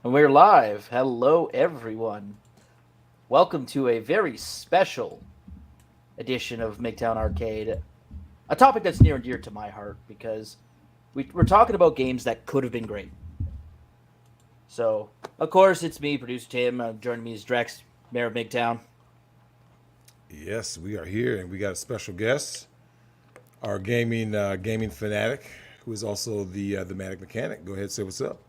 And we're live. Hello, everyone. Welcome to a very special edition of Migtown Arcade. A topic that's near and dear to my heart because we're talking about games that could have been great. So, of course, it's me, producer Tim. Joining me is Drex, Mayor of Migtown. Yes, we are here, and we got a special guest, our gaming fanatic, who is also the Manic Mechanic. Go ahead, say what's up.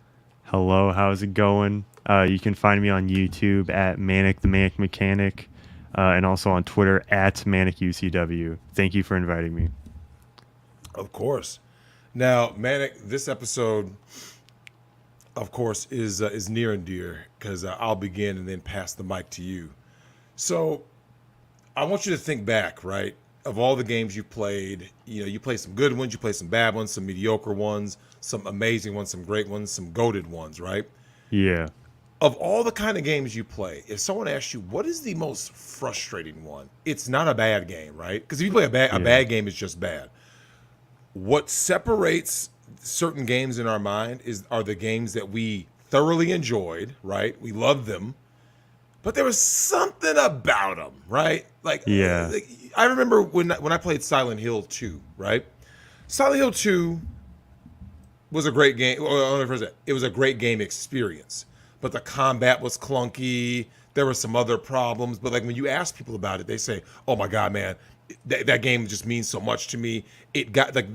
Hello, how's it going? You can find me on YouTube at Manic the Manic Mechanic, and also on Twitter at Manic UCW. Thank you for inviting me. Of course. Now, Manic, this episode, of course, is near and dear because I'll begin and then pass the mic to you. So, I want you to think back, right, of all the games you played. You played some good ones, you played some bad ones, some mediocre ones, some amazing ones, some great ones, some goated ones, right? Yeah. Of all the kind of games you play, if someone asks you what is the most frustrating one, it's not a bad game, right? Because if you play a bad game, it's just bad. What separates certain games in our mind are the games that we thoroughly enjoyed, right? We loved them, but there was something about them, right? Yeah. I remember when I played Silent Hill 2, right? Silent Hill 2 was a great game. It was a great game experience, but the combat was clunky. There were some other problems, but like when you ask people about it, they say, "Oh my God, man, that game just means so much to me." It got like,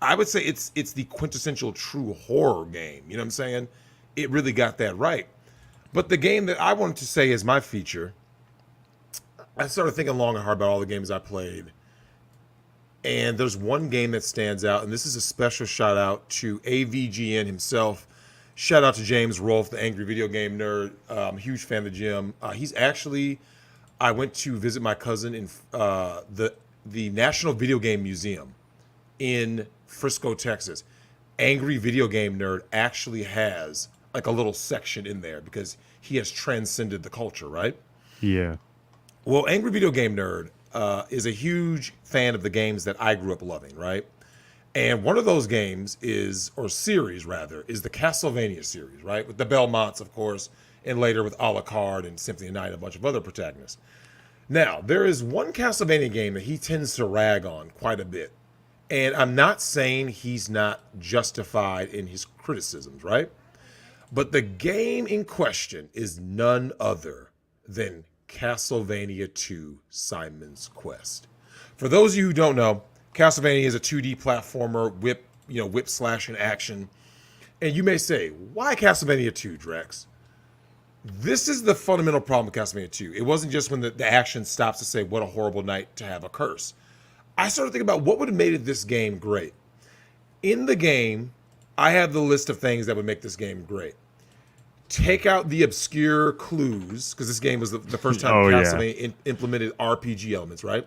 I would say it's the quintessential true horror game. You know what I'm saying? It really got that right. But the game that I wanted to say is my feature, I started thinking long and hard about all the games I played. And there's one game that stands out, and this is a special shout out to AVGN himself. Shout out to James Rolfe, the angry video game nerd. I'm a huge fan of the gym. I went to visit my cousin in the National Video Game Museum in Frisco, Texas. Angry video game nerd actually has like a little section in there because he has transcended the culture, right? Yeah. Well, Angry Video Game Nerd is a huge fan of the games that I grew up loving, right? And one of those games series rather, is the Castlevania series, right? With the Belmonts, of course, and later with Alucard and Symphony of Night and a bunch of other protagonists. Now, there is one Castlevania game that he tends to rag on quite a bit. And I'm not saying he's not justified in his criticisms, right? But the game in question is none other than Castlevania 2 Simon's Quest. For those of you who don't know, Castlevania is a 2D platformer, whip slash in action. And you may say, why Castlevania 2, Drex? This is the fundamental problem with Castlevania 2. It wasn't just when the action stops to say, what a horrible night to have a curse. I started thinking about what would have made this game great. In the game, I have the list of things that would make this game great. Take out the obscure clues, because this game was the first time Castlevania implemented RPG elements, right?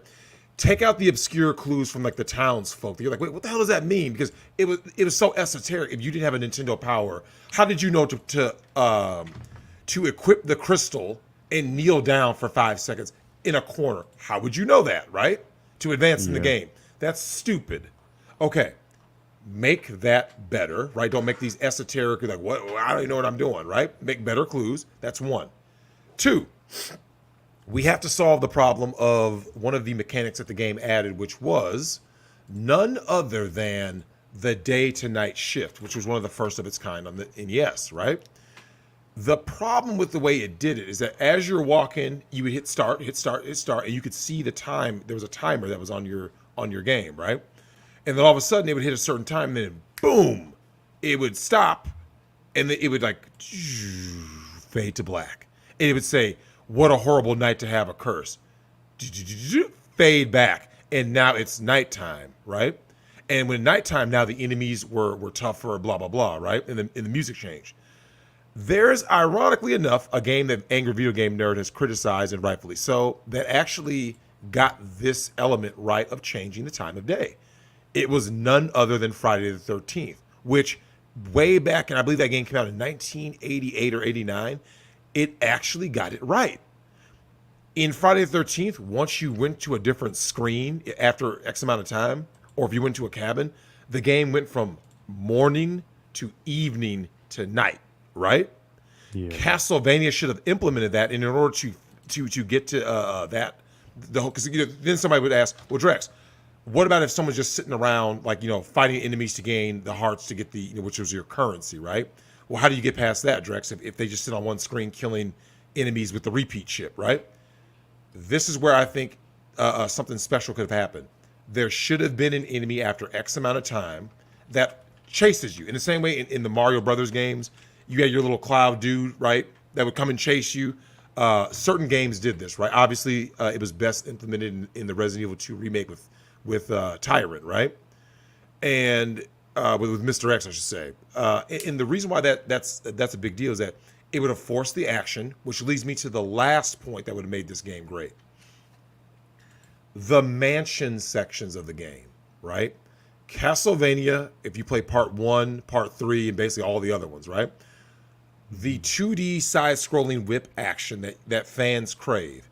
Take out the obscure clues from like the townsfolk. You're like, wait, what the hell does that mean? Because it was so esoteric. If you didn't have a Nintendo Power, how did you know to equip the crystal and kneel down for 5 seconds in a corner? How would you know that, right? To advance in the game. That's stupid. Okay. Make that better, right? Don't make these esoteric, like, what? I don't even know what I'm doing, right? Make better clues. That's one. Two, we have to solve the problem of one of the mechanics that the game added, which was none other than the day to night shift, which was one of the first of its kind on the NES, right? The problem with the way it did it is that as you're walking, you would hit start, and you could see the time. There was a timer that was on your game, right? And then all of a sudden it would hit a certain time, and then boom, it would stop, and then it would like fade to black. And it would say, what a horrible night to have a curse. Fade back. And now it's nighttime, right? And when nighttime, now the enemies were tougher, blah, blah, blah, right? And the music changed. There's, ironically enough, a game that Angry Video Game Nerd has criticized, and rightfully so, that actually got this element right of changing the time of day. It was none other than Friday the 13th, which way back, and I believe that game came out in 1988 or 89, it actually got it right. In Friday the 13th, once you went to a different screen after X amount of time, or if you went to a cabin, the game went from morning to evening to night, right? Yeah. Castlevania should have implemented that, and in order to get to that, because then somebody would ask, well, Drex, what about if someone's just sitting around, like, fighting enemies to gain the hearts to get the, which was your currency, right? Well, how do you get past that, Drex, if they just sit on one screen killing enemies with the repeat ship, right? This is where I think something special could have happened. There should have been an enemy after X amount of time that chases you. In the same way in the Mario Brothers games, you had your little cloud dude, right, that would come and chase you. Certain games did this, right? Obviously, it was best implemented in the Resident Evil 2 remake with Tyrant, right? And with Mr. X, I should say. And the reason why that's a big deal is that it would have forced the action, which leads me to the last point that would have made this game great. The mansion sections of the game, right? Castlevania, if you play part 1, part 3, and basically all the other ones, right? The 2D side-scrolling whip action that fans crave.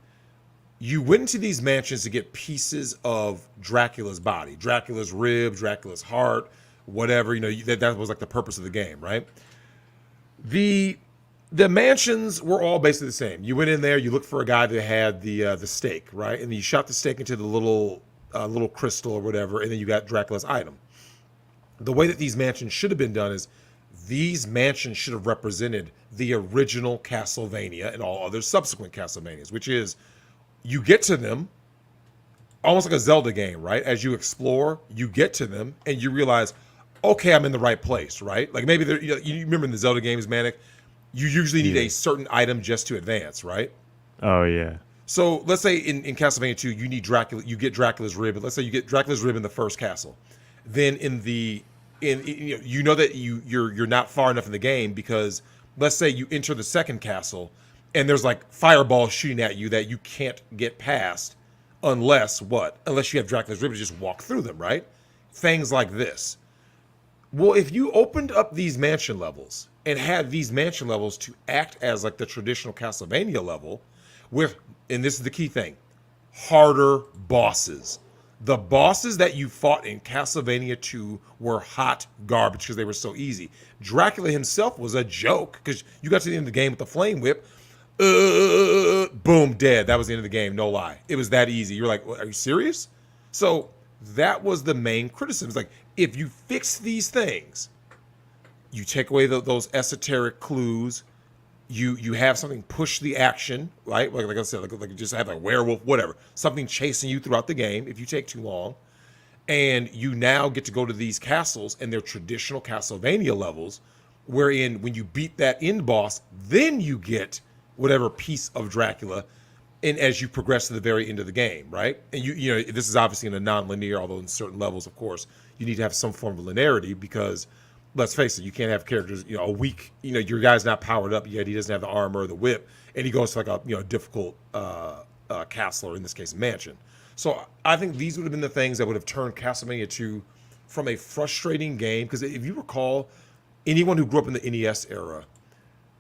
You went into these mansions to get pieces of Dracula's body, Dracula's rib, Dracula's heart, whatever. That was like the purpose of the game, right? The mansions were all basically the same. You went in there, you looked for a guy that had the stake, right? And then you shot the stake into the little crystal or whatever, and then you got Dracula's item. The way that these mansions should have been done is these mansions should have represented the original Castlevania and all other subsequent Castlevanias, which is you get to them almost like a Zelda game, right? As you explore, you get to them and you realize, okay, I'm in the right place, right? Like maybe you remember in the Zelda games, Manic, you usually need a certain item just to advance, right? Oh yeah. So let's say in Castlevania 2, you need Dracula, you get Dracula's rib, but let's say you get Dracula's rib in the first castle. Then you know that you're not far enough in the game because let's say you enter the second castle and there's like fireballs shooting at you that you can't get past unless you have Dracula's rib to just walk through them, right? Things like this. Well, if you opened up these mansion levels and had these mansion levels to act as like the traditional Castlevania level and this is the key thing, harder bosses. The bosses that you fought in Castlevania 2 were hot garbage because they were so easy. Dracula himself was a joke because you got to the end of the game with the flame whip, boom, dead. That was the end of the game, no lie. It was that easy. You're like, are you serious? So that was the main criticism. It's like, if you fix these things, you take away those esoteric clues, you have something push the action, right? Like I said, like you just have a werewolf, whatever, something chasing you throughout the game if you take too long. And you now get to go to these castles and they're traditional Castlevania levels, wherein when you beat that end boss, then you get whatever piece of Dracula, and as you progress to the very end of the game, right? And you know this is obviously in a non-linear, although in certain levels, of course, you need to have some form of linearity because let's face it, you can't have characters, a weak, your guy's not powered up yet, he doesn't have the armor or the whip, and he goes to like a difficult castle, or in this case, a mansion. So I think these would have been the things that would have turned Castlevania 2 from a frustrating game, because if you recall, anyone who grew up in the NES era,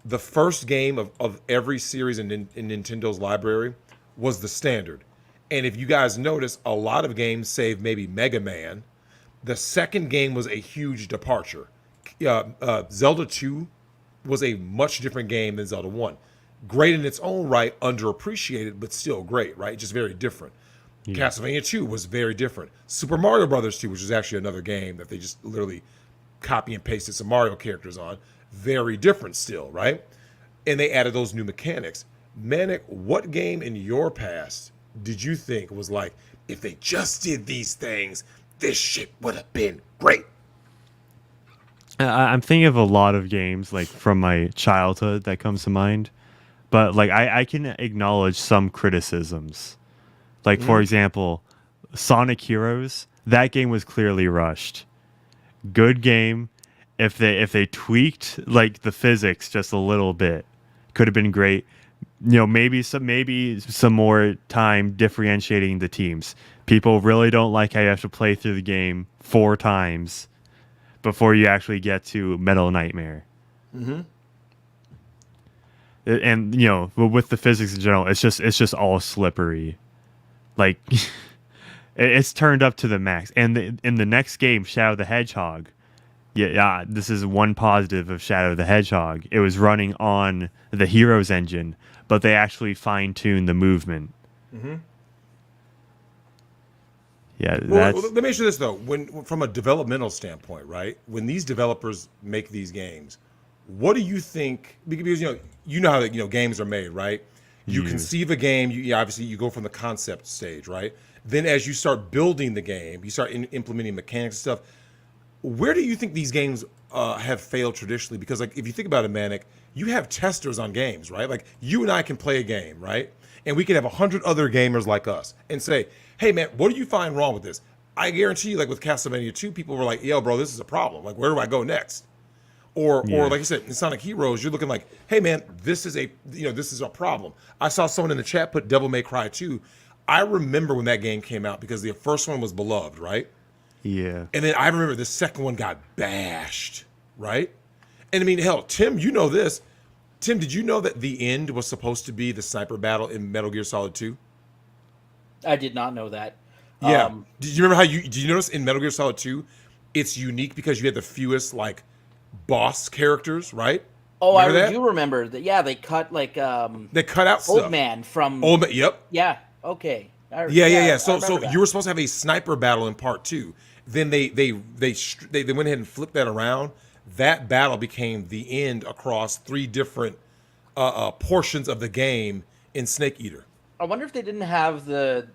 the first game of every series in Nintendo's library was the standard. And if you guys notice, a lot of games, save maybe Mega Man, the second game was a huge departure. Zelda 2 was a much different game than Zelda 1. Great in its own right, underappreciated, but still great, right? Just very different. Yeah. Castlevania 2 was very different. Super Mario Brothers 2, which is actually another game that they just literally copy and pasted some Mario characters on, very different still, right? And they added those new mechanics. Manic, what game in your past did you think was like, if they just did these things, this shit would have been great? I'm thinking of a lot of games like from my childhood that comes to mind, but like I can acknowledge some criticisms. Like for example, Sonic Heroes, that game was clearly rushed. Good game. If they tweaked like the physics just a little bit, could have been great. Maybe some more time differentiating the teams. People really don't like how you have to play through the game 4 times before you actually get to Metal Nightmare. Mm-hmm. And with the physics in general, it's just all slippery. Like it's turned up to the max. And in the next game, Shadow the Hedgehog, Yeah, this is one positive of Shadow the Hedgehog. It was running on the Heroes engine, but they actually fine-tuned the movement. Mm-hmm. Yeah, well, let me ask you this though: from a developmental standpoint, right? When these developers make these games, what do you think? Because you know how games are made, right? You conceive a game. Obviously you go from the concept stage, right? Then as you start building the game, you start implementing mechanics and stuff. Where do you think these games have failed traditionally? Because like if you think about it, Manic, you have testers on games, right? Like you and I can play a game, right? And we can have 100 other gamers like us and say, hey man, what do you find wrong with this? I guarantee you, like with Castlevania 2, people were like, yo, bro, this is a problem. Like, where do I go next? Or like I said, in Sonic Heroes, you're looking like, hey man, this is a problem. I saw someone in the chat put Devil May Cry 2. I remember when that game came out because the first one was beloved, right? Yeah. And then I remember the second one got bashed, right? And I mean, hell, Tim, you know this. Tim, did you know that the end was supposed to be the sniper battle in Metal Gear Solid 2? I did not know that. Yeah. Did you remember did you notice in Metal Gear Solid 2, it's unique because you had the fewest like boss characters, right? Oh, I do remember that. Yeah, they cut like they cut out Old stuff. Man from Old Man, yep. Yeah. Okay. Yeah. So you were supposed to have a sniper battle in part 2. Then they went ahead and flipped that around. That battle became the end across 3 different portions of the game in Snake Eater. I wonder if they didn't have the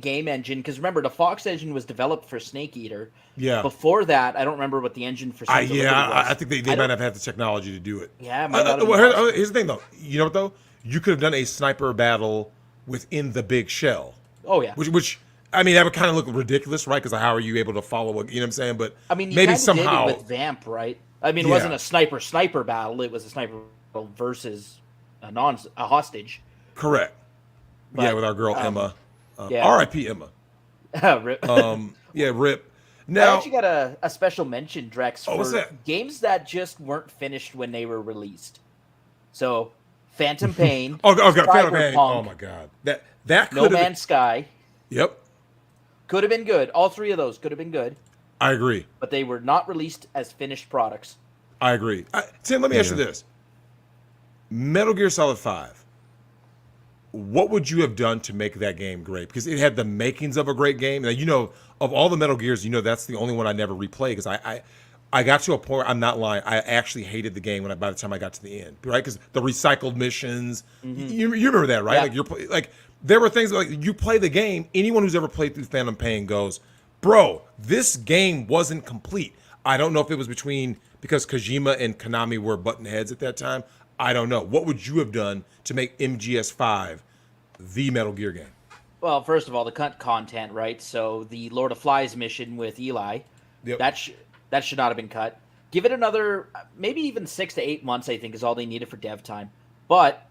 game engine, because remember the Fox engine was developed for Snake Eater. Yeah. Before that, I don't remember what the engine for Sons of Liberty was. I think they might have had the technology to do it. Yeah. It might not have here's the thing though. You know what though? You could have done a sniper battle within the big shell. Oh yeah. Which I mean, that would kind of look ridiculous, right? Because how are you able to follow? You know what I'm saying? But I mean, you maybe somehow did it with Vamp, right? I mean, it wasn't a sniper battle. It was a sniper battle versus a hostage. Correct. But, yeah, with our girl Emma. Yeah. R.I.P. Emma. Rip. Yeah, rip. Now, I actually got a special mention, Drex, for what's that? games that just weren't finished when they were released. So, Phantom Pain. Phantom Pain. Oh my God, that No Man's Sky. Yep. Could have been good. All 3 of those could have been good. I agree. But they were not released as finished products. I agree. Tim, let me ask you this. Metal Gear Solid 5. What would you have done to make that game great? Because it had the makings of a great game. Now, of all the Metal Gears, that's the only one I never replayed because I got to a point where, I'm not lying, I actually hated the game by the time I got to the end, right? Because the recycled missions, you remember that, right? Yeah. There were things like you play the game, anyone who's ever played through Phantom Pain goes, bro, this game wasn't complete. I don't know if it was because Kojima and Konami were button heads at that time. I don't know. What would you have done to make MGS5 the Metal Gear game? Well, first of all, the content, right? So the Lord of Flies mission with Eli, Yep. that should not have been cut. Give it another, maybe even 6 to 8 months, I think, is all they needed for dev time. But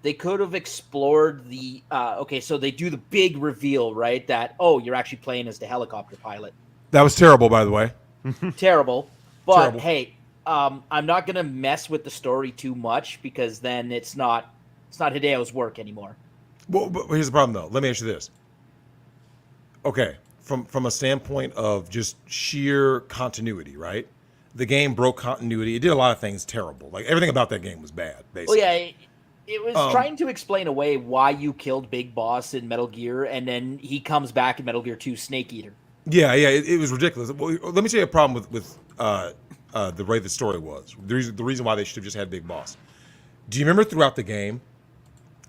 they could have explored the so they do the big reveal, right? That you're actually playing as the helicopter pilot. That was terrible, by the way. Terrible. But Terrible. hey, I'm not gonna mess with the story too much because then it's not Hideo's work anymore. Well, but here's the problem, though. Let me ask you this. Okay, from a standpoint of just sheer continuity, right? The game broke continuity. It did a lot of things terrible. Like everything about that game was bad, basically. Well, yeah. It was trying to explain away why you killed Big Boss in Metal Gear, and then he comes back in Metal Gear 2 Snake Eater. Yeah, it was ridiculous. Well, let me tell you a problem with the way the story was. The reason why they should have just had Big Boss. Do you remember throughout the game,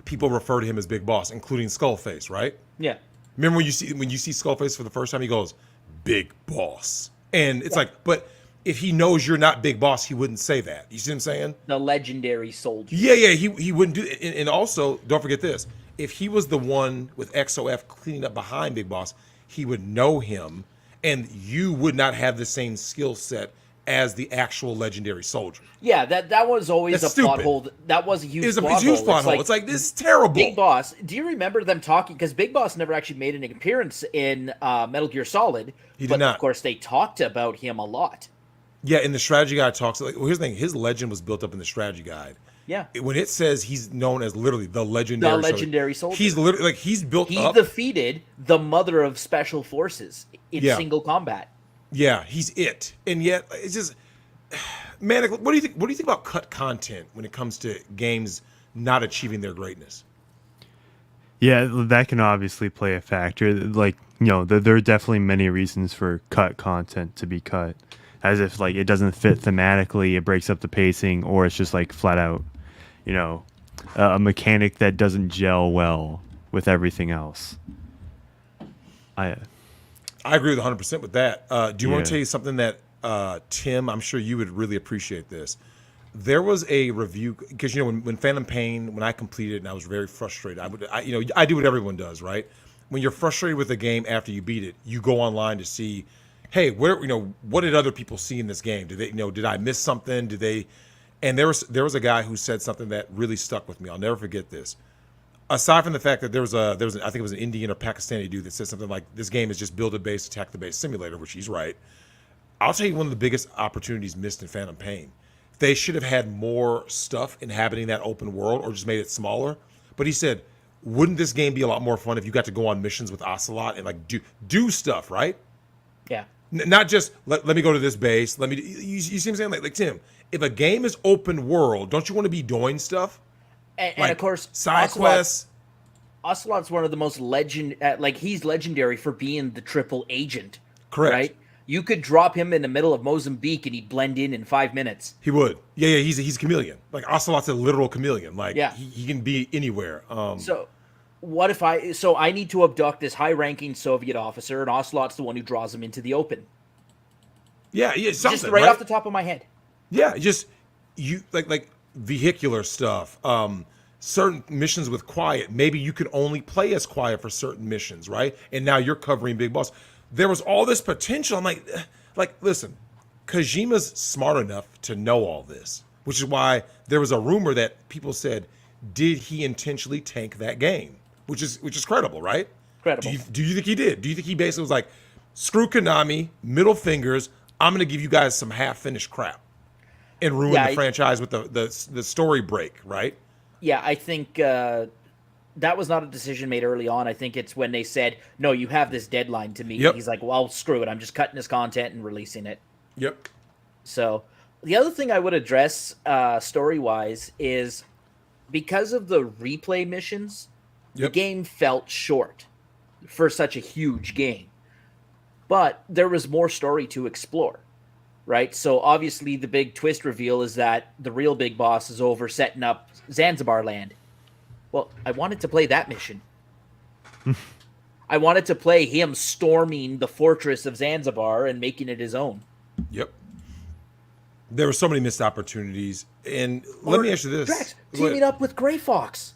people refer to him as Big Boss, including Skullface, right? Yeah. Remember when you see Skullface for the first time, he goes, Big Boss. And it's like, but if he knows you're not Big Boss, he wouldn't say that. You see what I'm saying? The legendary soldier. Yeah, he wouldn't do it. And also, don't forget this. If he was the one with XOF cleaning up behind Big Boss, he would know him, and you would not have the same skill set as the actual legendary soldier. Yeah, that was always That's a plot stupid. hole. That was a huge It's a plot huge hole. plot hole. It's like, this is terrible. Big Boss. Do you remember them talking? Because Big Boss never actually made an appearance in Metal Gear Solid. He did but not. Of course, they talked about him a lot. Yeah, and the strategy guide talks. Here's the thing. His legend was built up in the strategy guide. Yeah. When it says he's known as literally the legendary soldier. He's literally he's built He up. defeated the mother of special forces in single combat. Yeah, he's it. And yet it's just, man, what do you think? What do you think about cut content when it comes to games not achieving their greatness? Yeah, that can obviously play a factor. Like, there are definitely many reasons for cut content to be cut. As if, like, it doesn't fit thematically, it breaks up the pacing, or it's just, like, flat out, a mechanic that doesn't gel well with everything else. I agree with 100% with that. Do you want Yeah. to tell you something that, Tim, I'm sure you would really appreciate this. There was a review because when Phantom Pain, when I completed it and I was very frustrated, I do what everyone does, right? When you're frustrated with a game after you beat it, you go online to see, hey, what did other people see in this game? Did they, did I miss something? Did they? And there was a guy who said something that really stuck with me. I'll never forget this. Aside from the fact that there was I think it was an Indian or Pakistani dude that said something like, this game is just build a base, attack the base simulator, which he's right. I'll tell you one of the biggest opportunities missed in Phantom Pain. They should have had more stuff inhabiting that open world or just made it smaller. But he said, wouldn't this game be a lot more fun if you got to go on missions with Ocelot and like do stuff, right? Yeah. Not just let me go to this base. You see what I'm saying? Like Tim, if a game is open world, don't you want to be doing stuff? And of course, side quests. Ocelot's one of the most he's legendary for being the triple agent. Correct. Right? You could drop him in the middle of Mozambique and he'd blend in 5 minutes. He would. Yeah, he's a chameleon. Like Ocelot's a literal chameleon. Like yeah. he can be anywhere. So what if I need to abduct this high-ranking Soviet officer and Ocelot's the one who draws him into the open? Yeah, something. Just right off the top of my head. Yeah, just you like vehicular stuff. Certain missions with Quiet, maybe you could only play as Quiet for certain missions, right? And now you're covering Big Boss. There was all this potential. I'm like, listen, Kojima's smart enough to know all this, which is why there was a rumor that people said, did he intentionally tank that game? Which is credible, right? Credible. Do you think he did? Do you think he basically was like, screw Konami, middle fingers, I'm going to give you guys some half-finished crap and ruin the franchise with the story break, right? Yeah, I think that was not a decision made early on. I think it's when they said, no, you have this deadline to meet. Yep. He's like, well, screw it. I'm just cutting his content and releasing it. Yep. So the other thing I would address story-wise is because of the replay missions, the game felt short for such a huge game. But there was more story to explore, right? So obviously the big twist reveal is that the real big boss is over setting up Zanzibar land. Well, I wanted to play that mission. I wanted to play him storming the fortress of Zanzibar and making it his own. Yep. There were so many missed opportunities. And let me ask you this. Drex, teaming up with Gray Fox.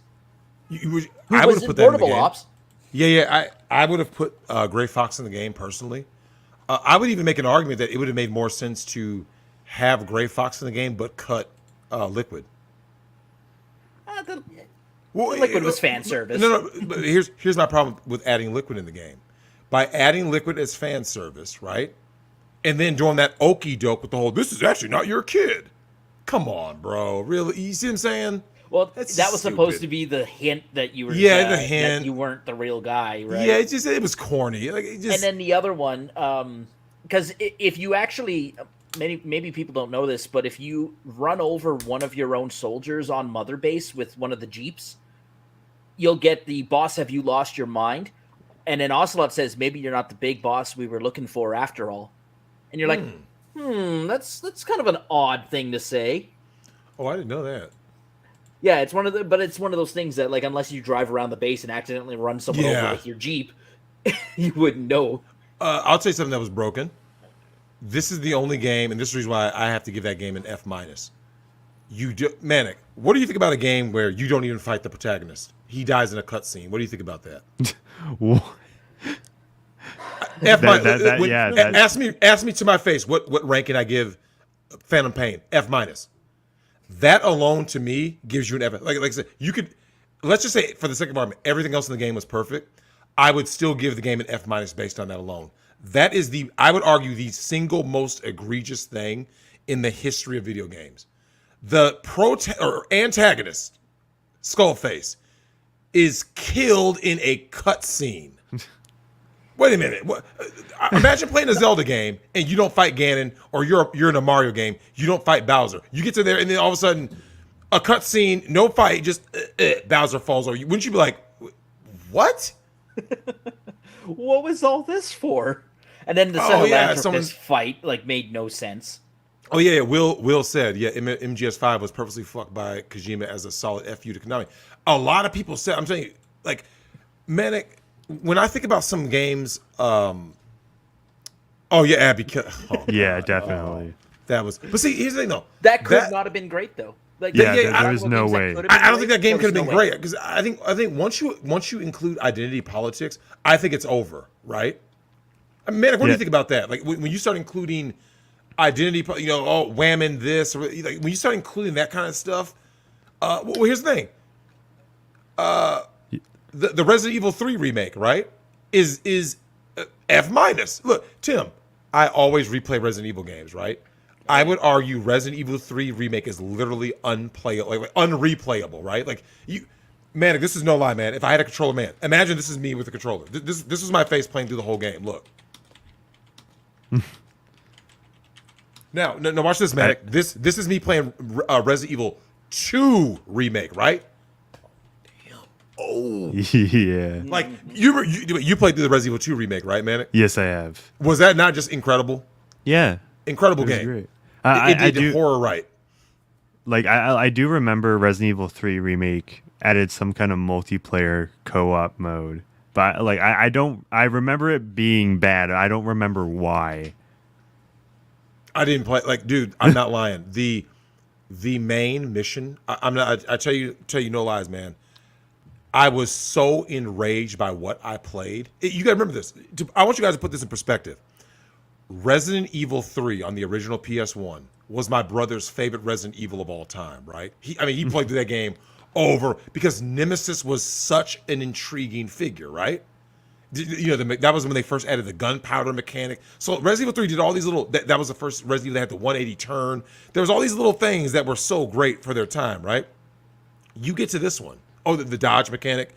I would have put that in the game. Ops. Yeah. I would have put Gray Fox in the game personally. I would even make an argument that it would have made more sense to have Gray Fox in the game, but cut Liquid. The Liquid was fan service. No. But here's my problem with adding Liquid in the game. By adding Liquid as fan service, right? And then doing that okey doke with the whole, this is actually not your kid. Come on, bro. Really? You see what I'm saying? Well, that was supposed to be the hint that you were the hint. that you weren't the real guy, right? Yeah, it was corny. And then the other one, because if you actually, maybe people don't know this, but if you run over one of your own soldiers on Mother Base with one of the Jeeps, you'll get the boss, have you lost your mind? And then Ocelot says, maybe you're not the big boss we were looking for after all. And you're like, that's kind of an odd thing to say. Oh, I didn't know that. Yeah, it's one of those things that, like, unless you drive around the base and accidentally run someone over with your Jeep, you wouldn't know. I'll tell you something that was broken. This is the only game, and this is the reason why I have to give that game an F-. Manic, what do you think about a game where you don't even fight the protagonist? He dies in a cutscene. What do you think about that? Ask me to my face what ranking I give Phantom Pain. F-. That alone to me gives you an F. Like I said, you could, let's just say for the sake of argument, everything else in the game was perfect. I would still give the game an F- based on that alone. That is I would argue, the single most egregious thing in the history of video games. The antagonist, Skullface, is killed in a cutscene. Wait a minute. What? Imagine playing a Zelda game and you don't fight Ganon, or you're in a Mario game, you don't fight Bowser. You get to there and then all of a sudden, a cutscene, no fight, just Bowser falls over. Wouldn't you be like, what? What was all this for? And then the Sahelanthropus someone... fight like made no sense. Oh yeah, Will said, yeah, MGS5 was purposely fucked by Kojima as a solid FU to Konami. A lot of people said, I'm telling you, like, Manic, when I think about some games, oh yeah, Abby, yeah, definitely. That was, but see, here's the thing though. That could not have been great though. Like, there's no way. I don't think that game could have been great because I think once you include identity politics, I think it's over, right? I mean, Manic, what do you think about that? Like when you start including identity, whamming this, or like when you start including that kind of stuff. Well, here's the thing. The Resident Evil 3 remake, right, is F-. Look, Tim, I always replay Resident Evil games, right? I would argue Resident Evil 3 remake is literally unplayable, like unreplayable, right? Like Manic, this is no lie, man. If I had a controller, man, imagine this is me with a controller. This is my face playing through the whole game. Look. Now, watch this, Manic. This is me playing Resident Evil 2 remake, right? Damn. Oh. Yeah. Like you played through the Resident Evil 2 remake, right, Manic? Yes, I have. Was that not just incredible? Yeah. Incredible game. Great. It did horror right. Like I do remember Resident Evil 3 remake added some kind of multiplayer co-op mode, but like I remember it being bad. I don't remember why. I didn't play. Like, dude, I'm not lying. The main mission. I'm not. I tell you no lies, man. I was so enraged by what I played. You gotta remember this. I want you guys to put this in perspective. Resident Evil 3 on the original PS1 was my brother's favorite Resident Evil of all time, right? He played through that game over because Nemesis was such an intriguing figure, right? That was when they first added the gunpowder mechanic. So Resident Evil 3 did all these little, that was the first Resident Evil that had the 180 turn. There was all these little things that were so great for their time, right? You get to this one. Oh, the dodge mechanic.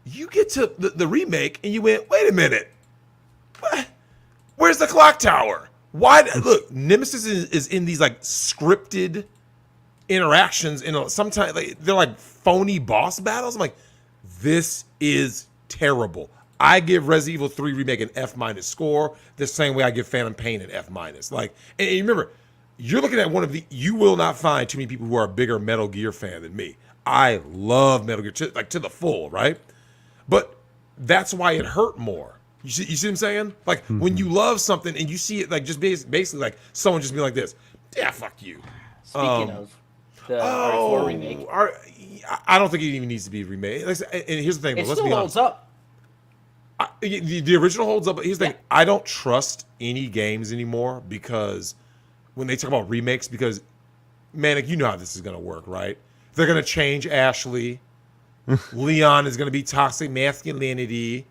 You get to the remake and you went, wait a minute. What? Where's the clock tower? Why? Look, Nemesis is in these like scripted interactions. Sometimes they're like phony boss battles. I'm like, this is terrible. I give Resident Evil 3 remake an F- score the same way I give Phantom Pain an F-. Like, and remember, you're looking at you will not find too many people who are a bigger Metal Gear fan than me. I love Metal Gear to the full, right? But that's why it hurt more. You see what I'm saying? Like when you love something and you see it like just basically like someone just be like this, yeah, fuck you. Speaking of the R4 remake, I don't think it even needs to be remade. And here's the thing, it let's still be honest. holds up. The original holds up, but here's the thing. I don't trust any games anymore because when they talk about remakes, because Manic, you know how this is gonna work, right? They're gonna change Ashley. Leon is gonna be toxic masculinity.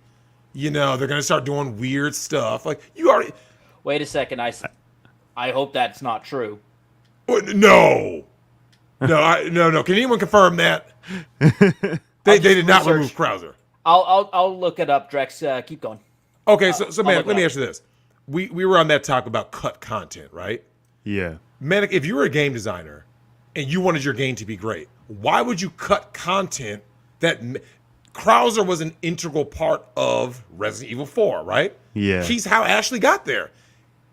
They're gonna start doing weird stuff. Like you already. Wait a second. I hope that's not true. No. No. Can anyone confirm that? They did not remove Krauser. I'll look it up, Drex. Keep going. Okay, so man, let me ask you this: we were on that talk about cut content, right? Yeah. Manic, if you were a game designer and you wanted your game to be great, why would you cut content that? Krauser was an integral part of Resident Evil 4, right? Yeah. He's how Ashley got there.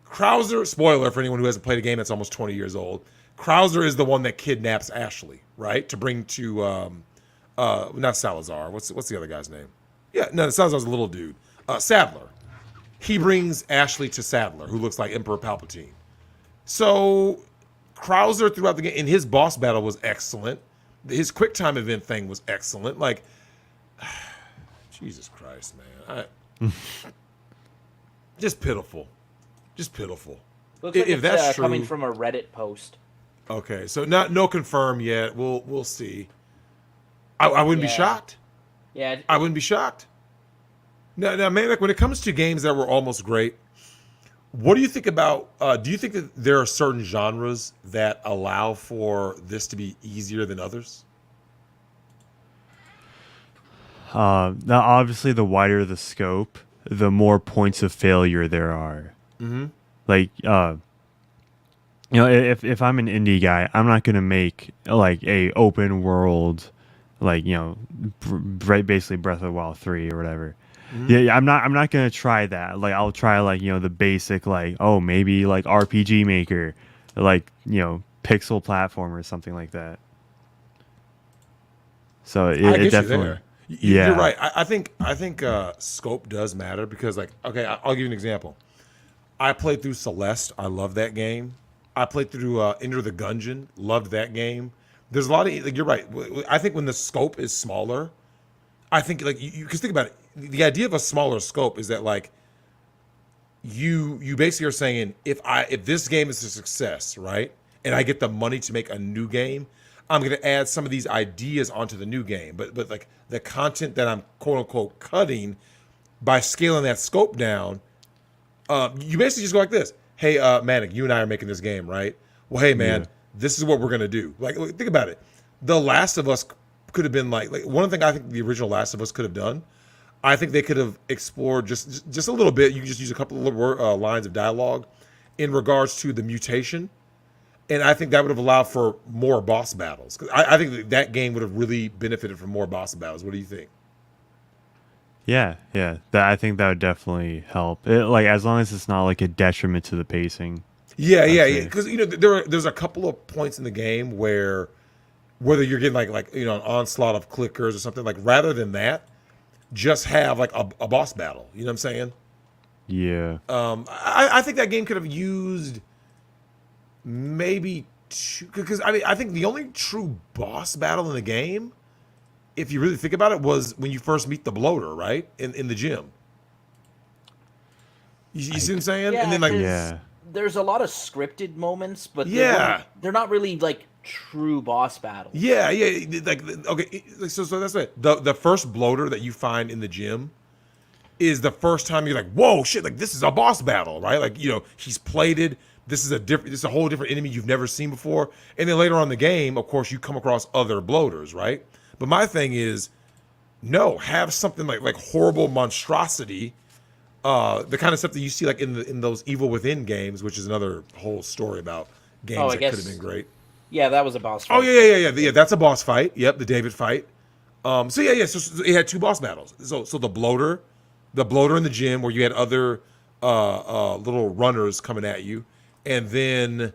Krauser, spoiler for anyone who hasn't played a game that's almost 20 years old, Krauser is the one that kidnaps Ashley, right? To bring to, not Salazar. What's the other guy's name? Yeah, no, Salazar's a little dude. Sadler. He brings Ashley to Sadler, who looks like Emperor Palpatine. So Krauser throughout the game, and his boss battle was excellent. His quick time event thing was excellent. Like, Jesus Christ, man. Just pitiful. Looks like if that's true, coming from a Reddit post. Okay, so no confirm yet. We'll see. I wouldn't be shocked. Yeah. I wouldn't be shocked. Now, man, like when it comes to games that were almost great, what do you think about, do you think that there are certain genres that allow for this to be easier than others? Now, obviously, the wider the scope, the more points of failure there are. Mm-hmm. Like, if I'm an indie guy, I'm not gonna make like a open world, like basically Breath of the Wild 3 or whatever. Mm-hmm. Yeah, I'm not gonna try that. Like, I'll try like the basic, like, oh, maybe like RPG Maker, like pixel platform or something like that. So it I get definitely. you there. Yeah. You're right. I think scope does matter because, like, okay, I'll give you an example. I played through Celeste. I love that game. I played through Enter the Gungeon. Loved that game. There's a lot of, like, you're right. I think when the scope is smaller, I think, like, you because think about it. The idea of a smaller scope is that, like, you basically are saying, if this game is a success, right, and I get the money to make a new game, I'm going to add some of these ideas onto the new game. But like the content that I'm quote unquote cutting, by scaling that scope down, you basically just go like this. Hey, Manic, you and I are making this game, right? Well, hey, man, this is what we're going to do. Like, think about it. The Last of Us could have been like one of the things I think the original Last of Us could have done. I think they could have explored just a little bit. You can just use a couple of lines of dialogue in regards to the mutation. And I think that would have allowed for more boss battles. 'Cause I think that game would have really benefited from more boss battles. What do you think? Yeah. I think that would definitely help. Like, as long as it's not like a detriment to the pacing. Yeah. Because there's a couple of points in the game where whether you're getting like an onslaught of clickers or something, like, rather than that, just have like a boss battle. You know what I'm saying? Yeah. I think that game could have used maybe two, because I think the only true boss battle in the game, if you really think about it, was when you first meet the bloater, right? In the gym. You see what I'm saying? Yeah, and then, like, there's a lot of scripted moments, but they're not really like true boss battles. Yeah. Like, okay, so that's it. The first bloater that you find in the gym is the first time you're like, whoa, shit, like, this is a boss battle, right? Like, he's plated. This is a whole different enemy you've never seen before. And then later on in the game, of course, you come across other bloaters, right? But my thing is, no, have something like horrible monstrosity, the kind of stuff that you see like in those Evil Within games, which is another whole story about games that could have been great. Yeah, that was a boss fight. Oh yeah. That's a boss fight. Yep, the David fight. So it had two boss battles. So the bloater in the gym where you had other little runners coming at you. And then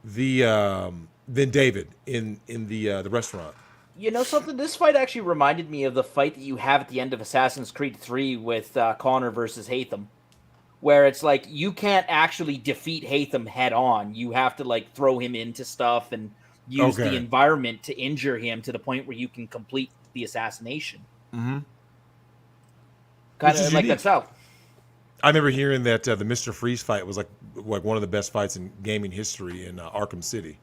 David in the restaurant. You know something? This fight actually reminded me of the fight that you have at the end of Assassin's Creed 3 with Connor versus Haytham, where it's like you can't actually defeat Haytham head on. You have to like throw him into stuff and use the environment to injure him to the point where you can complete the assassination. Mm-hmm. Kind of like that style. I remember hearing that the Mr. Freeze fight was like one of the best fights in gaming history in Arkham City.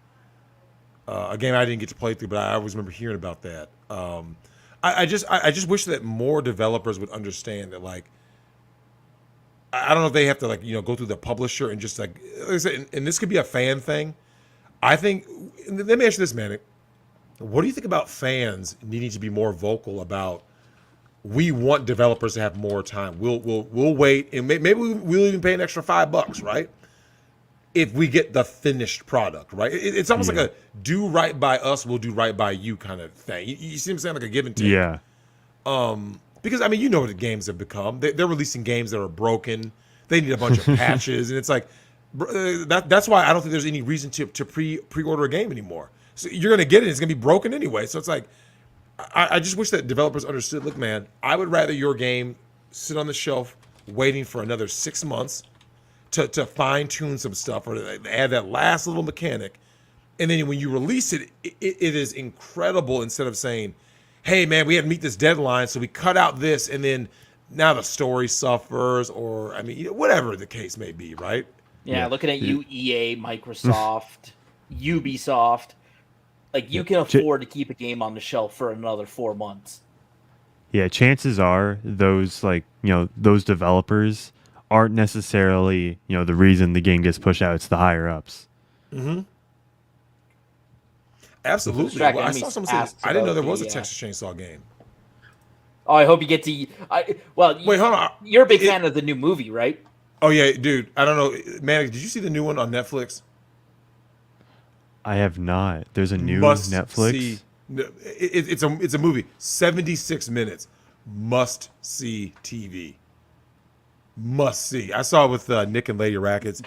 A game I didn't get to play through, but I always remember hearing about that. I just wish that more developers would understand that, like, I don't know if they have to like go through the publisher and just like I said, and this could be a fan thing. I think. Let me ask you this, man. What do you think about fans needing to be more vocal about? We want developers to have more time. We'll wait, and maybe we'll even pay an extra $5, right? If we get the finished product, right? It's almost like a do right by us, we'll do right by you kind of thing. You see what I'm saying? Like a give and take. Yeah. Because I mean, you know what the games have become. They're releasing games that are broken. They need a bunch of patches, and it's like that's why I don't think there's any reason to pre-order a game anymore. So you're gonna get it. It's gonna be broken anyway. So it's like. I just wish that developers understood, look, man, I would rather your game sit on the shelf waiting for another 6 months to fine-tune some stuff or to add that last little mechanic. And then when you release it, it is incredible instead of saying, hey, man, we had to meet this deadline, so we cut out this, and then now the story suffers or, I mean, whatever the case may be, right? Yeah. Looking at you, EA, Microsoft, Ubisoft. Like, you can afford to keep a game on the shelf for another 4 months. Yeah, chances are those those developers aren't necessarily the reason the game gets pushed out. It's the higher ups. Mm-hmm. Absolutely. Well, I saw someone say I didn't know there was a Texas Chainsaw game. Oh, I hope you get to. Wait, hold on. You're a big fan of the new movie, right? Oh yeah, dude. I don't know, man. Did you see the new one on Netflix? I have not. There's a new Must Netflix. see. It's a movie. 76 minutes. Must see TV. Must see. I saw it with Nick and Lady Rackets.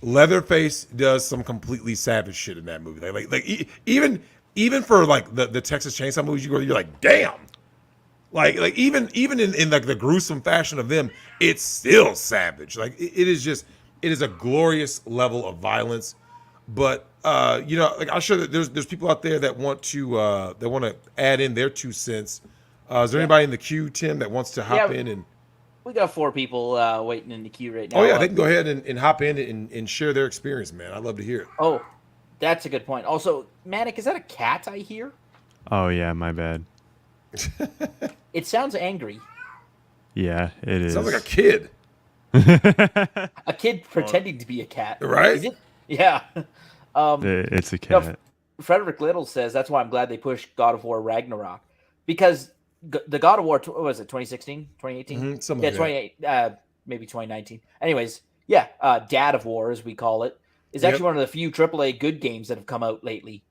Leatherface does some completely savage shit in that movie. Even for like the Texas Chainsaw movies, you're like, damn. Like even in like the gruesome fashion of them, it's still savage. Like it is a glorious level of violence. But like I'm sure that there's people out there that want to add in their 2 cents. Is there anybody in the queue, Tim, that wants to hop in and? We got 4 people waiting in the queue right now. Oh yeah, they can go ahead and hop in and share their experience, man. I'd love to hear it. Oh, that's a good point. Also, Manic, is that a cat I hear? Oh yeah, my bad. It sounds angry. Yeah, it is. Sounds like a kid. A kid pretending to be a cat. Right? Is it? Yeah. It's a cat. Frederick Little says that's why I'm glad they pushed God of War Ragnarok, because the God of War, what was it, 2016, 2018? Mm-hmm, something like 28, maybe 2019. Anyways, Dad of War, as we call it, is actually one of the few AAA good games that have come out lately.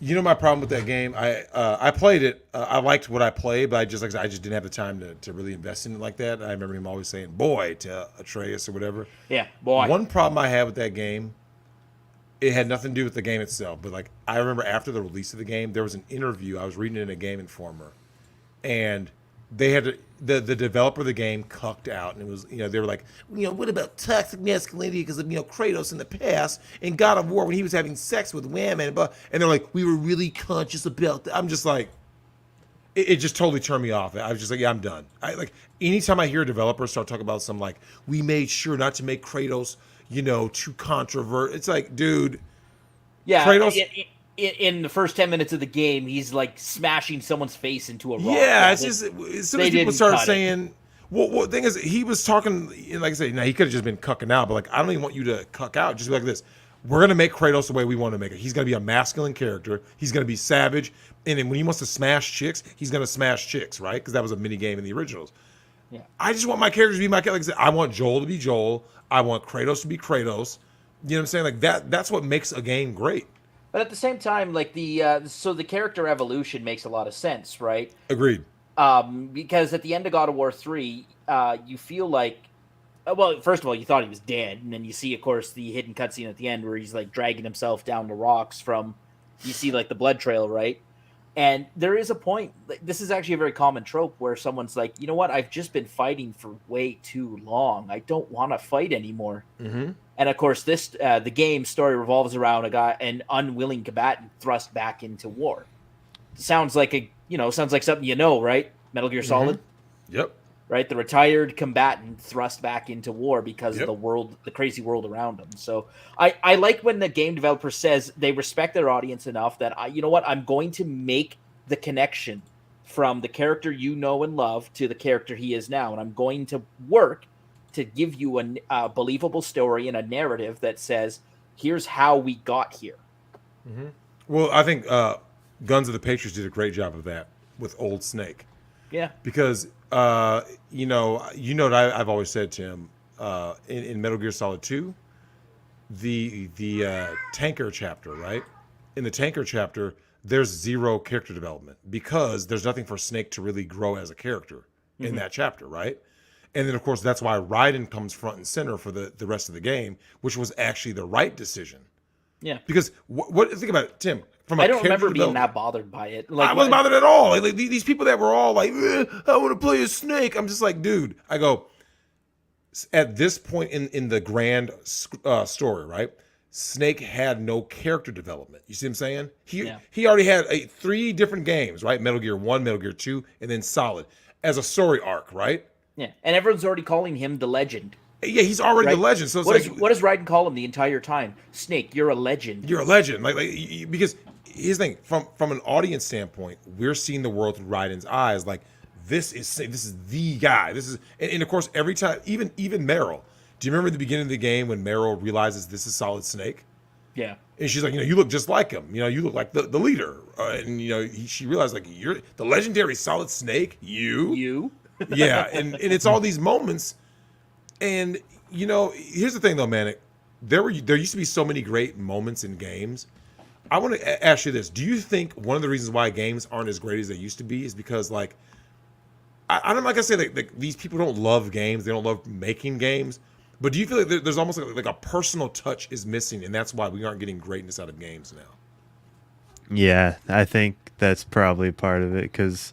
You know my problem with that game? I played it. I liked what I played, but I just didn't have the time to really invest in it like that. I remember him always saying "boy" to Atreus or whatever. Yeah, boy. One problem I had with that game, it had nothing to do with the game itself, but like I remember after the release of the game, there was an interview I was reading in a Game Informer, and they had the developer of the game cucked out, and it was they were like, what about toxic masculinity because of Kratos in the past and God of War when he was having sex with women, and they're like, we were really conscious about that. I'm just like, it just totally turned me off. I was just like, yeah, I'm done. Anytime I hear a developer start talking about some like, we made sure not to make Kratos too controversial. It's like, dude, yeah, Kratos. In the first 10 minutes of the game, he's like smashing someone's face into a rock. Yeah, it's just as soon as people started saying, well, the thing is, he was talking, like I say, now he could have just been cucking out, but like, I don't even want you to cuck out. Just be like this. We're going to make Kratos the way we want to make it. He's going to be a masculine character. He's going to be savage. And then when he wants to smash chicks, he's going to smash chicks, right? Because that was a mini game in the originals. Yeah. I just want my characters to be my character. Like I said, I want Joel to be Joel. I want Kratos to be Kratos. You know what I'm saying? Like that's what makes a game great. But at the same time, like the character evolution makes a lot of sense, right? Agreed. Because at the end of God of War 3, you feel like, well, first of all, you thought he was dead, and then you see, of course, the hidden cutscene at the end where he's like dragging himself down the rocks you see like the blood trail, right? And there is a point, this is actually a very common trope where someone's like, you know what, I've just been fighting for way too long. I don't want to fight anymore. Mm-hmm. And of course, the game story revolves around an unwilling combatant thrust back into war. Sounds like something right? Metal Gear Solid. Yep. Right, the retired combatant thrust back into war because of the crazy world around them. So I like when the game developer says they respect their audience enough that I'm going to make the connection from the character you know and love to the character he is now, and I'm going to work to give you a believable story and a narrative that says, here's how we got here. Mm-hmm. Well, I think Guns of the Patriots did a great job of that with Old Snake. Yeah. Because, what I've always said to him, in Metal Gear Solid 2, the tanker chapter, right? In the tanker chapter, there's zero character development because there's nothing for Snake to really grow as a character in that chapter, right? And then, of course, that's why Raiden comes front and center for the rest of the game, which was actually the right decision. Yeah. Because what think about it, Tim. I don't remember being that bothered by it. I wasn't bothered at all. Like these people that were all like, I want to play a Snake. I'm just like, dude. I go, at this point in the grand story, right? Snake had no character development. You see what I'm saying? He already had 3 different games, right? Metal Gear 1, Metal Gear 2, and then Solid as a story arc, right? Yeah, and everyone's already calling him the legend. Yeah, he's already the legend. So it's what does Raiden call him the entire time? Snake, you're a legend. You're a legend. Like because here's the thing, from an audience standpoint, we're seeing the world through Raiden's eyes. Like this is the guy. This is and of course every time, even Meryl. Do you remember the beginning of the game when Meryl realizes this is Solid Snake? Yeah. And she's like, you look just like him. You look like the leader. And she realized like you're the legendary Solid Snake. You. Yeah, and it's all these moments. And here's the thing though, man. There used to be so many great moments in games. I want to ask you this: do you think one of the reasons why games aren't as great as they used to be is because like I don't like I say like these people don't love games, they don't love making games. But do you feel like there's almost like a personal touch is missing, and that's why we aren't getting greatness out of games now? Yeah, I think that's probably part of it because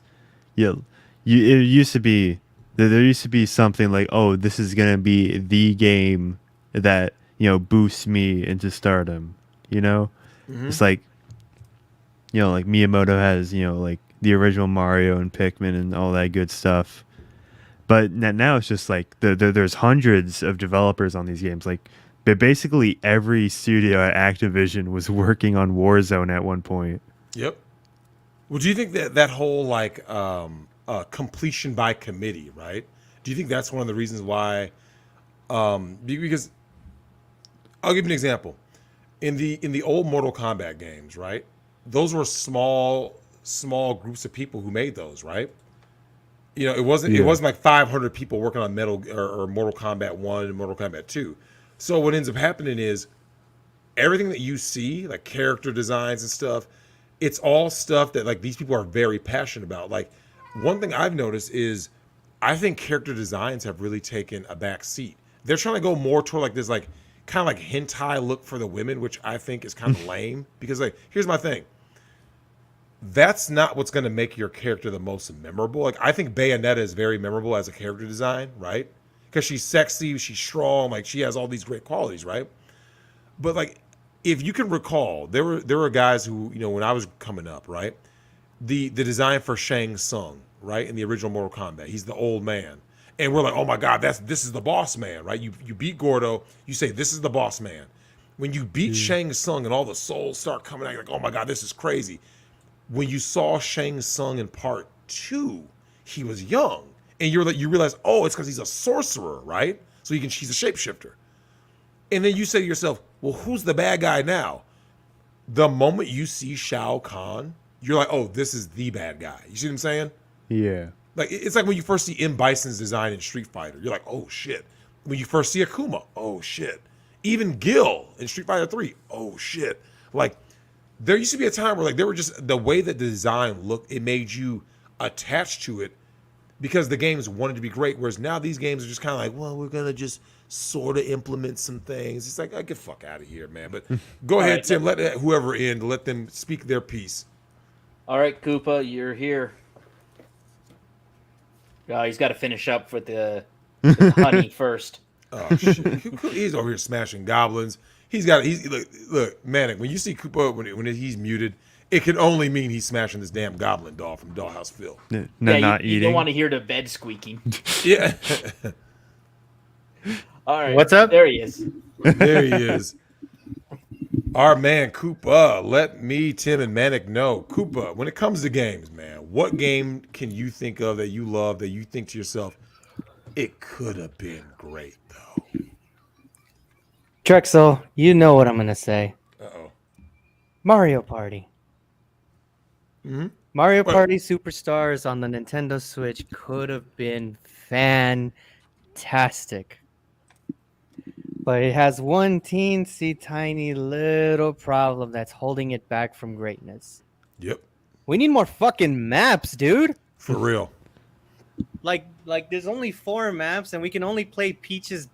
it used to be there used to be something like, oh, this is gonna be the game that boosts me into stardom. Mm-hmm. It's like like Miyamoto has like the original Mario and Pikmin and all that good stuff. But now it's just like there's hundreds of developers on these games. Like, but basically every studio at Activision was working on Warzone at one point. Yep. Well, do you think that whole like completion by committee, right? Do you think that's one of the reasons why? Because I'll give you an example. In the old Mortal Kombat games, right? Those were small groups of people who made those, right? It wasn't like 500 people working on Metal or Mortal Kombat 1 and Mortal Kombat 2. So what ends up happening is everything that you see, like character designs and stuff, it's all stuff that like these people are very passionate about. Like one thing I've noticed is I think character designs have really taken a back seat. They're trying to go more toward like this like kind of like hentai look for the women, which I think is kind of lame because like here's my thing. That's not what's going to make your character the most memorable. Like I think Bayonetta is very memorable as a character design, right? Because she's sexy, she's strong, like she has all these great qualities, right? But like if you can recall, there were guys who, when I was coming up, right? The design for Shang Tsung, right? In the original Mortal Kombat, he's the old man. And we're like, "Oh my god, this is the boss man," right? You beat Gordo, you say this is the boss man. When you beat Shang Tsung and all the souls start coming out, you're like, "Oh my god, this is crazy." When you saw Shang Tsung in part 2, he was young. And you realize, oh, it's because he's a sorcerer, right? So she's a shapeshifter. And then you say to yourself, well, who's the bad guy now? The moment you see Shao Kahn, you're like, oh, this is the bad guy. You see what I'm saying? Yeah. Like it's like when you first see M. Bison's design in Street Fighter. You're like, oh shit. When you first see Akuma, oh shit. Even Gil in Street Fighter 3, oh shit. Like there used to be a time where like there were just the way that the design looked, it made you attached to it because the games wanted to be great. Whereas now these games are just kind of like, well, we're gonna just sort of implement some things. It's like, get the fuck out of here, man. But go ahead, Tim. Let whoever in, let them speak their piece. All right, Koopa, you're here. He's got to finish up with the honey first. Oh shit! He's over here smashing goblins. He's look, Manic. When you see Koopa when he's muted, it can only mean he's smashing this damn goblin doll from Dollhouse Phil. Not eating. You don't want to hear the bed squeaking. Yeah. All right. What's up? There he is. There he is. Our man Koopa. Let me, Tim, and Manic know. Koopa, when it comes to games, man, what game can you think of that you love that you think to yourself, it could have been great though? Drexel, you know what I'm going to say. Uh-oh. Mario Party. Mm-hmm. Mario Party Superstars on the Nintendo Switch could have been fantastic. But it has one teensy tiny little problem that's holding it back from greatness. Yep. We need more fucking maps, dude. For real. Like there's only 4 maps and we can only play Peach's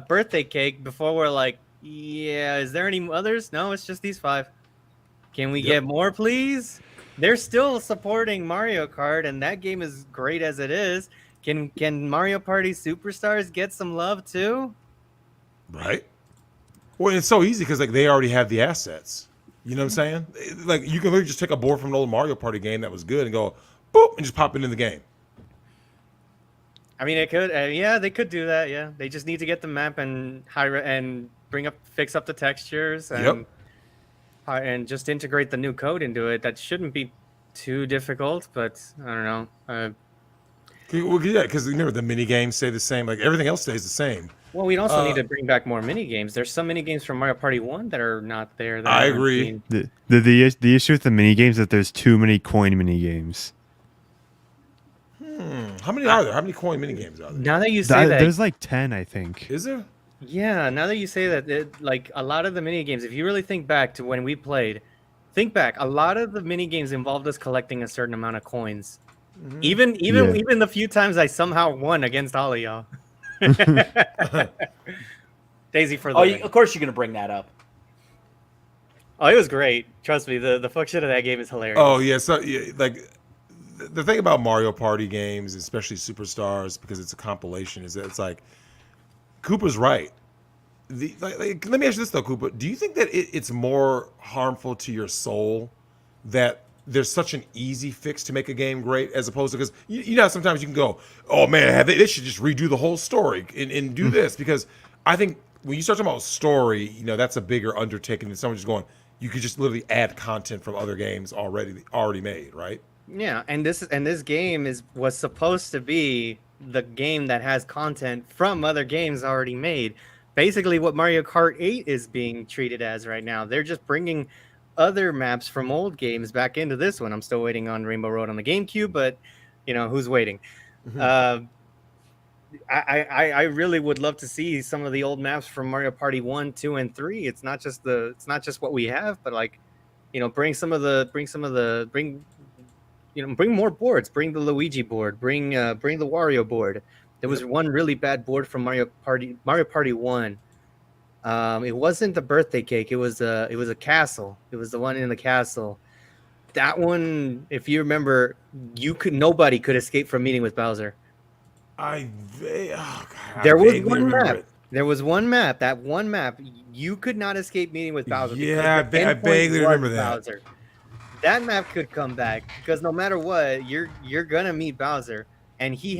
birthday cake before we're like, yeah, is there any others? No, it's just these 5. Can we get more, please? They're still supporting Mario Kart, and that game is great as it is. Can Mario Party Superstars get some love too? Right. Well, it's so easy because like they already have the assets. You know what I'm saying? Like you can literally just take a board from an old Mario Party game that was good and go boop and just pop it in the game. I mean, it could. Yeah, they could do that. Yeah, they just need to get the map and fix up the textures and just integrate the new code into it. That shouldn't be too difficult, but I don't know. Well, yeah, because remember the mini games stay the same. Like everything else stays the same. Well, we'd also need to bring back more mini games. There's some mini games from Mario Party 1 that are not there. That I haven't agree. seen. The issue with the mini games is that there's too many coin mini games. How many are there? How many coin mini games are there? Now that you say that, There's like 10, I think. Is there? yeah. Now that you say that, like a lot of the mini games, if you really think back to when we played, think back. A lot of the mini games involved us collecting a certain amount of coins. Even the few times I somehow won against all of y'all. Daisy for the win. Of course you're gonna bring that up. Oh, it was great. Trust me, the fuck shit of that game is hilarious. Oh yeah, so yeah, like the thing about Mario Party games, especially Superstars, because it's a compilation, is that it's like Koopa's right. Let me ask you this though, Koopa. Do you think that it's more harmful to your soul that there's such an easy fix to make a game great, as opposed to, because you know sometimes you can go, oh man, they should just redo the whole story and do this, because I think when you start talking about story, you know, that's a bigger undertaking than someone just going, you could just literally add content from other games already made, right? Yeah, and this game was supposed to be the game that has content from other games already made. Basically, what Mario Kart 8 is being treated as right now. They're just bringing other maps from old games back into this one. I'm still waiting on Rainbow Road on the GameCube, but you know who's waiting. I really would love to see some of the old maps from Mario Party 1, 2, and 3. It's not just what we have, but like, you know, bring more boards. Bring the Luigi board. Bring the Wario board. There was one really bad board from Mario Party 1. It wasn't the birthday cake. It was a castle. It was the one in the castle. That one, if you remember, nobody could escape from meeting with Bowser. There was one map. There was one map. That one map, you could not escape meeting with Bowser. Yeah, I vaguely remember that. Bowser. That map could come back because no matter what, you're gonna meet Bowser, and he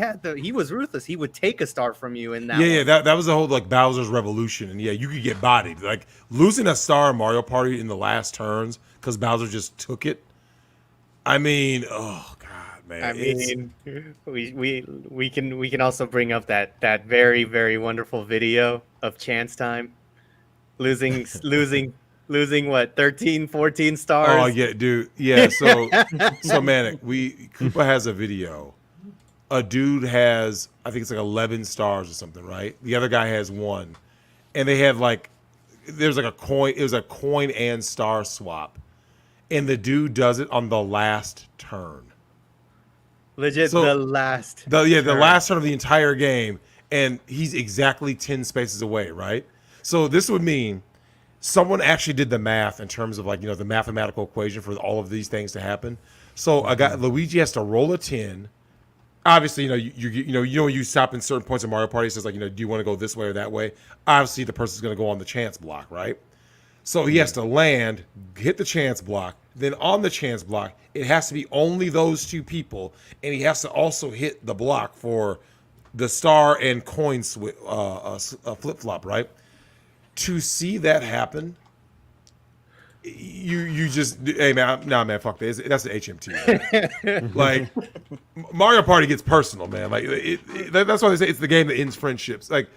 was ruthless. He would take a star from you in that. Yeah, that was the whole like Bowser's Revolution, and yeah, you could get bodied. Like losing a star in Mario Party in the last turns because Bowser just took it. I mean, oh god, man. I mean, we can also bring up that very, very wonderful video of Chance Time losing what, 13, 14 stars. Oh yeah, dude. Yeah, so Manic, Koopa has a video. A dude has, I think it's like 11 stars or something, right? The other guy has 1. And they have like, there's like a coin, it was a coin and star swap. And the dude does it on the last turn. Legit, the last turn of the entire game. And he's exactly 10 spaces away, right? So this would mean someone actually did the math in terms of like, you know, the mathematical equation for all of these things to happen. So Luigi has to roll a 10. Obviously, you know, you stop in certain points of Mario Party. It says like, you know, do you want to go this way or that way? Obviously, the person's going to go on the chance block, right? So he has to land, hit the chance block. Then on the chance block, it has to be only those two people, and he has to also hit the block for the star and coin flip flop, right? To see that happen, you just, hey man, nah man, fuck that. That's the HMT. Man. Like Mario Party gets personal, man. Like that's why they say it's the game that ends friendships. Like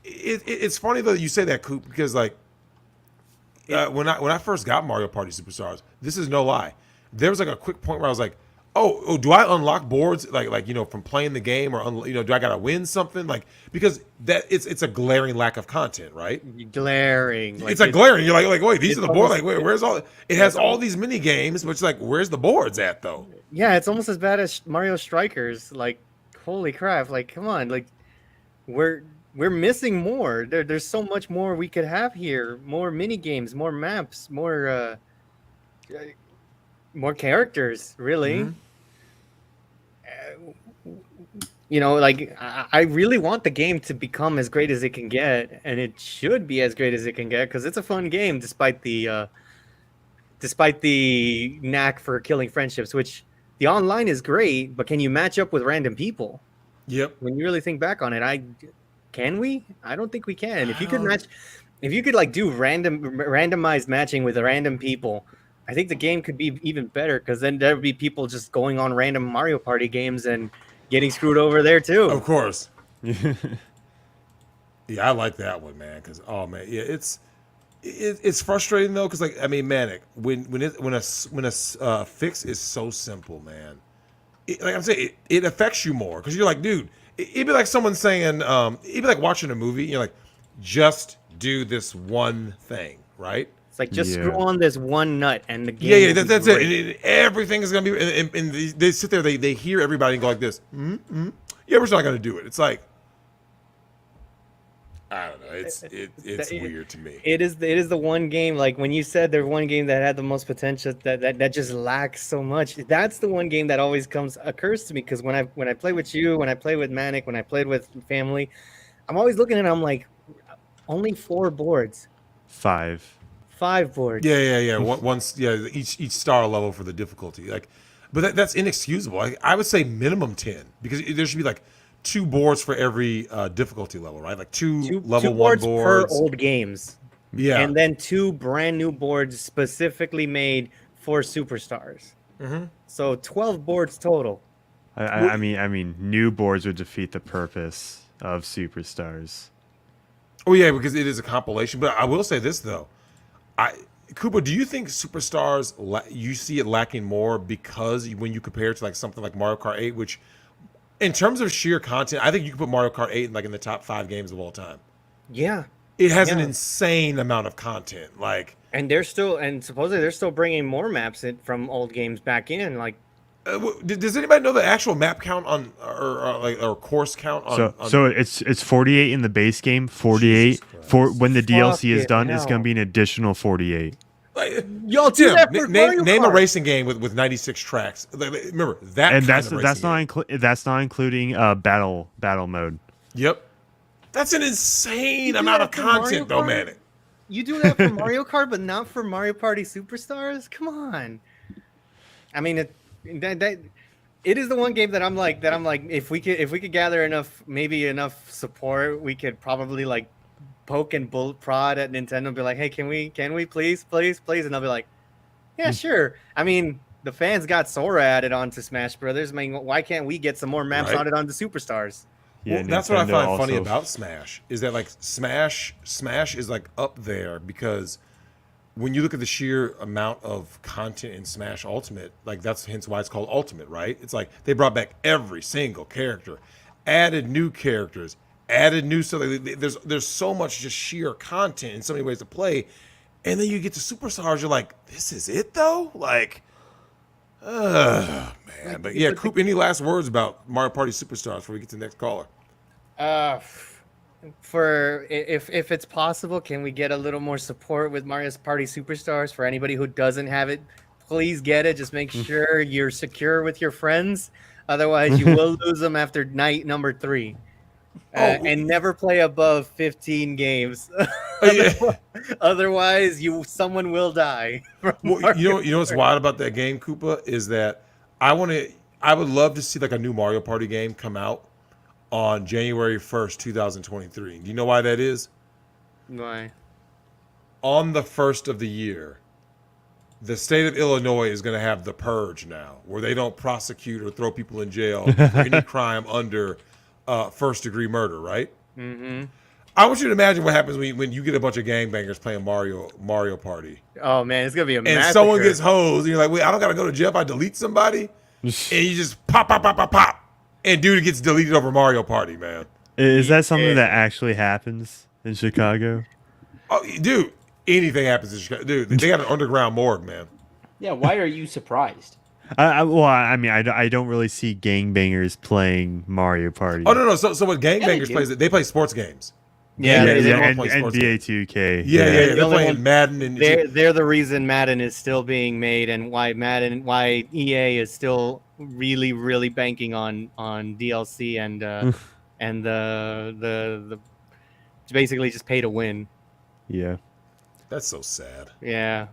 it's funny though that you say that, Coop, because like when I first got Mario Party Superstars, this is no lie, there was like a quick point where I was like, oh, do I unlock boards like you know, from playing the game, or you know, do I gotta win something? Like, because that it's a glaring lack of content, right? Glaring. Like, it's a glaring. You're like wait, these are the boards. Like, where's all? It has all these mini games, which like, where's the boards at though? Yeah, it's almost as bad as Mario Strikers. Like, holy crap! Like, come on, like we're missing more. There's so much more we could have here. More mini games, more maps, more characters. Really. Mm-hmm. You know, like I really want the game to become as great as it can get, and it should be as great as it can get because it's a fun game, despite the knack for killing friendships. Which the online is great, but can you match up with random people? Yep. When you really think back on it, I don't think we can. If you could like do randomized matching with random people, I think the game could be even better because then there would be people just going on random Mario Party games and getting screwed over there too. Of course. Yeah, I like that one, man. Because it's frustrating though. Because like I mean, Manic, when a fix is so simple, man. Like I'm saying, it affects you more because you're like, dude, it'd be like someone saying, it'd be like watching a movie. You're like, just do this one thing, right? It's like just Yeah. screw on this one nut and the game. Yeah, will be that's great. it. Everything is gonna be, and they sit there, they hear everybody and go like this. Mm-hmm. Yeah, we're just not gonna do it. It's like, I don't know. It's weird to me. It is the one game, like when you said there's one game that had the most potential that just lacks so much. That's the one game that always occurs to me because when I play with you, when I play with Manic, when I played with family, I'm always looking at it, I'm like, only 4 boards, 5. 5 boards. Yeah. Each star level for the difficulty, like, but that's inexcusable. I would say minimum 10 because there should be like 2 boards for every difficulty level, right? Like two level 1 boards boards per old games. Yeah, And then 2 brand new boards specifically made for superstars. Mm-hmm. So 12 boards total. I mean, new boards would defeat the purpose of superstars. Oh yeah, because it is a compilation. But I will say this though, Cooper, do you think Superstars you see it lacking more because when you compare it to like something like Mario Kart 8, which in terms of sheer content, I think you could put Mario Kart 8 in the top 5 games of all time. Yeah. It has an Yeah. insane amount of content. Like, And supposedly they're still bringing more maps from old games back in. Like, does anybody know the actual map count on or course count on? So it's 48 in the base game, 48 for when the DLC is done. It's gonna be an additional 48. y'all do Tim, that for Mario name a Kart. racing game with 96 tracks. Remember that, And kind that's of that's racing not game. that's not including battle mode. Yep, that's an insane do amount that of for Mario content, though, Kart? man. You do that for Mario Kart, but not for Mario Party Superstars? Come on. I mean, it is the one game that I'm like, if we could gather enough support, we could probably like poke and prod at Nintendo and be like, hey, can we please? And they'll be like, yeah, sure. I mean, the fans got Sora added onto Smash Brothers. I mean, why can't we get some more maps Right. added onto Superstars? Yeah, Well, that's what I Nintendo find funny also- about Smash is that like Smash is like up there because when you look at the sheer amount of content in Smash Ultimate, like that's hence why it's called Ultimate, right? It's like they brought back every single character, added new characters, added new stuff. Like, there's so much just sheer content and so many ways to play, and then you get to Superstars, you're like, this is it though, like. Man, but yeah, Coop. Any last words about Mario Party Superstars before we get to the next caller? For if it's possible, can we get a little more support with Mario Party Superstars? For anybody who doesn't have it, please get it. Just make sure you're secure with your friends. Otherwise, you will lose them after night number 3. And never play above 15 games. Yeah. Otherwise, someone will die. from Well, Mario you know what's Kart. wild about that game, Koopa, is that I would love to see like a new Mario Party game come out on January 1st, 2023. Do you know why that is? Why? On the first of the year, the state of Illinois is going to have the purge now, where they don't prosecute or throw people in jail for any crime under first-degree murder, right? Mm-hmm. I want you to imagine what happens when you get a bunch of gangbangers playing Mario Party. Oh man, it's gonna be a And massacre. someone gets hosed, and you're like, wait, I don't got to go to jail if I delete somebody? And you just pop. And dude gets deleted over Mario Party, man. Is that something that actually happens in Chicago? Oh, dude, anything happens in Chicago. Dude, they got an underground morgue, man. Yeah, why are you surprised? I mean, I don't really see gangbangers playing Mario Party. Oh, no. So what gangbangers do. plays, they play sports games. Yeah, Yeah, they they don't don't and play sports NBA 2K. Yeah. The They're only playing one- Madden. And they're the reason Madden is still being made and why EA is still really banking on DLC and the basically just pay to win. Yeah. That's so sad. Yeah.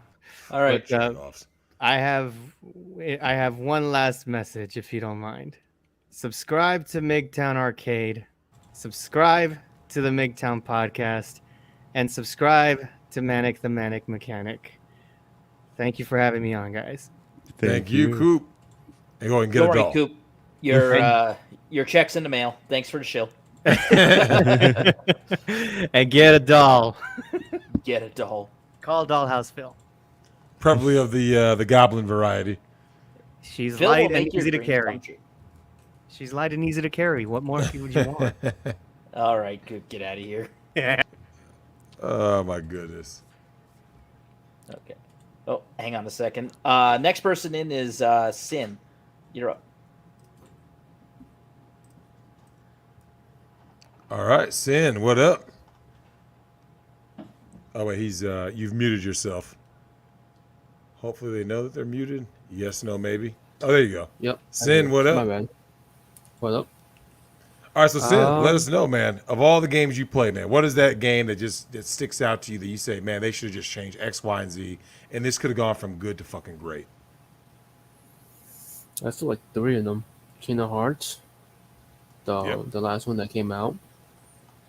All right. But, Trade-offs. I have one last message if you don't mind. Subscribe to Migtown Arcade. Subscribe to the Migtown Podcast. And subscribe to Manic the Manic Mechanic. Thank you for having me on, guys. Thank you, Coop. And go and get Don't a worry, doll. Coop. Your check's in the mail. Thanks for the shill. And get a doll. Get a doll. Call Dollhouse Phil. Preferably of the goblin variety. She's Phil will light and make your easy to dreams carry. come true. She's light and easy to carry. What more would you want? All right, good. Get out of here. Oh my goodness. Okay. Oh, hang on a second. Next person in is Sin. You're up. All right, Sin, what up? Oh wait, he's you've muted yourself. Hopefully they know that they're muted. Yes, no, maybe. Oh, there you go. Yep. Sin, what up? My bad. What up? All right, so Sin, let us know, man. Of all the games you play, man, what is that game that sticks out to you that you say, man, they should have just changed X, Y, and Z, and this could have gone from good to fucking great? I feel like 3 of them. Kingdom Hearts. Yep. The last one that came out.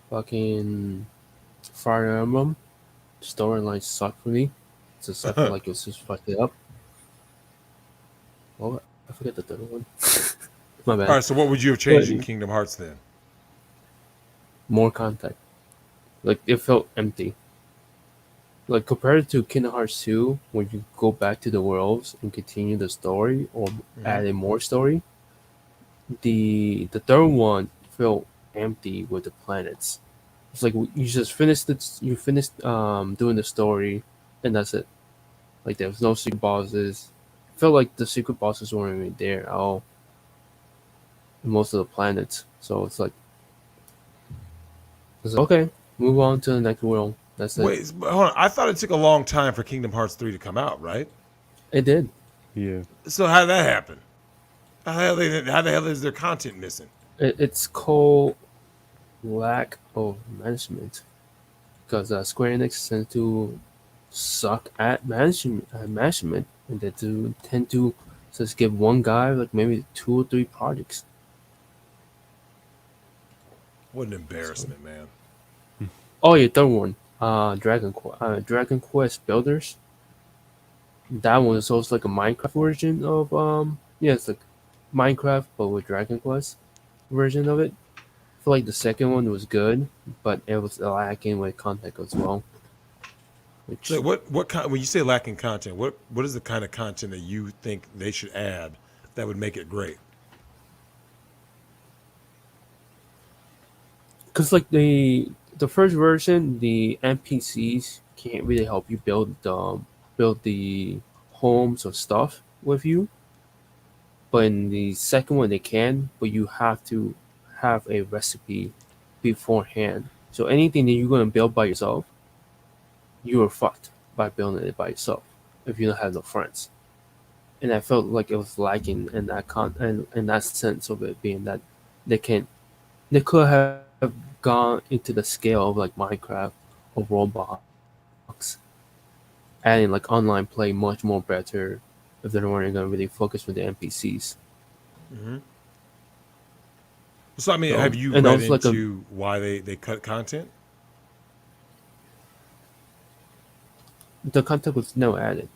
Fucking Fire Emblem. Storyline sucked for me. Just I feel like it was just fucked it up. Oh, I forget the third one. My bad. All right, so what would you have changed in Kingdom Hearts then? More contact. Like it felt empty. Like compared to Kingdom Hearts 2, when you go back to the worlds and continue the story or add in more story, the third one felt empty with the planets. It's like you just finished doing the story, and that's it. Like there was no secret bosses. It felt like the secret bosses weren't even there at all. In most of the planets, so it's like okay, move on to the next world. That's it. Wait, hold on. I thought it took a long time for Kingdom Hearts 3 to come out, right? It did. Yeah. So how did that happen? How the hell is their content missing? It's called lack of management, because Square Enix tends to suck at management, and they tend to just give one guy like maybe 2 or 3 projects. What an embarrassment, man. Oh yeah, third one, Dragon Quest Builders. That one is also like a Minecraft version of it's like Minecraft but with Dragon Quest version of it. I feel like the second one was good, but it was lacking with content as well. Which So what kind, when you say lacking content, what is the kind of content that you think they should add that would make it great? because like the first version, the NPCs can't really help you build the homes or stuff with you. But in the second one, they can, but you have to have a recipe beforehand. So anything that you're gonna build by yourself, you are fucked by building it by yourself if you don't have no friends. And I felt like it was lacking in that in that sense of it being that they could have gone into the scale of like Minecraft or Roblox, adding like online play much more better if they weren't gonna really focus with the NPCs. So I mean, So- have you and read also, like, into why they cut content? The content was no added.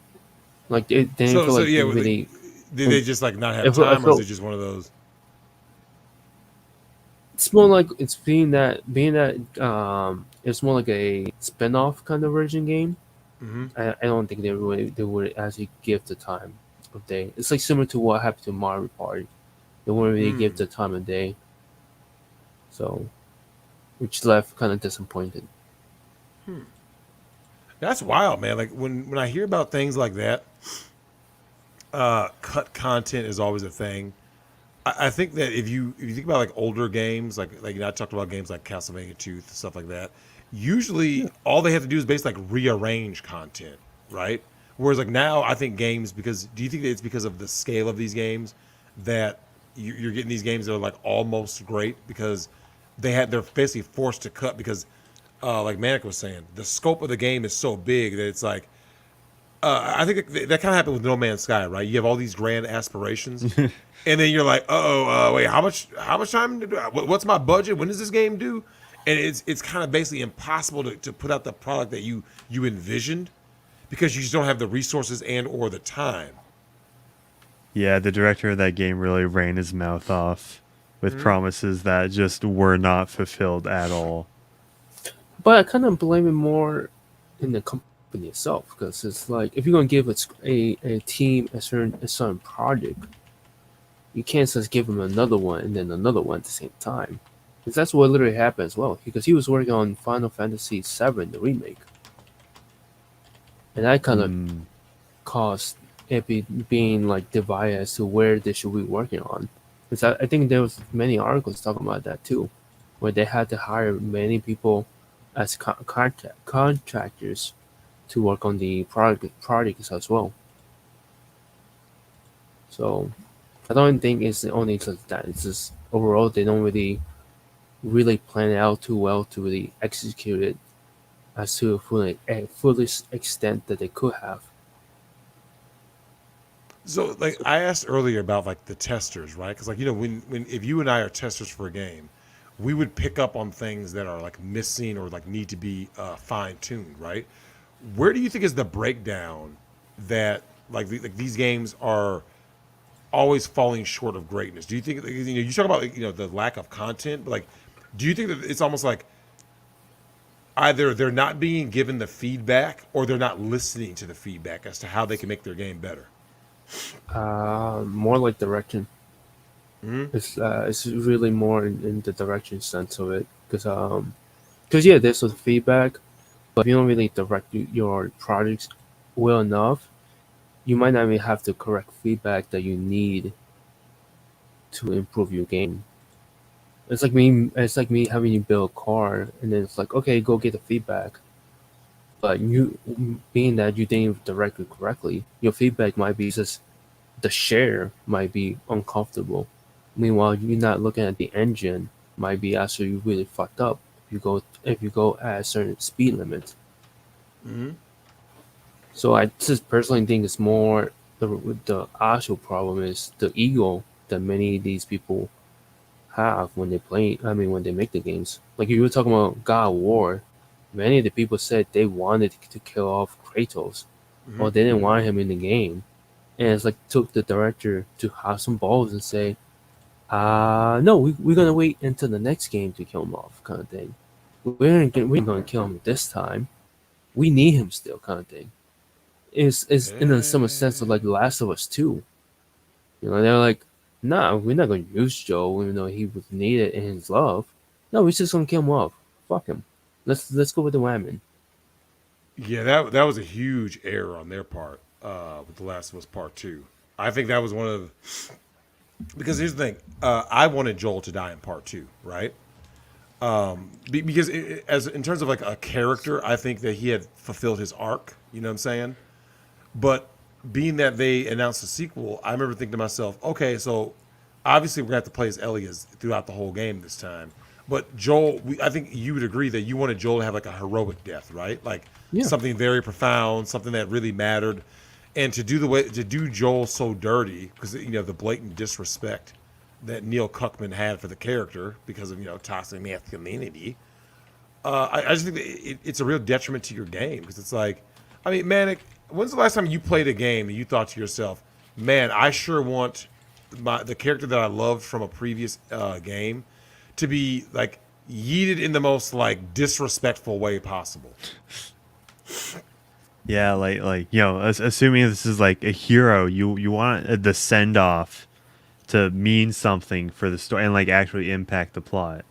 Like they didn't So- feel so, like yeah, they really. Did they just like not have If- time, or is if- it just one of those? It's more like it's being that it's more like a spin-off kind of version game. I don't think they would actually give the time of day. It's like similar to what happened to Mario Party. They wouldn't really give the time of day. So, which left kind of disappointed. That's wild, man. Like when I hear about things like that, cut content is always a thing. I think that if you think about like older games, like I talked about games like Castlevania 2, stuff like that. Usually, all they have to do is basically like rearrange content, right? Whereas like now, I think games, because do you think that it's because of the scale of these games that you're getting these games that are like almost great because they're basically forced to cut because, like Manik was saying, the scope of the game is so big that it's like. I think that kind of happened with No Man's Sky, right? You have all these grand aspirations, and then you're like, wait, how much time? What's my budget? When does this game do? And it's kind of basically impossible to put out the product that you envisioned because you just don't have the resources and or the time. Yeah, the director of that game really ran his mouth off with Mhm. promises that just were not fulfilled at all. But I kind of blame it more in the company itself because it's like if you're gonna give a team a certain project, you can't just give him another one and then another one at the same time. Because that's what literally happened as well. Because he was working on Final Fantasy VII, the remake, and that kind of Mm, caused it being like divided as to where they should be working on. Because I think there was many articles talking about that too, where they had to hire many people as contractors to work on the projects as well. So I don't think it's only just that. It's just overall they don't really plan it out too well to really execute it as to a fullest extent that they could have. So, like, So, I asked earlier about like the testers, right? Because, like, when if you and I are testers for a game, we would pick up on things that are like missing or like need to be fine tuned, right? Where do you think is the breakdown that like these games are always falling short of greatness? Do you think, like, you talk about, like, the lack of content, but like, do you think that it's almost like either they're not being given the feedback or they're not listening to the feedback as to how they can make their game better? more like direction. Hmm. It's really more in the direction sense of it because yeah, there's some feedback, but if you don't really direct your projects well enough, you might not even have the correct feedback that you need to improve your game. It's like me having you build a car, and then it's like, okay, go get the feedback. But you, being that you didn't direct it correctly, your feedback might be just the share might be uncomfortable. Meanwhile, you're not looking at the engine might be actually really fucked up if you go at a certain speed limit. Hmm. So I just personally think it's more the actual problem is the ego that many of these people have when they play. I mean, when they make the games. Like if you were talking about God of War, many of the people said they wanted to kill off Kratos, Hmm. or they didn't want him in the game. And it's like took the director to have some balls and say, no, we're gonna wait until the next game to kill him off, kind of thing. We ain't gonna kill him this time. We need him still, kind of thing. It's in a some sense of like The Last of Us 2. They're like, nah, we're not gonna use Joe even though he was needed in his love. No, we're just gonna kill him off. Fuck him. Let's go with the women. Yeah, that was a huge error on their part with The Last of Us Part Two. I think that was one of because here's the thing. I wanted Joel to die in Part Two, right? Because as in terms of like a character, I think that he had fulfilled his arc. You know what I'm saying? But being that they announced a sequel, I remember thinking to myself, okay, so obviously we're gonna have to play as Elias throughout the whole game this time. But Joel, I think you would agree that you wanted Joel to have like a heroic death, right? Like Yeah. something very profound, something that really mattered, and to do Joel so dirty because the blatant disrespect that Neil Cuckman had for the character because of toxic masculinity. I just think that it's a real detriment to your game because it's like, I mean, Manic, when's the last time you played a game and you thought to yourself, man, I sure want the character that I loved from a previous game to be like yeeted in the most like disrespectful way possible. yeah, assuming this is like a hero, you want the send off to mean something for the story and like actually impact the plot.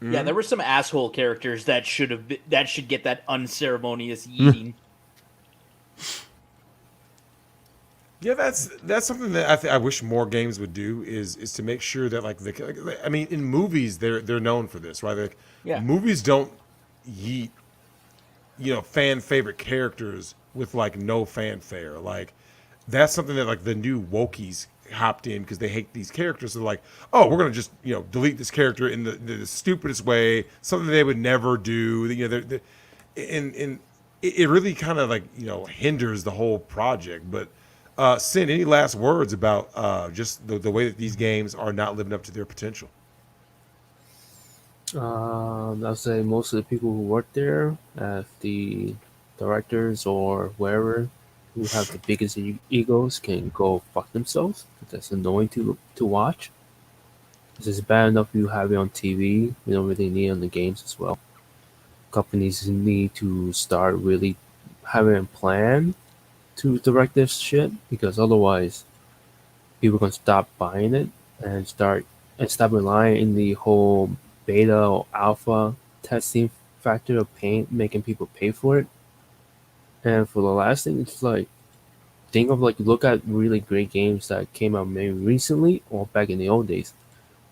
Yeah, there were some asshole characters that should get that unceremonious eating. Yeah, that's something that I wish more games would do is to make sure that I mean, in movies they're known for this, right? Like, Yeah. movies don't yeet fan favorite characters with like no fanfare. Like, that's something that like the new wokies hopped in because they hate these characters. They're like, oh, we're gonna just delete this character in the stupidest way, something they would never do. And it really kind of like hinders the whole project. But Sin, any last words about just the way that these games are not living up to their potential? I'll say most of the people who work there, the directors or wherever, who have the biggest egos can go fuck themselves. That's annoying to watch. It's bad enough you have it on TV. We don't really need it on the games as well. Companies need to start really having a plan to direct this shit because otherwise people gonna stop buying it and stop relying in the whole beta or alpha testing factor of paying making people pay for it. And for the last thing, it's like think of like look at really great games that came out maybe recently or back in the old days.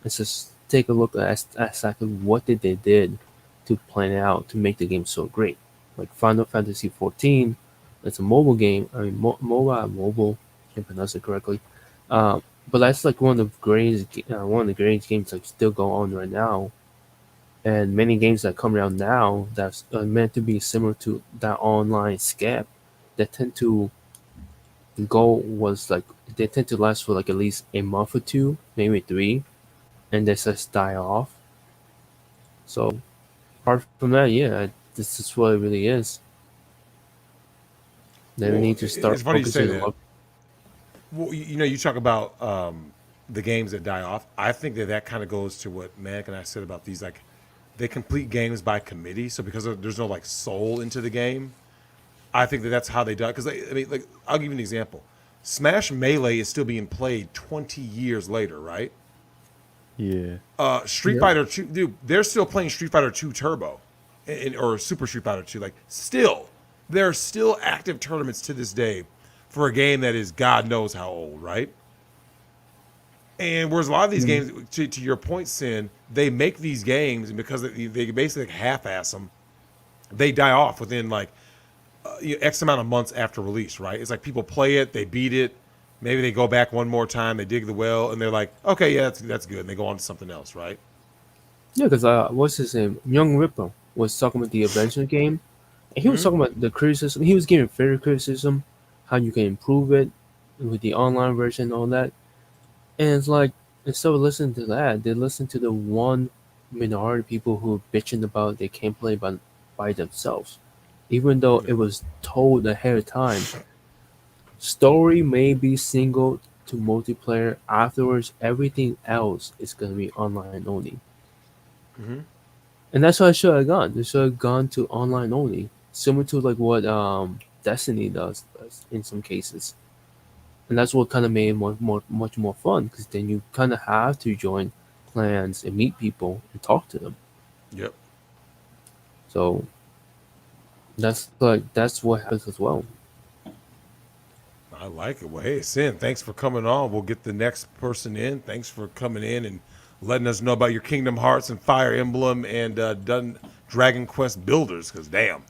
Let's just take a look at exactly what they did to plan it out to make the game so great. Like Final Fantasy 14, it's a mobile game. I mean, mobile, can't pronounce it correctly. But that's like one of the greatest games like still go on right now. And many games that come around now that's meant to be similar to that online scam, that tend to they tend to last for like at least a month or two, maybe three, and they just die off. So apart from that, yeah, this is what it really is. They Well, need to start it's funny you say focusing that. on. Well, you talk about the games that die off. I think that kind of goes to what Mac and I said about these. Like, they complete games by committee. So because there's no like soul into the game, I think that's how they die. Because I mean, like, I'll give you an example. Smash Melee is still being played 20 years later, right? Yeah. Street Fighter 2, dude, they're still playing Street Fighter 2 Turbo, or Super Street Fighter 2. Like, still, there are still active tournaments to this day for a game that is God knows how old, right? And whereas a lot of these games, to your point, Sin, they make these games, and because they basically half-ass them, they die off within like X amount of months after release, right? It's like people play it, they beat it, maybe they go back one more time, they dig the well, and they're like, okay, yeah, that's good, and they go on to something else, right? Yeah, because what's his name? Young Ripper was talking about the adventure game, and he was talking about the criticism. He was giving fair criticism, how you can improve it with the online version and all that. And it's like instead of listening to that, they listen to the one minority people who are bitching about they can't play by themselves, even though it was told ahead of time. Story may be single to multiplayer. Afterwards, everything else is gonna be online only. And that's what I should have gone. They should have gone to online only, similar to like what Destiny does in some cases. And that's what kind of made it much more fun because then you kind of have to join clans and meet people and talk to them. Yep. So that's what happens as well. I like it. Well, hey, Sin, thanks for coming on. We'll get the next person in. Thanks for coming in and letting us know about your Kingdom Hearts and Fire Emblem and done Dragon Quest builders. Because damn,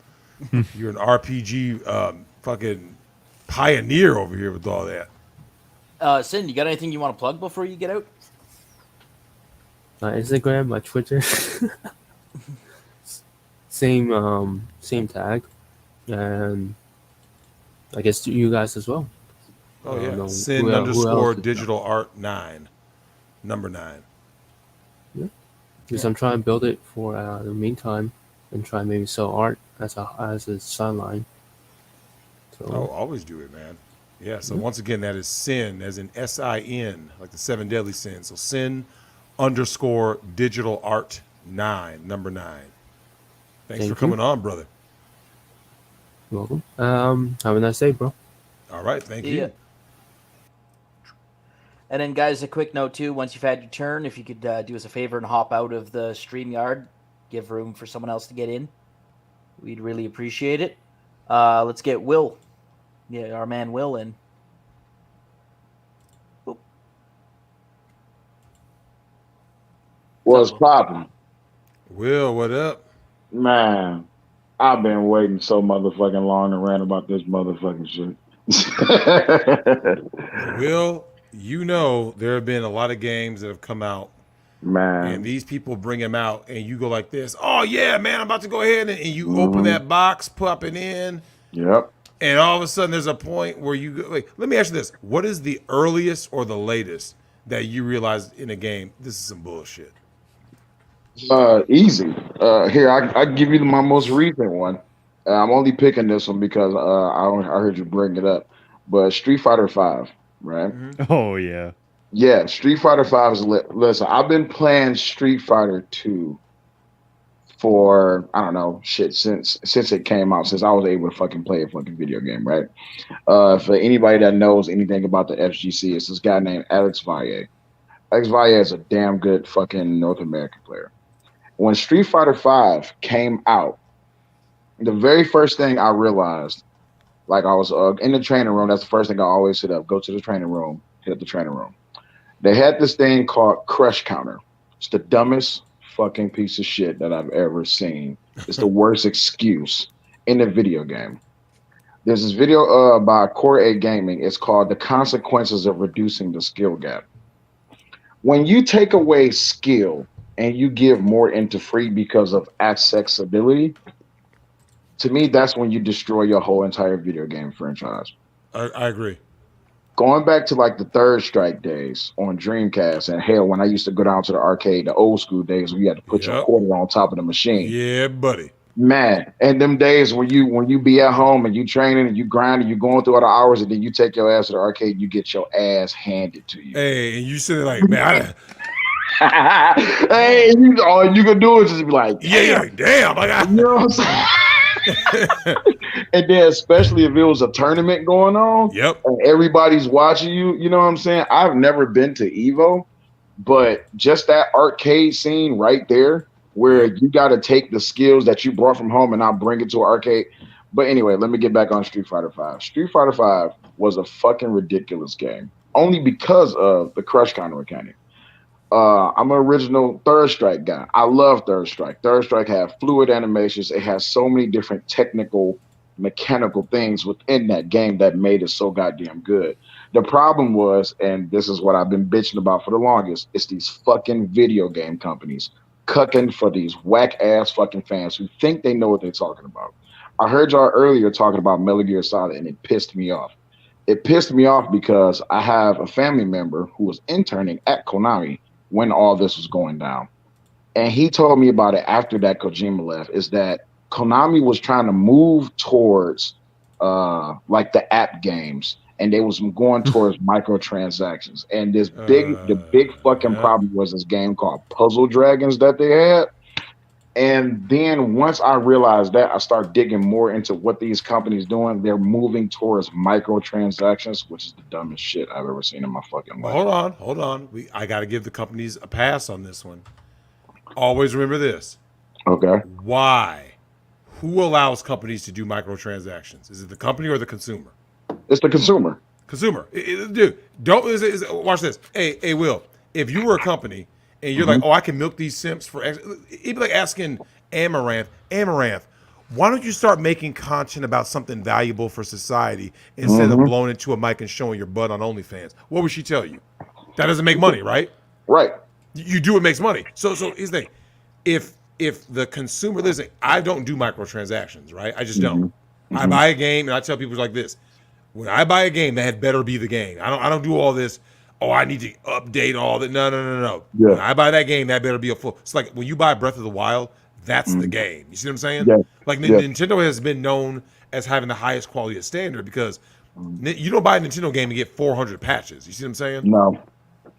you're an RPG fucking pioneer over here with all that. Sin, you got anything you want to plug before you get out? My Instagram, my Twitter, same tag, and I guess to you guys as well. Oh I don't yeah, know Sin who underscore else is- digital art 9, number 9. Because I'm trying to build it for the meantime and try and maybe sell art as a sideline. So Oh, always do it, man. Yeah. So once again, that is Sin, as in SIN, like the 7 deadly sins. So Sin underscore digital art 9, number 9. Thanks Thank for coming you. on, brother. you're welcome. Have a nice day, bro. All right, thank Yeah. you. And then, guys, a quick note too. Once you've had your turn, if you could do us a favor and hop out of the stream yard, give room for someone else to get in. We'd really appreciate it. Let's get Will. Yeah, our man Will in. Oop. What's poppin'? Will, what up? Man, I've been waiting so motherfucking long to rant about this motherfucking shit. Will, you know there have been a lot of games that have come out, and Man, these people bring them out, and you go like this. Oh yeah, man, I'm about to go ahead, and you open that box, pop it in, yep. and all of a sudden there's a point where you go. Wait, let me ask you this: what is the earliest or the latest that you realize in a game this is some bullshit? Easy. Here, I give you my most recent one. I'm only picking this one because I heard you bring it up. But Street Fighter 5, right? Oh yeah. Yeah, Street Fighter 5 is lit. Listen, I've been playing Street Fighter 2 for I don't know shit since it came out, since I was able to fucking play a fucking video game, right? For anybody that knows anything about the FGC, it's this guy named Alex Valle. Alex Valle is a damn good fucking North American player. When Street Fighter 5 came out, the very first thing I realized, like I was in the training room, that's the first thing I always hit up. Go to the training room, hit the training room. They had this thing called Crush Counter. It's the dumbest fucking piece of shit that I've ever seen. It's the worst excuse in a video game. There's this video by Core 8 Gaming. It's called The Consequences of Reducing the Skill Gap. When you take away skill and you give more into free because of accessibility, to me, that's when you destroy your whole entire video game franchise. I agree. Going back to like the Third Strike days on Dreamcast, and hell, when I used to go down to the arcade, the old school days where you had to put your quarter on top of the machine. Yeah, buddy. Man, and them days when you be at home and you training and you grinding, you going through all the hours, and then you take your ass to the arcade, you get your ass handed to you. Hey, and you sitting like, man, hey, all you can do is just be like, yeah, damn, you know what I'm saying? And then especially if it was a tournament going on, and everybody's watching you, you know what I'm saying? I've never been to Evo, but just that arcade scene right there where you got to take the skills that you brought from home and not bring it to an arcade. But anyway, let me get back on Street Fighter 5. Street Fighter 5 was a fucking ridiculous game, only because of the crush counter mechanic. I'm an original Third Strike guy. I love Third Strike. Third Strike has fluid animations. It has so many different technical, mechanical things within that game that made it so goddamn good. The problem was, and this is what I've been bitching about for the longest, it's these fucking video game companies cucking for these whack-ass fucking fans who think they know what they're talking about. I heard y'all earlier talking about Metal Gear Solid, and it pissed me off. It pissed me off because I have a family member who was interning at Konami when all this was going down. And he told me about it after that Kojima left, is that Konami was trying to move towards like the app games, and they was going towards microtransactions. And the big fucking problem was this game called Puzzle Dragons that they had. And then once I realized that, I started digging more into what these companies doing. They're moving towards microtransactions, which is the dumbest shit I've ever seen in my fucking life. Hold on. I got to give the companies a pass on this one. Always remember this. Okay. Why? Who allows companies to do microtransactions? Is it the company or the consumer? It's the consumer. Dude, watch this. Hey, Will, if you were a company and you're like, oh, I can milk these simps for X. It'd be like asking Amaranth, why don't you start making content about something valuable for society instead of blowing into a mic and showing your butt on OnlyFans? What would she tell you? That doesn't make money, right? Right. You do what makes money. So here's the thing. If the consumer, listen, I don't do microtransactions, right? I just don't. I buy a game and I tell people like this. When I buy a game, that had better be the game. I don't do all this. Oh, I need to update all that. No. Yeah. When I buy that game, that better be a full. It's like when you buy Breath of the Wild, that's the game. You see what I'm saying? Yeah. Like Nintendo has been known as having the highest quality of standard because you don't buy a Nintendo game and get 400 patches. You see what I'm saying? No.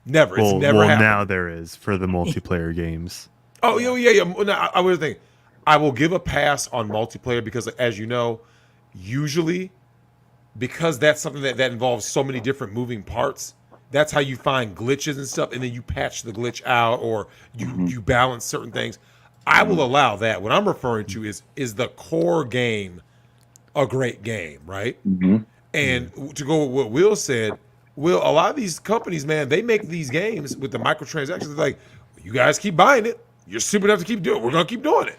Never. It's never happened. Now there is for the multiplayer games. Oh, yeah. No, I would think I will give a pass on multiplayer because, as you know, usually because that's something that involves so many different moving parts. That's how you find glitches and stuff, and then you patch the glitch out or you balance certain things. I will allow that. What I'm referring to is the core game a great game, right? And to go with what Will said, a lot of these companies, man, they make these games with the microtransactions. They're like, you guys keep buying it. You're stupid enough to keep doing it. We're going to keep doing it.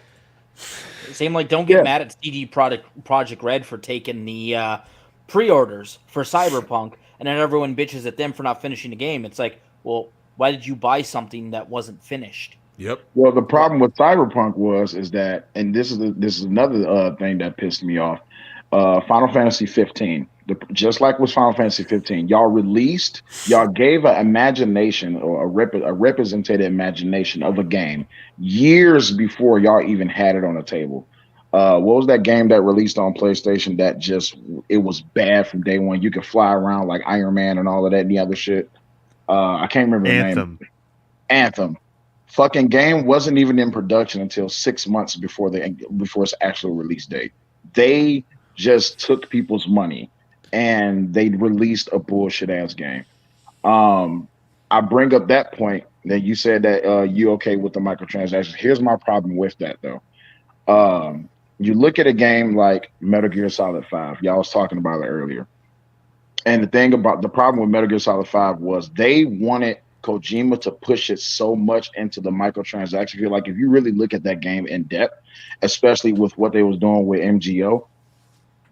Same like, don't get mad at CD Projekt Red for taking the pre-orders for Cyberpunk, and then everyone bitches at them for not finishing the game. It's like, well, why did you buy something that wasn't finished? Yep. Well, the problem with Cyberpunk is that, and this is another thing that pissed me off. Final Fantasy 15, just like with Final Fantasy 15, y'all gave an imagination or a represented imagination of a game years before y'all even had it on the table. What was that game that released on PlayStation that it was bad from day one? You could fly around like Iron Man and all of that and the other shit. I can't remember the name. Anthem. Fucking game wasn't even in production until 6 months before its actual release date. They just took people's money and they released a bullshit ass game. I bring up that point that you said that you okay with the microtransactions. Here's my problem with that though. You look at a game like Metal Gear Solid 5. Y'all was talking about it earlier. And the problem with Metal Gear Solid 5 was they wanted Kojima to push it so much into the microtransaction. Like if you really look at that game in depth, especially with what they was doing with MGO,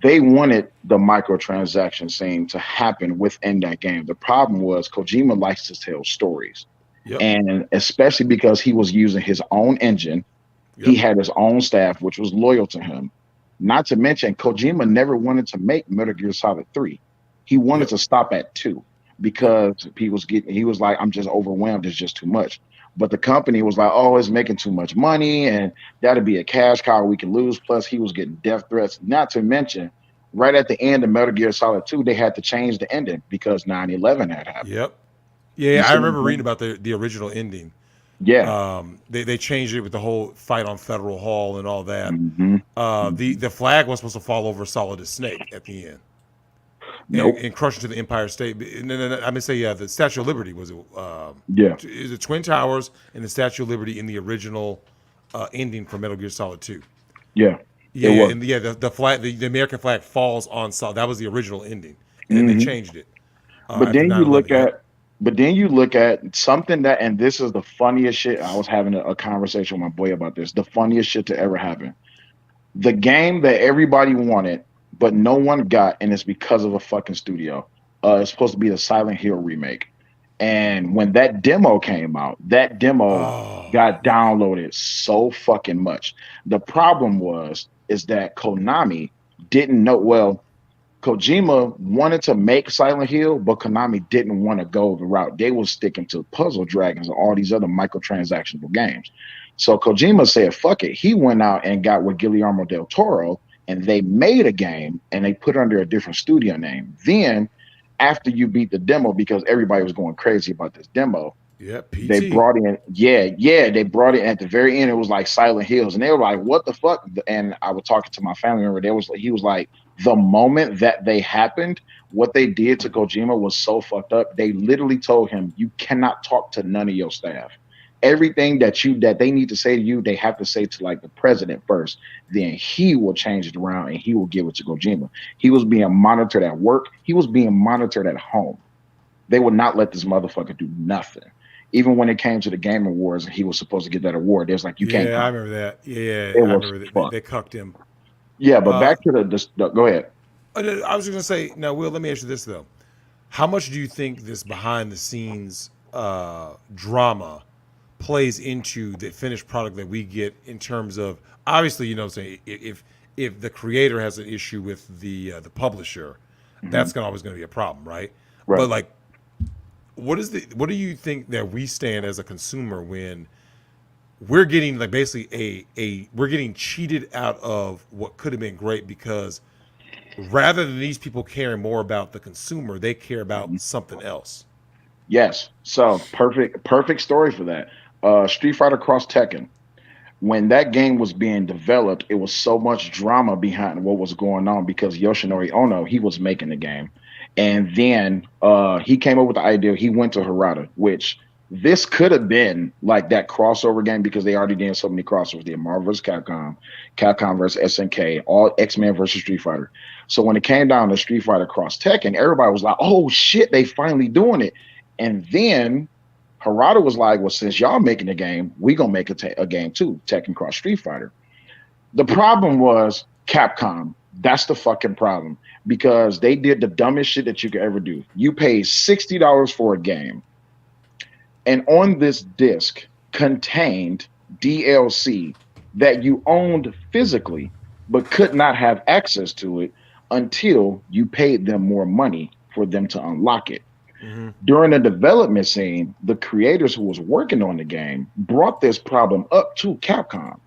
they wanted the microtransaction scene to happen within that game. The problem was Kojima likes to tell stories. Yep. And especially because he was using his own engine, he had his own staff, which was loyal to him. Not to mention, Kojima never wanted to make Metal Gear Solid 3. He wanted to stop at 2 because he was like, I'm just overwhelmed. It's just too much. But the company was like, oh, it's making too much money and that'll be a cash cow we can lose. Plus, he was getting death threats. Not to mention, right at the end of Metal Gear Solid 2, they had to change the ending because 9/11 had happened. Yep. Yeah, I remember reading about the original ending. Yeah. They changed it with the whole fight on Federal Hall and all that. Mm-hmm. The flag was supposed to fall over solid as snake at the end. Nope. And crush into the Empire State. I'm gonna say, the Statue of Liberty was is it Twin Towers and the Statue of Liberty in the original ending for Metal Gear Solid 2. Yeah. And the flag, the American flag falls on solid. That was the original ending, and then they changed it. But then you look at something that, and this is the funniest shit. I was having a conversation with my boy about this. The funniest shit to ever happen. The game that everybody wanted, but no one got, and it's because of a fucking studio. It's supposed to be the Silent Hill remake. And when that demo came out, that demo got downloaded so fucking much. The problem is that Konami didn't know. Well, Kojima wanted to make Silent Hill, but Konami didn't want to go the route. They were sticking to Puzzle Dragons and all these other microtransactional games. So Kojima said, fuck it. He went out and got with Guillermo del Toro, and they made a game, and they put it under a different studio name. Then, after you beat the demo, because everybody was going crazy about this demo, PT. They brought in, they brought it at the very end. It was like Silent Hills, and they were like, "What the fuck?" And I was talking to my family member. He was like, the moment that they happened, what they did to Kojima was so fucked up. They literally told him, "You cannot talk to none of your staff. Everything that they need to say to you, they have to say to like the president first. Then he will change it around and he will give it to Kojima." He was being monitored at work. He was being monitored at home. They would not let this motherfucker do nothing. Even when it came to the Game Awards, he was supposed to get that award. They was like, "You can't." Yeah, I remember that. Yeah, I remember that. They cucked him. Yeah, but back to the go ahead. I was going to say, now, Will, let me ask you this though: how much do you think this behind the scenes drama plays into the finished product that we get in terms of, obviously, you know, say if the creator has an issue with the publisher, that's always going to be a problem, right? But like, what do you think that we stand as a consumer when we're getting like basically we're getting cheated out of what could have been great, because rather than these people caring more about the consumer, they care about something else. Yes. So perfect story for that. Street Fighter Cross Tekken. When that game was being developed, it was so much drama behind what was going on because Yoshinori Ono, he was making the game. And then he came up with the idea. He went to Harada, which this could have been like that crossover game because they already did so many crossovers. They had Marvel vs. Capcom, Capcom versus SNK, all X-Men versus Street Fighter. So when it came down to Street Fighter Cross Tekken, everybody was like, "Oh shit, they finally doing it." And then Harada was like, "Well, since y'all making a game, we gonna make a game too, Tekken Cross Street Fighter." The problem was Capcom. That's the fucking problem, because they did the dumbest shit that you could ever do. You paid $60 for a game, and on this disc contained DLC that you owned physically, but could not have access to it until you paid them more money for them to unlock it. During the development scene, the creators who was working on the game brought this problem up to Capcom.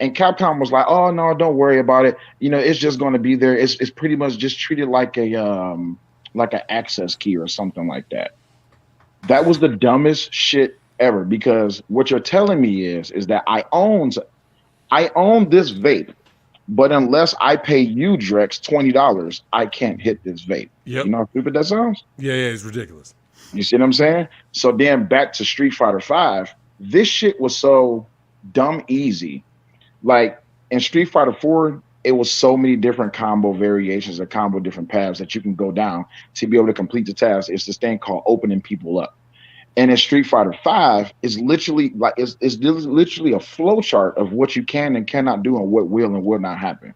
And Capcom was like, "Oh no, don't worry about it. You know, it's just going to be there. It's pretty much just treated like an access key or something like that." That was the dumbest shit ever, because what you're telling me is that I own this vape, but unless I pay you, Drex, $20, I can't hit this vape. Yep. You know how stupid that sounds? Yeah, it's ridiculous. You see what I'm saying? So then back to Street Fighter V, this shit was so dumb easy. Like in Street Fighter 4, it was so many different combo variations or combo different paths that you can go down to be able to complete the task. It's this thing called opening people up. And in Street Fighter V, it's literally like it's literally a flow chart of what you can and cannot do and what will and will not happen.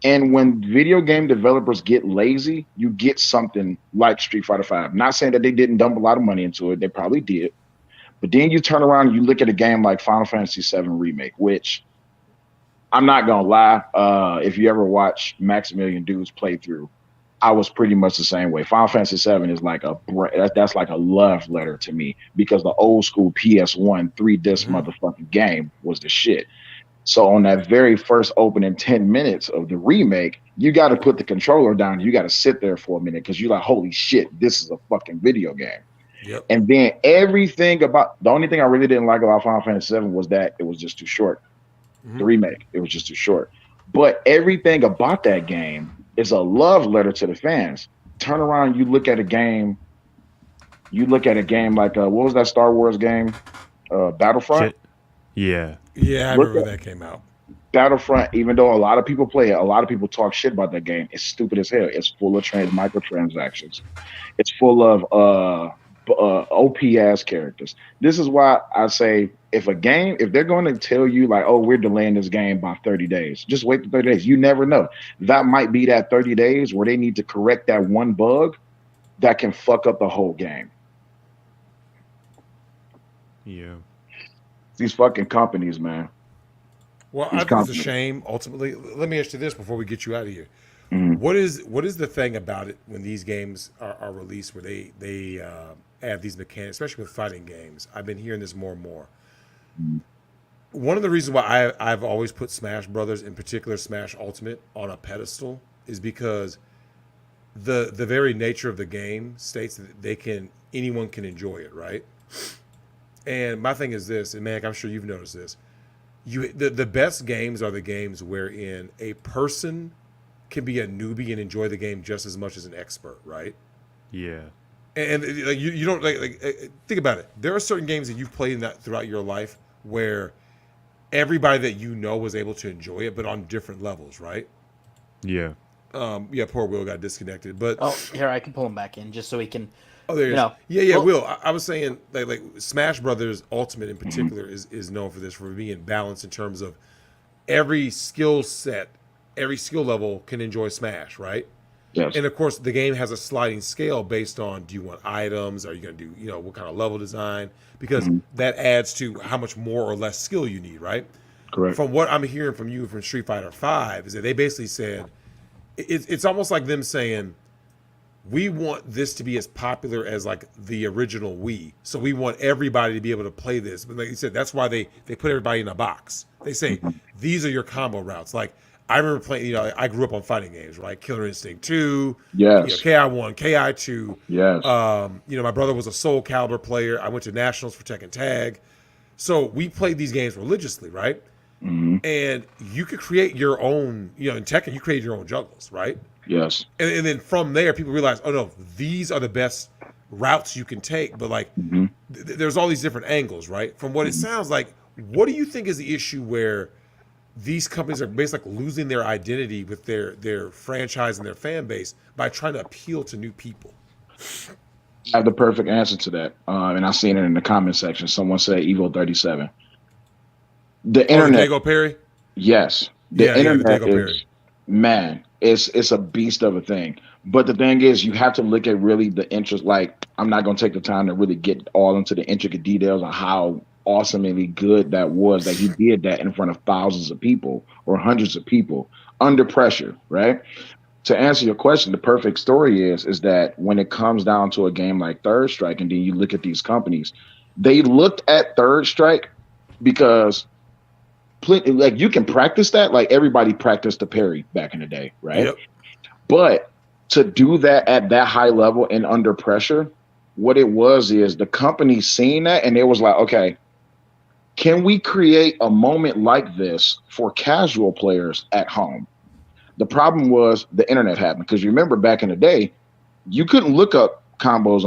And when video game developers get lazy, you get something like Street Fighter V. Not saying that they didn't dump a lot of money into it, they probably did. But then you turn around and you look at a game like Final Fantasy VII Remake, which I'm not gonna lie, if you ever watch Maximilian Dude's playthrough, I was pretty much the same way. Final Fantasy VII is like that's like a love letter to me, because the old school PS1 3-disc motherfucking game was the shit. So on that very first opening 10 minutes of the remake, you got to put the controller down. You got to sit there for a minute because you're like, holy shit, this is a fucking video game. Yep. And then everything about the only thing I really didn't like about Final Fantasy VII was that it was just too short. The remake, it was just too short. But everything about that game is a love letter to the fans. Turn around, you look at a game like what was that Star Wars game? Battlefront? Shit. Yeah. Yeah, I remember that came out. Battlefront, even though a lot of people play it, a lot of people talk shit about that game. It's stupid as hell. It's full of microtransactions. It's full of OP-ass characters. This is why I say if they're going to tell you like, oh, we're delaying this game by 30 days, just wait for 30 days. You never know. That might be that 30 days where they need to correct that one bug that can fuck up the whole game. Yeah. These fucking companies, man. Well, I think it's a shame, ultimately. Let me ask you this before we get you out of here. What is the thing about it when these games are released where they add these mechanics, especially with fighting games? I've been hearing this more and more. One of the reasons why I've always put Smash Brothers, in particular Smash Ultimate, on a pedestal is because the very nature of the game states that anyone can enjoy it, right? And my thing is this, and man, I'm sure you've noticed this. The best games are the games wherein a person can be a newbie and enjoy the game just as much as an expert, right? Yeah. And like you don't like think about it. There are certain games that you've played throughout your life where everybody that you know was able to enjoy it, but on different levels, right? Yeah. Yeah. Poor Will got disconnected, but here I can pull him back in just so he can. Oh, there he is. know, Yeah, well, Will. I was saying like Smash Brothers Ultimate in particular is known for this, for being balanced in terms of every skill set, every skill level can enjoy Smash, right? Yes. And of course, the game has a sliding scale based on, do you want items? Are you going to do, what kind of level design? Because that adds to how much more or less skill you need, right? Correct. From what I'm hearing from you from Street Fighter V is that they basically said, it's almost like them saying, we want this to be as popular as like the original Wii. So we want everybody to be able to play this. But like you said, that's why they put everybody in a box. They say, these are your combo routes. Like, I remember playing, I grew up on fighting games, right? Killer Instinct 2, yes. KI1, KI2. Yes. My brother was a Soul Calibur player. I went to Nationals for Tekken Tag. So we played these games religiously, right? And you could create your own, in Tekken, you create your own juggles, right? Yes. And then from there, people realize, oh no, these are the best routes you can take. But like, there's all these different angles, right? From what it sounds like, what do you think is the issue where these companies are basically like losing their identity with their franchise and their fan base by trying to appeal to new people? I have the perfect answer to that. And I've seen it in the comment section. Someone said Evo 37. The internet. Dago Perry? Yes. The internet is, man, it's a beast of a thing. But the thing is, you have to look at really the interest. Like, I'm not going to take the time to really get all into the intricate details of how awesomely good that was, that he did that in front of thousands of people or hundreds of people under pressure, right? To answer your question, the perfect story is that when it comes down to a game like Third Strike, and then you look at these companies, they looked at Third Strike because like you can practice that, like everybody practiced the parry back in the day, right? Yep. But to do that at that high level and under pressure, what it was is the company seen that and it was like, okay, can we create a moment like this for casual players at home? The problem was the internet happened, because you remember back in the day, you couldn't look up combos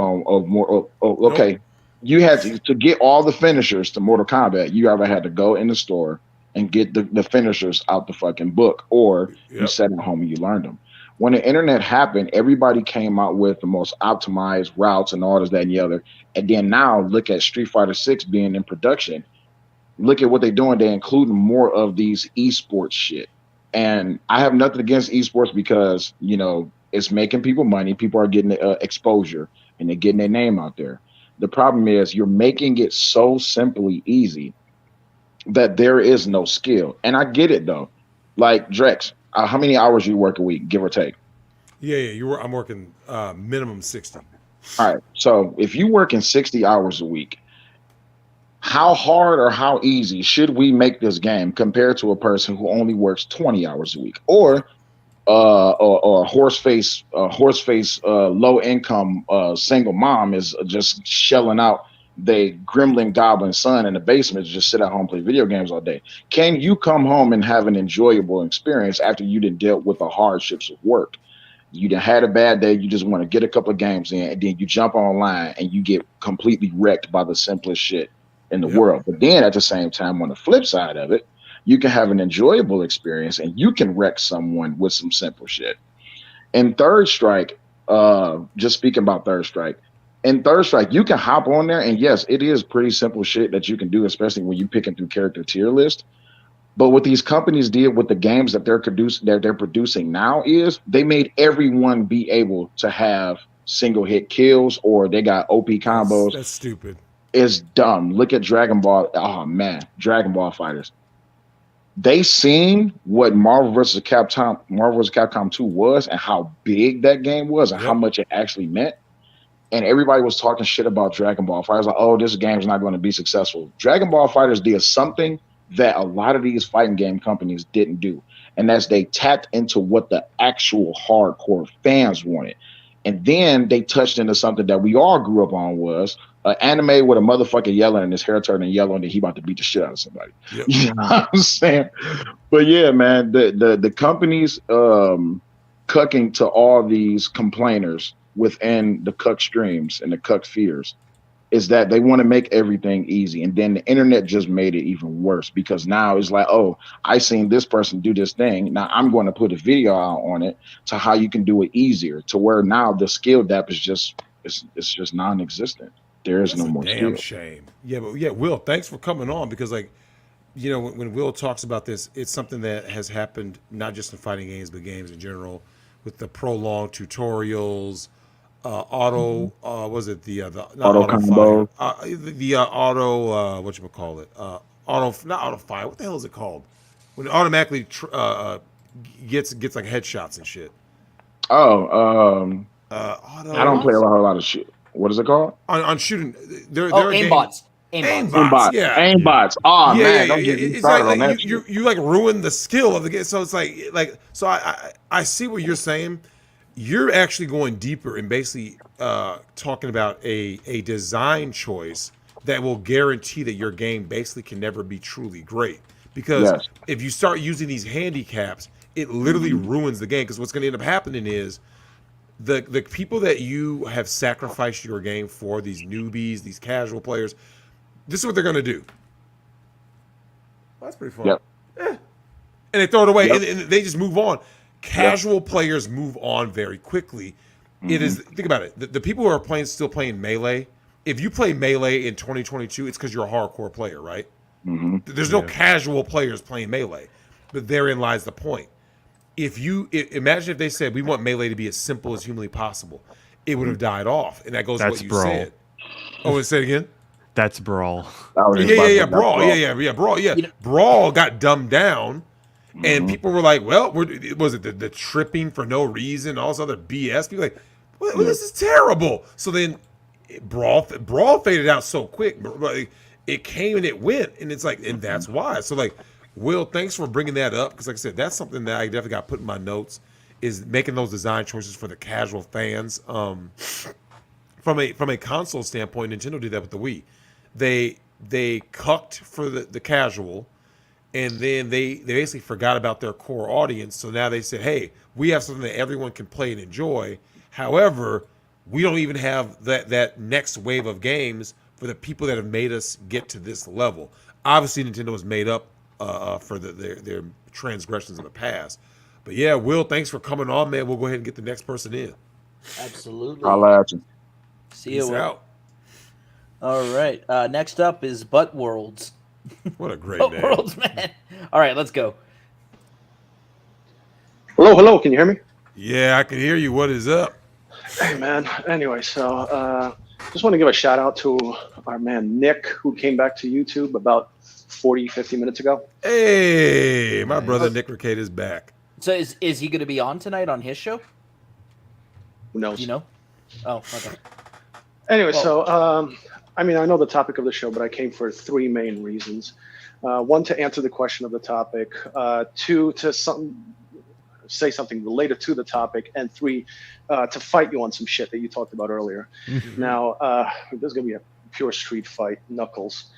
okay. Nope. You had to get all the finishers to Mortal Kombat. You either had to go in the store and get the finishers out the fucking book, or you sat at home and you learned them. When the internet happened, everybody came out with the most optimized routes and all this, that, and the other. And then now look at Street Fighter 6 being in production. Look at what they're doing. They're including more of these esports shit. And I have nothing against esports because, you know, it's making people money. People are getting exposure and they're getting their name out there. The problem is you're making it so simply easy that there is no skill. And I get it, though. Like, Drex, how many hours you work a week, give or take? Yeah. I'm working minimum 60. All right. So if you work in 60 hours a week, how hard or how easy should we make this game compared to a person who only works 20 hours a week, or horse face, low income single mom is just shelling out the gremlin goblin son in the basement to just sit at home and play video games all day? Can you come home and have an enjoyable experience after you done dealt with the hardships of work? You done had a bad day, you just want to get a couple of games in, and then you jump online and you get completely wrecked by the simplest shit in the world. But then at the same time, on the flip side of it, you can have an enjoyable experience and you can wreck someone with some simple shit. In Third Strike, just speaking about Third Strike, in Third Strike, you can hop on there, and yes, it is pretty simple shit that you can do, especially when you're picking through character tier list. But what these companies did with the games that they're producing now is they made everyone be able to have single hit kills, or they got OP combos. That's stupid. It's dumb. Look at Dragon Ball. Oh man, Dragon Ball Fighters. They seen what Marvel vs. Capcom 2 was, and how big that game was, and how much it actually meant. And everybody was talking shit about Dragon Ball Fighters, like, oh, this game's not going to be successful. Dragon Ball Fighters did something that a lot of these fighting game companies didn't do, and that's they tapped into what the actual hardcore fans wanted. And then they touched into something that we all grew up on, was an anime with a motherfucker yelling and his hair turning yellow and then he about to beat the shit out of somebody. Yep. You know what I'm saying? But yeah, man, the companies cucking to all these complainers within the cuck streams and the cuck fears is that they want to make everything easy. And then the internet just made it even worse, because now it's like, oh, I seen this person do this thing. Now I'm going to put a video out on it to how you can do it easier, to where now the skill depth is just, it's just non-existent. There is no more skill. Damn shame. Yeah, but yeah, Will, thanks for coming on, because like, you know, when Will talks about this, it's something that has happened not just in fighting games, but games in general, with the prolonged tutorials, auto, was it the auto combo, the auto, whatchamacallit, not auto fire. What the hell is it called? When it automatically gets like headshots and shit. Auto. I don't play a lot of shit. What is it called? On shooting, there Oh, are aimbots. Aimbots. Yeah. Aimbots. Oh Yeah, man, yeah, don't get me it's started like on that. you like ruin the skill of the game. So it's like so I see what you're saying. You're actually going deeper and basically talking about a design choice that will guarantee that your game basically can never be truly great. Because if you start using these handicaps, it literally ruins the game. Because what's going to end up happening is the people that you have sacrificed your game for, these newbies, these casual players, this is what they're going to do. That's pretty fun. Yep. And they throw it away, and they just move on. Casual players move on very quickly. It is, think about it. The people who are still playing Melee, if you play Melee in 2022, it's because you're a hardcore player, right? There's no casual players playing Melee. But therein lies the point. Imagine if they said, we want Melee to be as simple as humanly possible, it would have died off. And that goes to what you said. Oh, say it again? That's Brawl. Yeah, Brawl. Yeah, Brawl. Yeah, Brawl got dumbed down. And people were like, well, was it the tripping for no reason, all this other BS? People were like, well, this is terrible. So then Brawl faded out so quick. But it came and it went. And it's like, and that's why. So like, Will, thanks for bringing that up. Because like I said, that's something that I definitely got put in my notes, is making those design choices for the casual fans. For from a console standpoint, Nintendo did that with the Wii. They cucked for the casual, and then they basically forgot about their core audience. So now they said, hey, we have something that everyone can play and enjoy. However, we don't even have that next wave of games for the people that have made us get to this level. Obviously, Nintendo was made up for their transgressions in the past. But yeah, Will, thanks for coming on, man. We'll go ahead and get the next person in. Absolutely. I'll at you. See you. Peace out. All right. Next up is Butt Worlds. What a great Butt name. Worlds, man. All right, let's go. Hello, can you hear me? Yeah, I can hear you. What is up? Hey, man. Anyway, so just want to give a shout out to our man Nick, who came back to YouTube about 40, 50 minutes ago. Hey, my brother Nick Ricade is back. So is he going to be on tonight on his show? Who knows? Do you know? Oh, okay. Anyway, Well- so I mean, I know the topic of the show, but I came for three main reasons. One, to answer the question of the topic. Two, to say something related to the topic. And three, to fight you on some shit that you talked about earlier. Now, this is going to be a pure street fight, knuckles.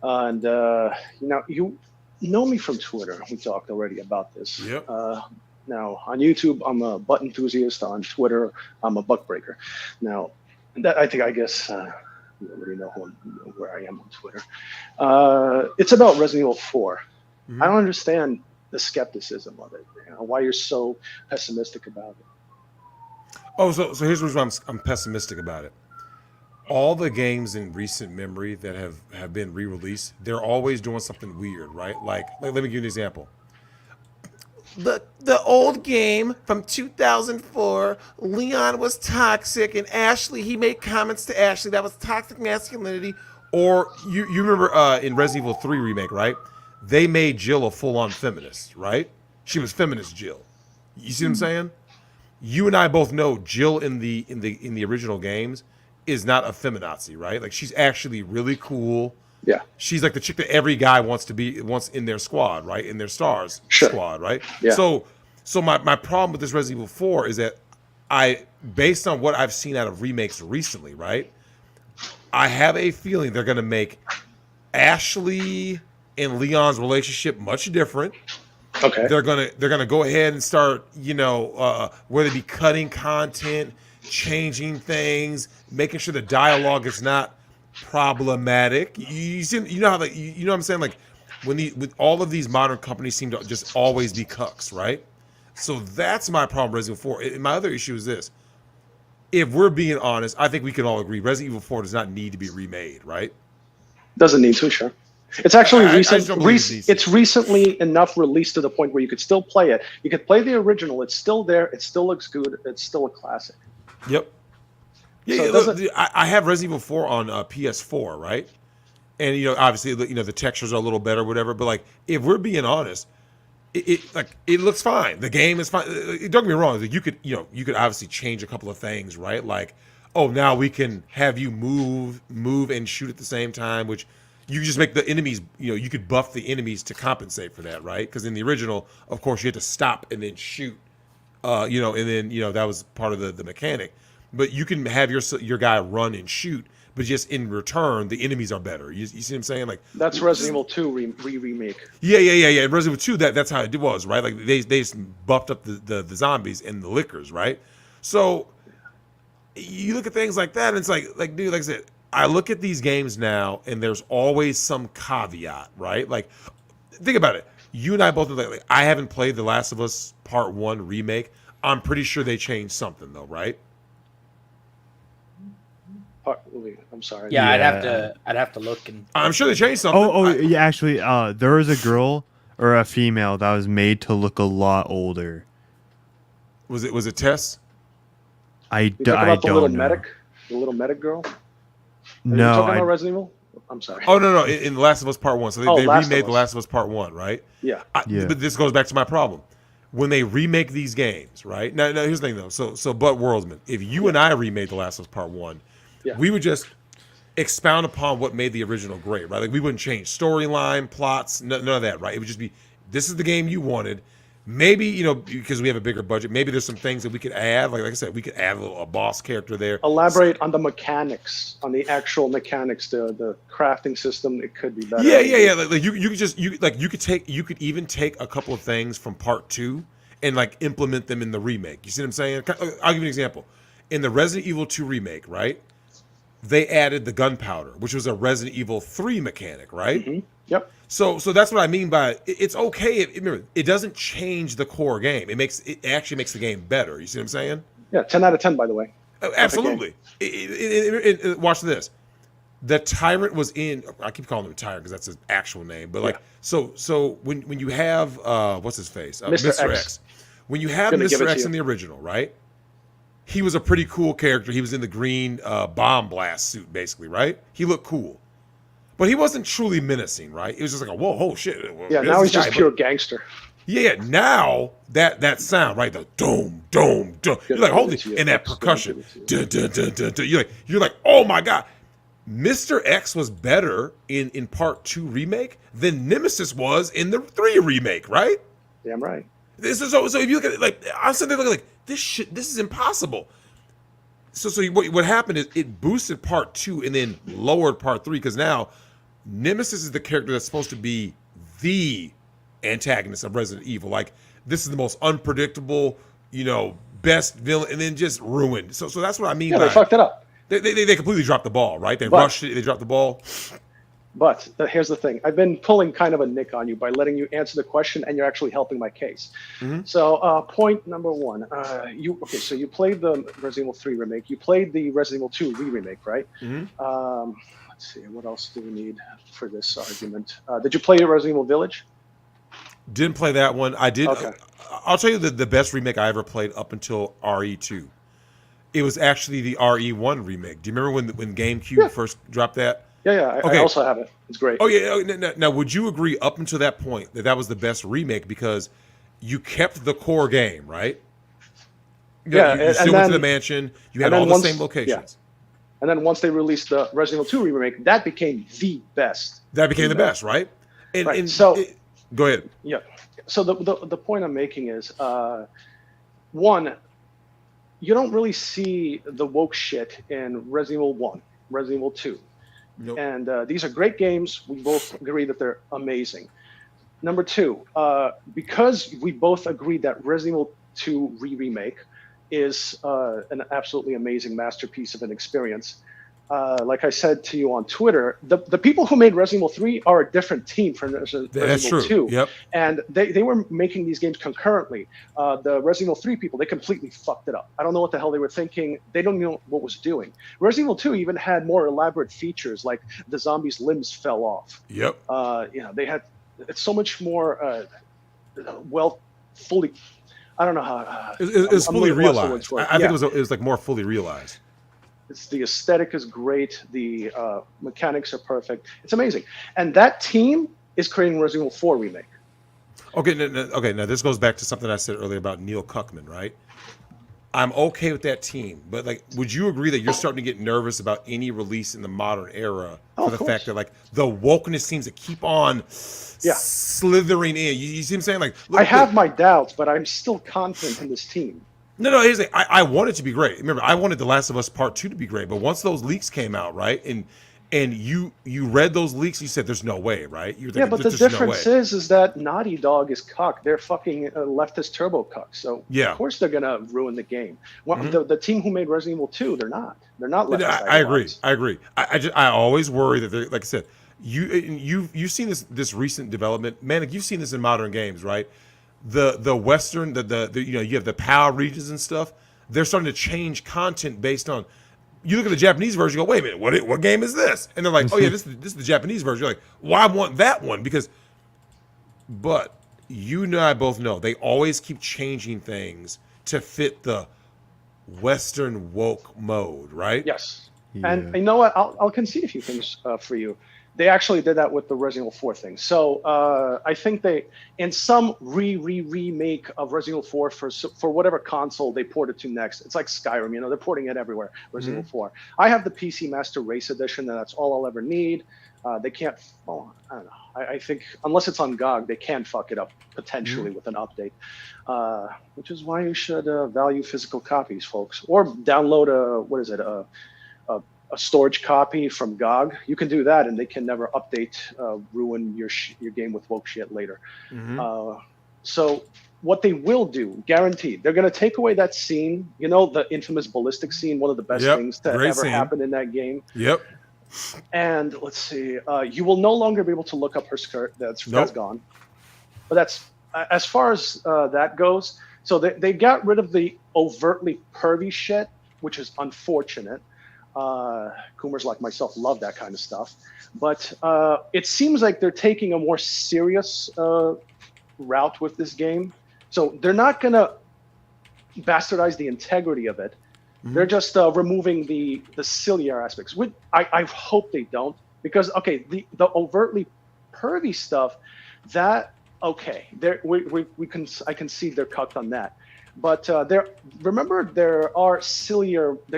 And, you know me from Twitter. We talked already about this. Yep. Now, on YouTube, I'm a butt enthusiast. On Twitter, I'm a butt breaker. Now, I guess you already know where I am on Twitter. It's about Resident Evil 4. Mhm. I don't understand the skepticism of it. Why you're so pessimistic about it. Oh, so here's the reason I'm pessimistic about it. All the games in recent memory that have been re-released, they're always doing something weird, right? Like let me give you an example. The old game from 2004, Leon was toxic, and Ashley, he made comments to Ashley that was toxic masculinity. Or you remember in Resident Evil 3 remake, right? They made Jill a full-on feminist, right? She was feminist Jill. You see what I'm saying? You and I both know Jill in the original games is not a feminazi, right? Like, she's actually really cool. Yeah. She's like the chick that every guy wants in their squad, right? In their stars Sure. squad, right? Yeah. So my problem with this Resident Evil 4 is that based on what I've seen out of remakes recently, right? I have a feeling they're gonna make Ashley and Leon's relationship much different. Okay. They're gonna go ahead and start, whether it be cutting content, changing things, making sure the dialogue is not problematic. You know how, like, you know what I'm saying? Like, with all of these modern companies seem to just always be cucks, right? So that's my problem with Resident Evil 4. And my other issue is this. If we're being honest, I think we can all agree Resident Evil 4 does not need to be remade, right? Doesn't need to, sure. It's actually I recent. just don't believe it needs to. It's recently enough released to the point where you could still play it. You could play the original. It's still there. It still looks good. It's still a classic. Yep. Yeah, So yeah, it look, doesn't- I have Resident Evil 4 on PS4, right? And obviously, the textures are a little better, whatever. But like, if we're being honest, it looks fine. The game is fine. Don't get me wrong. You could obviously change a couple of things, right? Like, oh, now we can have you move and shoot at the same time, which you just make the enemies. You could buff the enemies to compensate for that, right? Because in the original, of course, you had to stop and then shoot. And then that was part of the mechanic. But you can have your guy run and shoot, but just in return, the enemies are better. You see what I'm saying? Like, That's Resident Evil 2 remake. Yeah. Resident Evil 2, that's how it was, right? Like, they just buffed up the zombies and the lickers, right? So you look at things like that, and it's like, dude, like I said, I look at these games now, and there's always some caveat, right? Like, think about it. You and I both know that. Like, I haven't played The Last of Us Part 1 remake. I'm pretty sure they changed something, though, right? I'm sorry. Yeah, Yeah. I'd have to look and I'm sure they changed something. Yeah, actually, there was a girl or a female that was made to look a lot older. Was it Tess? I You don't talking about the little know. medic? The little medic girl? Are you No, talking about Resident Evil? I'm sorry. Oh, no. In The Last of Us Part 1. So they Last of remade Us. The Last of Us Part 1, right? Yeah. Yeah. But this goes back to my problem. When they remake these games, right? Now here's the thing, though. So Butt Worldsman, if you and I remade The Last of Us Part 1, Yeah. we would just expound upon what made the original great, right? Like, we wouldn't change storyline, plots, none of that, right? It would just be, this is the game you wanted. Maybe, you know, because we have a bigger budget, maybe there's some things that we could add. Like I said, we could add a boss character there. Elaborate on the mechanics, on the actual mechanics, the crafting system. It could be better. Yeah. Like you could even take a couple of things from part 2 and like implement them in the remake. You see what I'm saying? I'll give you an example. In the Resident Evil 2 remake, right? They added the gunpowder, which was a Resident Evil 3 mechanic, right? Mm-hmm. Yep. So that's what I mean by it's okay. Remember, it doesn't change the core game. It actually makes the game better. You see what I'm saying? Yeah, 10 out of 10, by the way. Absolutely. Watch this. The Tyrant was in. I keep calling him Tyrant because that's his actual name. But like, so when you have what's his face, Mr. X. When you have Mr. X in the original, right? He was a pretty cool character. He was in the green bomb blast suit, basically, right? He looked cool. But he wasn't truly menacing, right? It was just like, whoa, oh shit. Yeah, now he's just pure gangster. Yeah, now that sound, right? The dome. You're like, holy, and that percussion. Dun, dun, dun, dun, dun. You're like, oh my God. Mr. X was better in part 2 remake than Nemesis was in the 3 remake, right? Damn right. This is so if you look at it, like, I'm sitting there looking like this is impossible. So what happened is it boosted part 2 and then lowered part 3 because now Nemesis is the character that's supposed to be the antagonist of Resident Evil. Like, this is the most unpredictable, you know, best villain, and then just ruined. So that's what I mean. Yeah, they fucked it up. They completely dropped the ball, right? They rushed it. They dropped the ball. But here's the thing. I've been pulling kind of a nick on you by letting you answer the question, and you're actually helping my case. Mm-hmm. So point number 1. So you played the Resident Evil 3 remake. You played the Resident Evil 2 re-remake, right? Mm-hmm. Let's see. What else do we need for this argument? Did you play Resident Evil Village? Didn't play that one. I did. Okay. I'll tell you the best remake I ever played up until RE2. It was actually the RE1 remake. Do you remember when GameCube first dropped that? Yeah. I also have it. It's great. Oh, yeah. Now, would you agree up until that point that was the best remake because you kept the core game, right? You still went to the mansion. You had all the same locations. Yeah. And then once they released the Resident Evil 2 remake, that became the best. That became the best, right? Go ahead. Yeah. So the point I'm making is, one, you don't really see the woke shit in Resident Evil 1, Resident Evil 2. Nope. And these are great games. We both agree that they're amazing. Number 2, because we both agreed that Resident Evil 2 remake is an absolutely amazing masterpiece of an experience. Like I said to you on Twitter, the people who made Resident Evil 3 are a different team from Resident Evil 2. Yep. And they were making these games concurrently. The Resident Evil 3 people, they completely fucked it up. I don't know what the hell they were thinking. They don't know what was doing. Resident Evil 2 even had more elaborate features, like the zombies' limbs fell off. Yep. They had it's so much more fully. I don't know how. It's fully realized. I think it was like more fully realized. The aesthetic is great. The mechanics are perfect. It's amazing. And that team is creating Resident Evil 4 remake. Okay. Now this goes back to something I said earlier about Neil Cuckman, right? I'm okay with that team, but like, would you agree that you're starting to get nervous about any release in the modern era for the fact that like the wokeness seems to keep on slithering in? You see what I'm saying? Like, I have my doubts, but I'm still confident in this team. No. Here's the thing. I want it to be great. Remember, I wanted The Last of Us Part 2 to be great, but once those leaks came out, right, and you read those leaks, you said there's no way, right? You're thinking, but the difference is that Naughty Dog is cuck. They're fucking leftist turbo cuck. So of course they're gonna ruin the game. Well, the team who made Resident Evil 2, they're not. They're not leftist. I agree. I always worry that they're, like I said, you've seen this recent development, man. Like, you've seen this in modern games, right? The Western, you have the PAL regions and stuff. They're starting to change content based on. You look at the Japanese version, you go, wait a minute, what game is this? And they're like, oh yeah, this is the Japanese version. You're like, well, I want that one but you and I both know they always keep changing things to fit the Western woke mode, right? Yes. Yeah. And you know what? I'll concede a few things for you. They actually did that with the Resident Evil 4 thing. So I think they, in some remake of Resident Evil 4 for whatever console they port it to next. It's like Skyrim, they're porting it everywhere. Resident Evil 4. I have the PC Master Race Edition, and that's all I'll ever need. They can't. Well, I don't know. I think unless it's on GOG, they can fuck it up potentially with an update, which is why you should value physical copies, folks, or download a storage copy from GOG. You can do that, and they can never update, ruin your game with woke shit later. So what they will do, guaranteed, they're going to take away that scene, the infamous ballistic scene, one of the best things to ever happen in that game. Yep. And let's see, you will no longer be able to look up her skirt. That's gone. But that's as far as that goes. So they got rid of the overtly pervy shit, which is unfortunate. Coomers like myself love that kind of stuff, but it seems like they're taking a more serious route with this game. So they're not gonna bastardize the integrity of it. They're just removing the sillier aspects. Which I hope they don't, because the overtly pervy stuff, that I can see they're cucked on that. But there's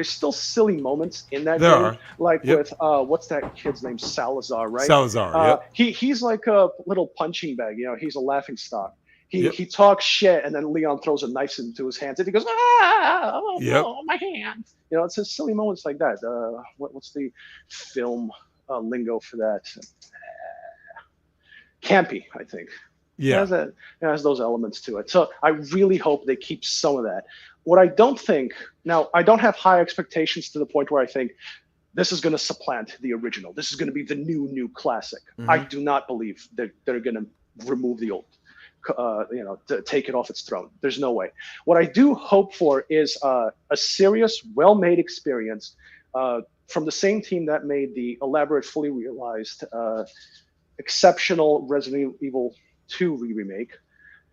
still silly moments in that game. Like with what's that kid's name? Salazar, right? Salazar. He's like a little punching bag. He's a laughing stock. He talks shit, and then Leon throws a knife into his hands, and he goes, my hand. It's just silly moments like that. What's the film lingo for that? Campy, I think. Yeah. It has those elements to it. So I really hope they keep some of that. What I don't think, now I don't have high expectations to the point where I think this is going to supplant the original. This is going to be the new classic. I do not believe that they're going to remove the old, to take it off its throne. There's no way. What I do hope for is a serious, well-made experience from the same team that made the elaborate, fully realized, exceptional Resident Evil 2 remake,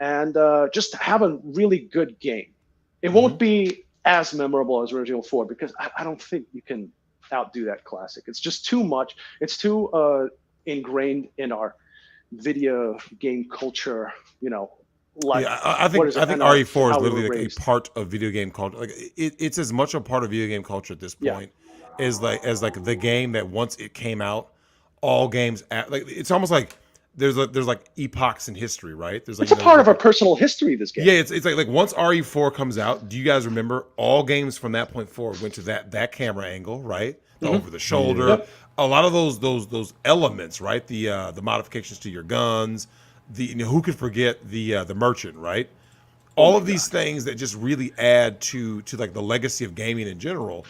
and just have a really good game. It won't be as memorable as Resident Evil 4, because I don't think you can outdo that classic. It's just too much. It's too ingrained in our video game culture. I think RE4 is literally like a part of video game culture. Like it's as much a part of video game culture at this point as like the game that once it came out, all games it's almost like there's like epochs in history, right? There's like it's a part of our personal history. This game, it's like once RE4 comes out, do you guys remember all games from that point forward went to that camera angle, right? The over the shoulder, a lot of those elements, right? The modifications to your guns, who could forget the merchant, right? All of these things that just really add to like the legacy of gaming in general.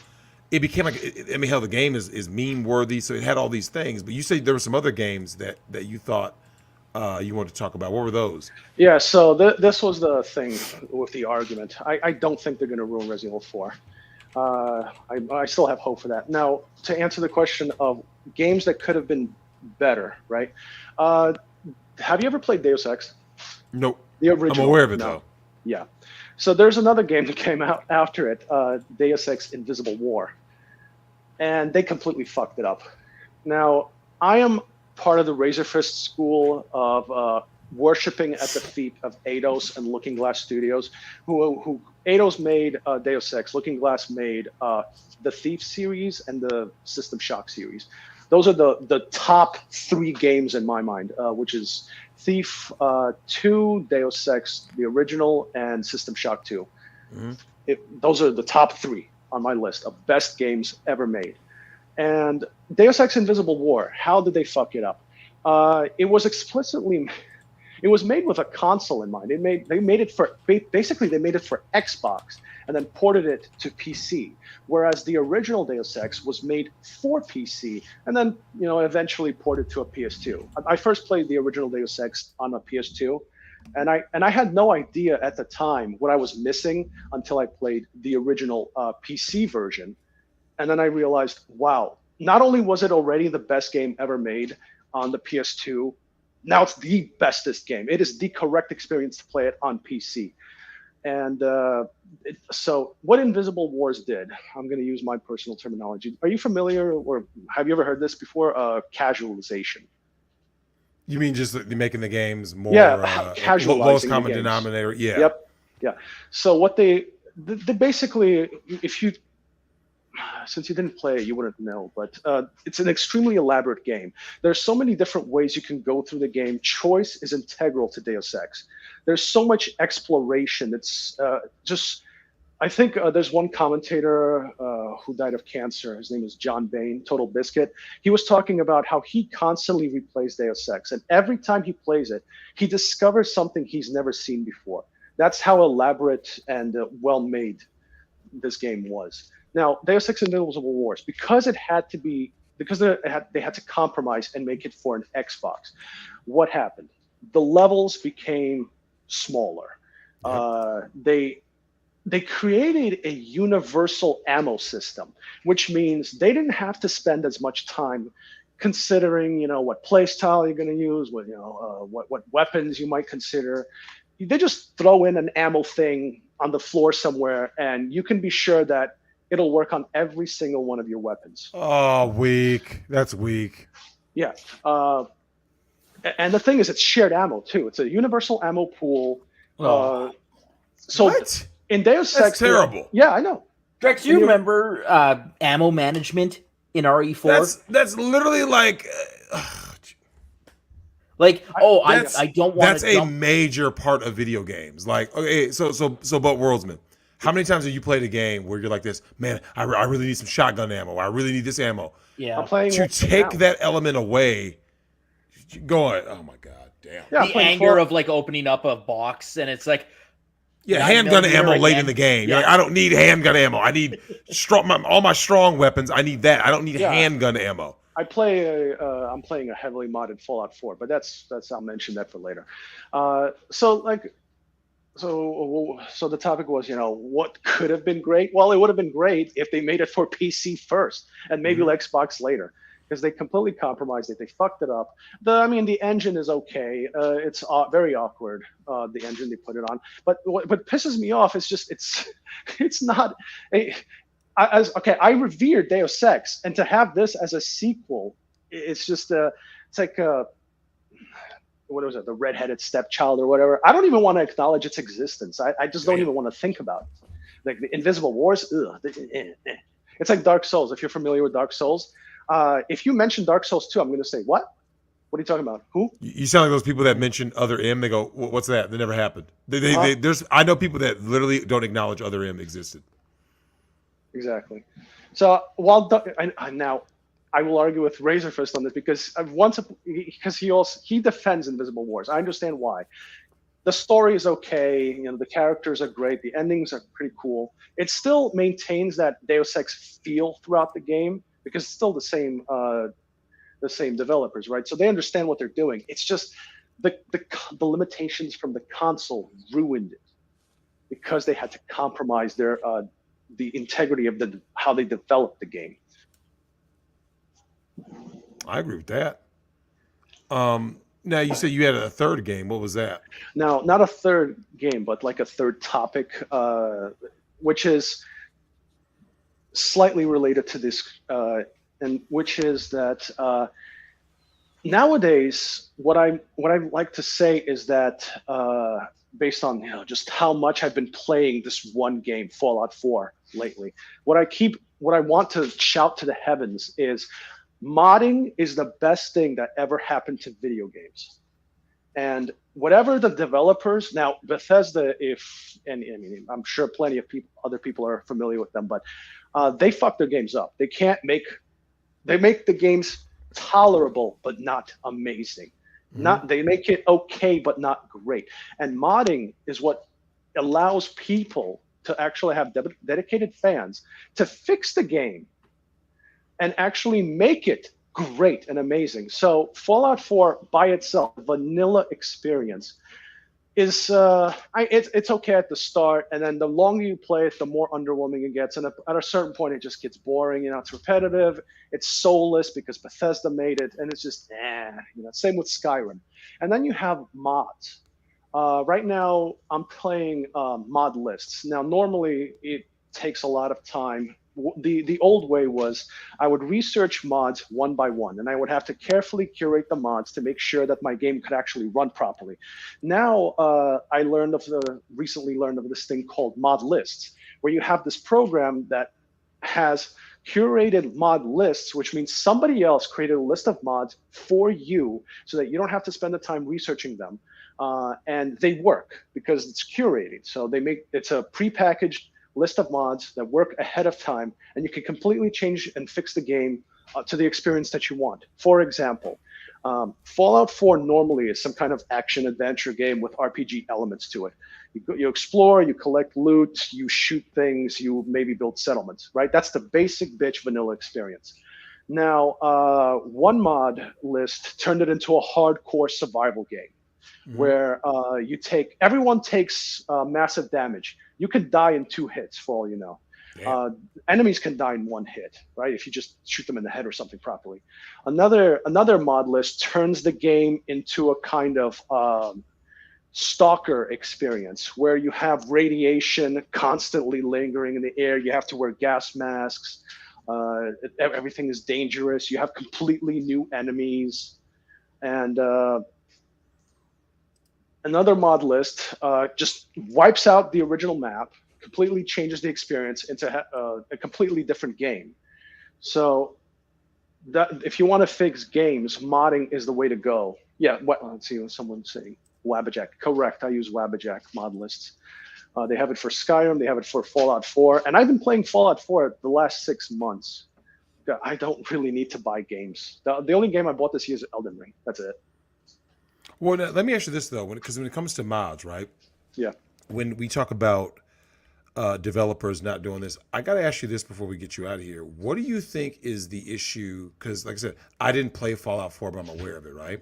It became like, hell, the game is meme worthy, so it had all these things. But you said there were some other games that you thought you wanted to talk about. What were those? Yeah, so this was the thing with the argument. I don't think they're going to ruin Resident Evil 4. I still have hope for that. Now, to answer the question of games that could have been better, right? Have you ever played Deus Ex? Nope. The original. I'm aware of it, though. Yeah. So there's another game that came out after it, Deus Ex Invisible War. And they completely fucked it up. Now, I am part of the Razor Fist school of worshiping at the feet of Eidos and Looking Glass Studios, who Eidos made Deus Ex, Looking Glass made the Thief series and the System Shock series. Those are the top 3 games in my mind, which is Thief 2, Deus Ex, the original, and System Shock 2. Those are the top 3 on my list of best games ever made. And Deus Ex Invisible War, how did they fuck it up? It was made with a console in mind. They made it for Xbox and then ported it to PC. Whereas the original Deus Ex was made for PC and then eventually ported to a PS2. I first played the original Deus Ex on a PS2, and I had no idea at the time what I was missing until I played the original PC version, and then I realized, wow, not only was it already the best game ever made on the PS2, now it's the bestest game. It is the correct experience to play it on PC. And so what Invisible Wars did, I'm going to use my personal terminology. Are you familiar, or have you ever heard this before? Casualization. You mean just making the games more casualizing lowest the common games. denominator? Yeah. Yep. Yeah. So what they basically, if you, since you didn't play it, you wouldn't know, but it's an extremely elaborate game. There's so many different ways you can go through the game. Choice is integral to Deus Ex. There's so much exploration. It's just, I think there's one commentator who died of cancer. His name is John Bain, Total Biscuit. He was talking about how he constantly replays Deus Ex, and every time he plays it, he discovers something he's never seen before. That's how elaborate and well-made this game was. Now, Deus Ex Invisible Wars, because they had to compromise and make it for an Xbox. What happened? The levels became smaller. They created a universal ammo system, which means they didn't have to spend as much time considering, what play style you're going to use, what weapons you might consider. They just throw in an ammo thing on the floor somewhere, and you can be sure that it'll work on every single one of your weapons. Oh, weak. That's weak. Yeah. And the thing is, it's shared ammo, too. It's a universal ammo pool. So what? In Deus Ex... That's terrible. Yeah, I know. Drex, do you remember ammo management in RE4? That's literally like... I don't want to... That's a major part of video games. Like, okay, so but Worldsman, how many times have you played a game where you're like this, man, I really need some shotgun ammo. I really need this ammo. Yeah. I'm playing to take that element away, going, oh my God, damn. Yeah, the anger of like opening up a box and it's like, handgun ammo late in the game. Yeah. You're like, I don't need handgun ammo. I need all my strong weapons. I need that. I don't need handgun ammo. I'm playing a heavily modded Fallout 4, but that's I'll mention that for later. So the topic was, what could have been great? Well, it would have been great if they made it for PC first and maybe Xbox later, because they completely compromised it. They fucked it up. The engine is okay. It's very awkward, the engine they put it on. But what pisses me off is just it's not I revered Deus Ex, and to have this as a sequel, it's just it's like what was it, the redheaded stepchild or whatever. I don't even want to acknowledge its existence. I just don't even want to think about it. Like the Invisible Wars, it's like Dark Souls. If you're familiar with Dark Souls, if you mention Dark Souls 2, I'm going to say, what? What are you talking about? Who? You sound like those people that mention Other M. They go, what's that? That never happened. I know people that literally don't acknowledge Other M existed. Exactly. So now I will argue with Razorfist on this because he defends Invisible Wars. I understand why. The story is okay. The characters are great. The endings are pretty cool. It still maintains that Deus Ex feel throughout the game because it's still the same developers, right? So they understand what they're doing. It's just the limitations from the console ruined it because they had to compromise the integrity of how they developed the game. I agree with that. Now you said you had a third game. What was that? Now, not a third game, but like a third topic, which is slightly related to this, and which is that nowadays, what I like to say is that based on just how much I've been playing this one game, Fallout 4, lately, what I want to shout to the heavens is modding is the best thing that ever happened to video games. And whatever the developers, now Bethesda, I'm sure plenty of other people are familiar with them, but they fuck their games up. They make the games tolerable but not amazing. They make it okay but not great. And modding is what allows people to actually have dedicated fans to fix the game and actually make it great and amazing. So Fallout 4 by itself, vanilla experience, is it's okay at the start, and then the longer you play it, the more underwhelming it gets. And at a certain point, it just gets boring. It's repetitive. It's soulless because Bethesda made it, and it's just same with Skyrim. And then you have mods. Right now, I'm playing mod lists. Now, normally it takes a lot of time. The old way was I would research mods one by one, and I would have to carefully curate the mods to make sure that my game could actually run properly. Now, I recently learned of this thing called mod lists, where you have this program that has curated mod lists, which means somebody else created a list of mods for you so that you don't have to spend the time researching them. And they work because it's curated. So it's a prepackaged list of mods that work ahead of time, and you can completely change and fix the game to the experience that you want. For example, Fallout 4 normally is some kind of action adventure game with RPG elements to it. You explore, you collect loot, you shoot things, you maybe build settlements, right? That's the basic bitch vanilla experience. Now, one mod list turned it into a hardcore survival game where everyone takes massive damage. You could die in 2 hits for all you know. Enemies can die in 1 hit, right? If you just shoot them in the head or something properly. Another mod list turns the game into a kind of stalker experience where you have radiation constantly lingering in the air. You have to wear gas masks. Everything is dangerous. You have completely new enemies. And another mod list just wipes out the original map, completely changes the experience into a completely different game. So if you want to fix games, modding is the way to go. Yeah, let's see what someone's saying. Wabbajack, correct. I use Wabbajack mod lists. They have it for Skyrim. They have it for Fallout 4. And I've been playing Fallout 4 the last 6 months. I don't really need to buy games. The only game I bought this year is Elden Ring. That's it. Well, now, let me ask you this, though, because when it comes to mods, right? Yeah. When we talk about developers not doing this, I got to ask you this before we get you out of here. What do you think is the issue? Because, like I said, I didn't play Fallout 4, but I'm aware of it, right?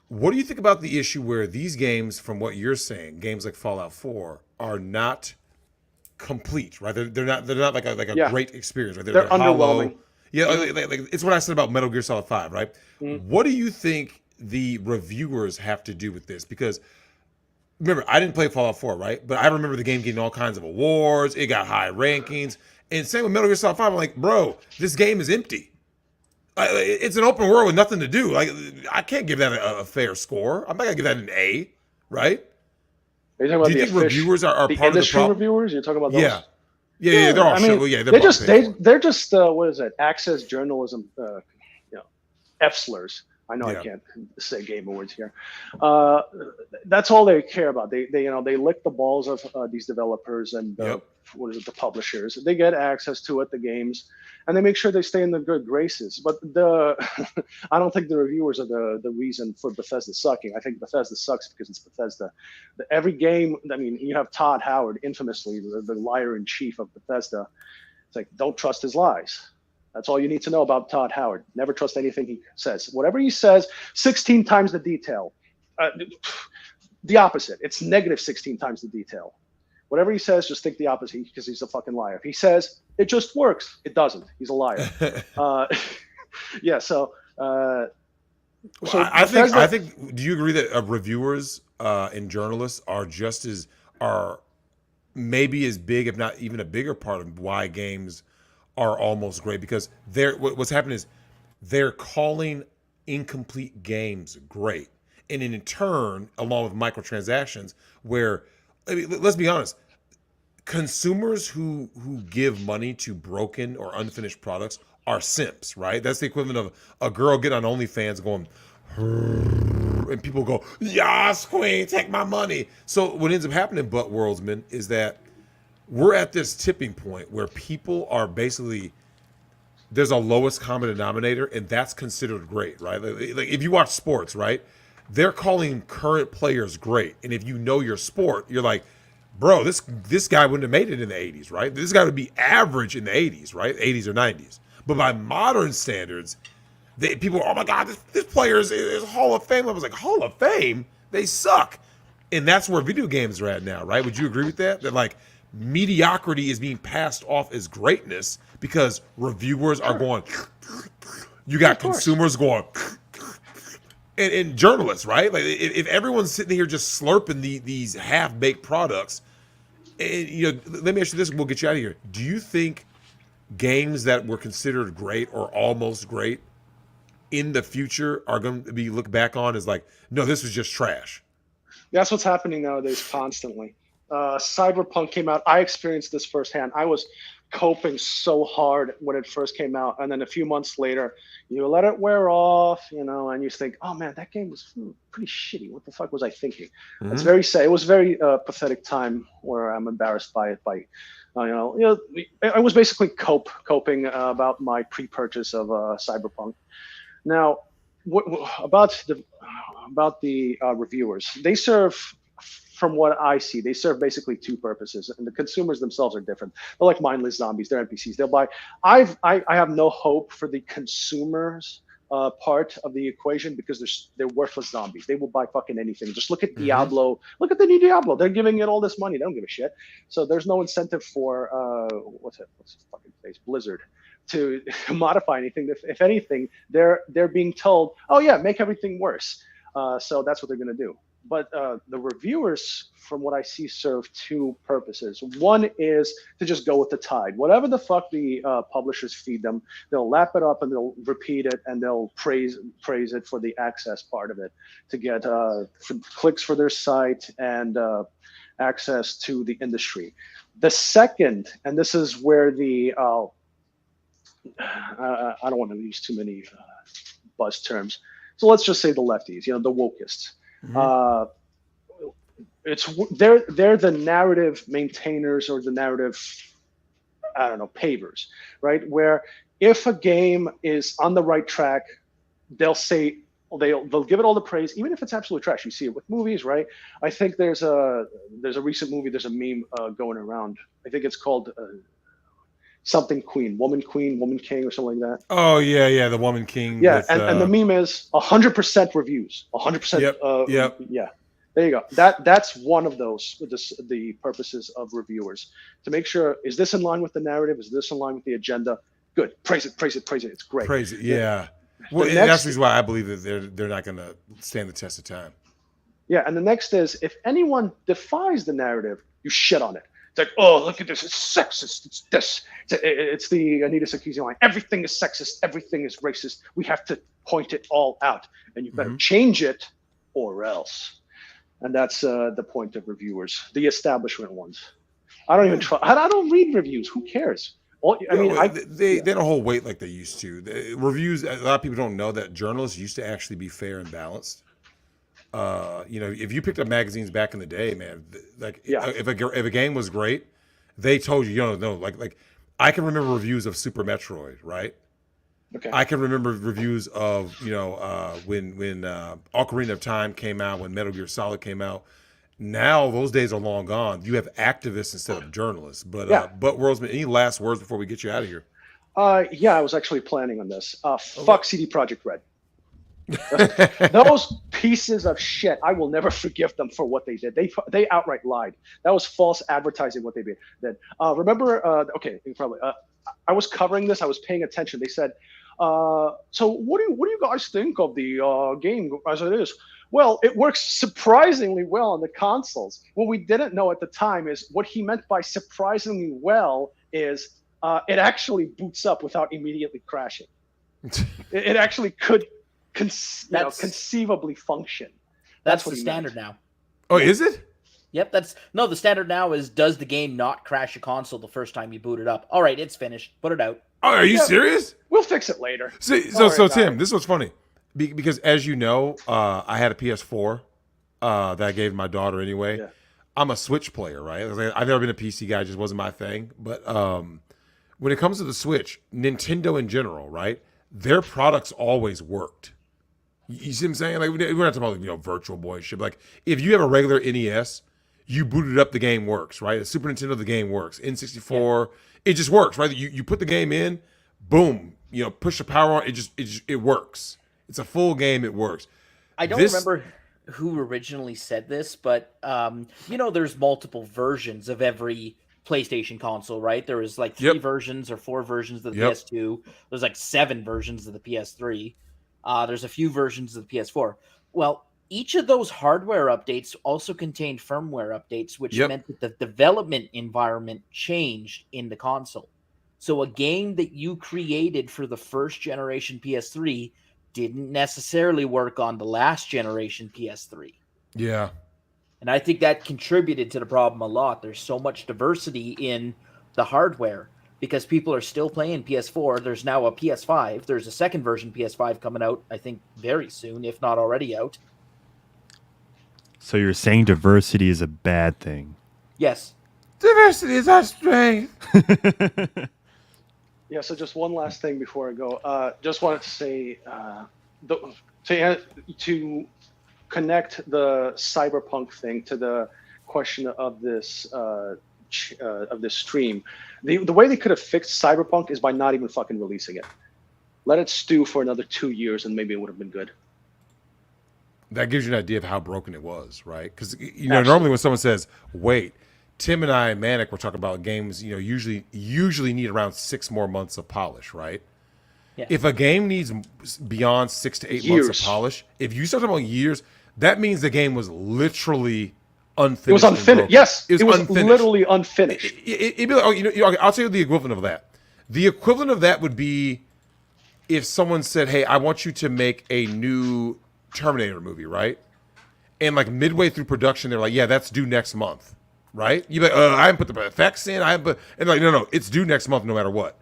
What do you think about the issue where these games, from what you're saying, games like Fallout 4, are not complete, right? They're not like a great experience, right? They're underwhelming. Yeah, like it's what I said about Metal Gear Solid 5, right? What do you think the reviewers have to do with this? Because remember, I didn't play Fallout 4, right? But I remember the game getting all kinds of awards. It got high rankings. And same with Metal Gear Solid 5. I'm like, bro, this game is empty. It's an open world with nothing to do. Like, I can't give that a fair score. I'm not gonna give that an A, right? Are you talking about do you think reviewers are part of the problem? Reviewers? You're talking about those? Yeah. They're all they're just what is it? Access journalism, F-slurs. I know I can't say game awards here. That's all they care about. They lick the balls of these developers and the publishers. They get access to it, the games, and they make sure they stay in the good graces. But I don't think the reviewers are the reason for Bethesda sucking. I think Bethesda sucks because it's Bethesda. Every game, I mean, you have Todd Howard, infamously the liar in chief of Bethesda. It's like, don't trust his lies. That's all you need to know about Todd Howard. Never trust anything he says. Whatever he says, 16 times the detail. The opposite. It's negative 16 times the detail. Whatever he says, just think the opposite because he's a fucking liar. If he says it just works, it doesn't. He's a liar. I think. Do you agree that reviewers and journalists are maybe as big, if not even a bigger part of why games are almost great? Because what's happening is they're calling incomplete games great, and in turn, along with microtransactions, where let's be honest, consumers who give money to broken or unfinished products are simps, right? That's the equivalent of a girl getting on OnlyFans going, and people go, "Yas, queen, take my money." So what ends up happening, Butt Worldsman, is that we're at this tipping point where people are basically, there's a lowest common denominator, and that's considered great, right? Like if you watch sports, right? They're calling current players great, and if you know your sport, you're like, bro, this guy wouldn't have made it in the 80s, right? This guy would be average in the 80s, right? 80s or 90s. But by modern standards, people are, oh my God, this player is Hall of Fame. I was like, Hall of Fame? They suck. And that's where video games are at now, right? Would you agree with that? That like mediocrity is being passed off as greatness because reviewers are going, you got consumers going, and journalists, right? Like if everyone's sitting here just slurping these half-baked products, and, you know, let me ask you this, and we'll get you out of here. Do you think games that were considered great or almost great in the future are going to be looked back on as like, no, this was just trash? That's what's happening nowadays constantly. Cyberpunk came out. I experienced this firsthand. I was coping so hard when it first came out, and then a few months later, you let it wear off, you know, and you think, oh man, that game was pretty shitty. What the fuck was I thinking? Mm-hmm. It's very sad. It was very pathetic time where I'm embarrassed by it. I was basically coping about my pre-purchase of Cyberpunk. Now, about the reviewers, they serve, from what I see, they serve basically two purposes, and the consumers themselves are different. They're like mindless zombies. They're NPCs. They'll buy. I have no hope for the consumers part of the equation, because they're worthless zombies. They will buy fucking anything. Just look at Diablo. Look at the new Diablo. They're giving it all this money. They don't give a shit. So there's no incentive for what's his fucking face, Blizzard, to modify anything. If anything, they're being told, oh yeah, make everything worse. So that's what they're going to do. But the reviewers, from what I see, serve two purposes. One is to just go with the tide. Whatever the fuck the publishers feed them, they'll lap it up and they'll repeat it, and they'll praise it for the access part of it, to get clicks for their site and access to the industry. The second, and this is where the I don't want to use too many buzz terms, so let's just say the lefties, you know, the wokeists. They're the narrative maintainers, or the narrative, I don't know, pavers, right? Where if a game is on the right track, they'll say, they'll give it all the praise, even if it's absolute trash. You see it with movies, right? I think there's a recent movie, there's a meme going around. I think it's called something Queen, Woman King, or something like that. Oh yeah, the Woman King. Yeah, with, and the meme is 100% reviews, 100%. Yep. Yeah, there you go. That's one of those, the purposes of reviewers, to make sure, is this in line with the narrative? Is this in line with the agenda? Good, praise it. It's great. Praise it, yeah. Well, that's the reason why I believe that they're not going to stand the test of time. Yeah, and the next is, if anyone defies the narrative, you shit on it. It's like, oh, look at this. It's sexist. It's this. It's the Anita Sarkeesian line. Everything is sexist. Everything is racist. We have to point it all out. And you better change it or else. And that's the point of reviewers, the establishment ones. I don't even try. I don't read reviews. Who cares? They don't hold weight like they used to. Reviews, a lot of people don't know that journalists used to actually be fair and balanced. If you picked up magazines back in the day, man, if a game was great, they told you, like I can remember reviews of Super Metroid, right? Okay. I can remember reviews of, when Ocarina of Time came out, when Metal Gear Solid came out. Now those days are long gone. You have activists instead of journalists. But Worldsman, any last words before we get you out of here? Yeah, I was actually planning on this. Fuck CD Projekt Red. Those pieces of shit, I will never forgive them for what they did. They outright lied. That was false advertising what they did. Remember? I was covering this. I was paying attention. They said, "So what do you guys think of the game as it is?" Well, it works surprisingly well on the consoles. What we didn't know at the time is what he meant by surprisingly well is it actually boots up without immediately crashing. It actually could conceivably function. That's what the standard now. Oh, is it? Yep, the standard now is, does the game not crash a console the first time you boot it up? All right, it's finished. Put it out. Oh, are you serious? We'll fix it later. So Tim, this was funny. Because as you know, I had a PS4 that I gave my daughter anyway. Yeah. I'm a Switch player, right? I've never been a PC guy; it just wasn't my thing. But when it comes to the Switch, Nintendo in general, right? Their products always worked. You see what I'm saying? Like, we're not talking about Virtual Boy and shit. But, like, if you have a regular NES, you boot it up, the game works, right? The Super Nintendo, the game works. N64, it just works, right? You put the game in, boom, push the power on, it works. It's a full game. It works. I don't remember who originally said this, but there's multiple versions of every PlayStation console, right? There was like 3 versions or 4 versions of the PS2. There's like 7 versions of the PS3. There's a few versions of the PS4. Well, each of those hardware updates also contained firmware updates, which meant that the development environment changed in the console. So a game that you created for the first generation PS3 didn't necessarily work on the last generation PS3. Yeah. And I think that contributed to the problem a lot. There's so much diversity in the hardware because people are still playing PS4. There's now a PS5. There's a second version PS5 coming out, I think, very soon, if not already out. So you're saying diversity is a bad thing? Yes. Diversity is our strength. Yeah, so just one last thing before I go. Just wanted to say to connect the cyberpunk thing to the question of this stream. The way they could have fixed cyberpunk is by not even fucking releasing it. Let it stew for another 2 years, and maybe it would have been good. That gives you an idea of how broken it was, right? Because normally when someone says, "Wait," Tim and I and Manic were talking about games. Usually need around 6 more months of polish, right? Yeah. If a game needs beyond 6 to 8 months of polish, if you start talking about years, that means the game was literally unfinished. It was unfinished. Yes, it was literally unfinished. It'd be like, I'll tell you the equivalent of that. The equivalent of that would be if someone said, "Hey, I want you to make a new Terminator movie," right? And like midway through production, they're like, "Yeah, that's due next month," right? You're like, "I haven't put the effects in. And like, no, it's due next month, no matter what."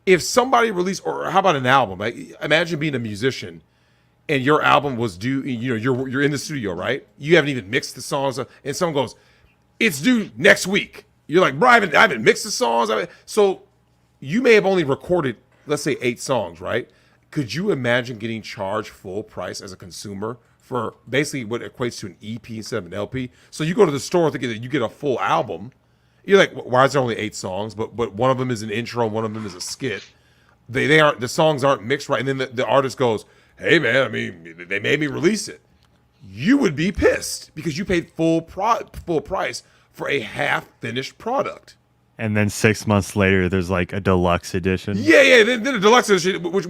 If somebody released, or how about an album? Like, imagine being a musician, and your album was due. You're in the studio, right? You haven't even mixed the songs, and someone goes, "It's due next week." You're like, "Bro, I haven't mixed the songs." So you may have only recorded, let's say, 8 songs, right? Could you imagine getting charged full price as a consumer for basically what equates to an EP instead of an LP? So you go to the store thinking that you get a full album. You're like, "Why is there only 8 songs?" But one of them is an intro, one of them is a skit. The songs aren't mixed right, and then the artist goes, "Hey man, I mean, they made me release it." You would be pissed because you paid full price for a half finished product. And then 6 months later, there's like a deluxe edition. Yeah. Then a deluxe edition, which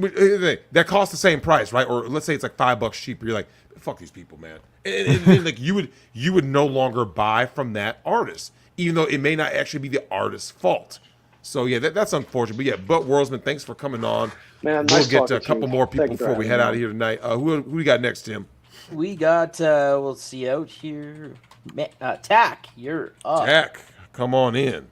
that costs the same price, right? Or let's say it's like $5 cheaper. You're like, "Fuck these people, man." And then like you would no longer buy from that artist, even though it may not actually be the artist's fault. So yeah, that's unfortunate. But yeah, But Worldsman, thanks for coming on. Man, we'll nice get a couple more people before we head out of here tonight. Who we got next, Tim? We got, we'll see out here. Tack, you're up. Tack, come on in.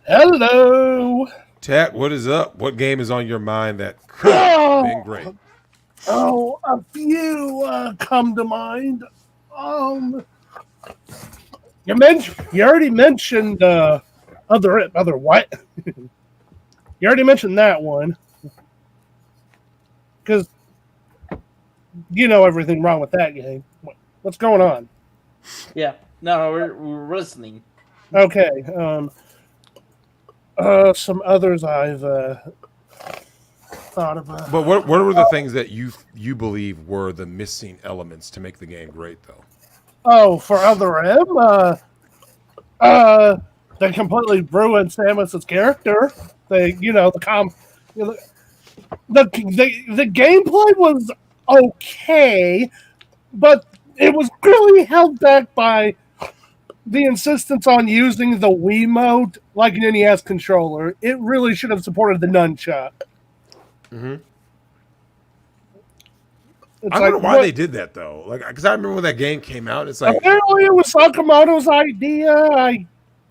Hello. Tack, what is up? What game is on your mind that could have been great? A few come to mind. You already mentioned other what? You already mentioned that one because you know everything wrong with that game. What's going on? Yeah, no, we're listening. Okay. Some others I've thought about. But what were the things that you believe were the missing elements to make the game great, though? Oh, for Other M, they completely ruined Samus's character. The gameplay was okay, but it was really held back by the insistence on using the Wiimote like an NES controller. It really should have supported the nunchuck. Mm-hmm. I don't know why they did that though. Like, because I remember when that game came out, it's like apparently it was Sakamoto's idea, I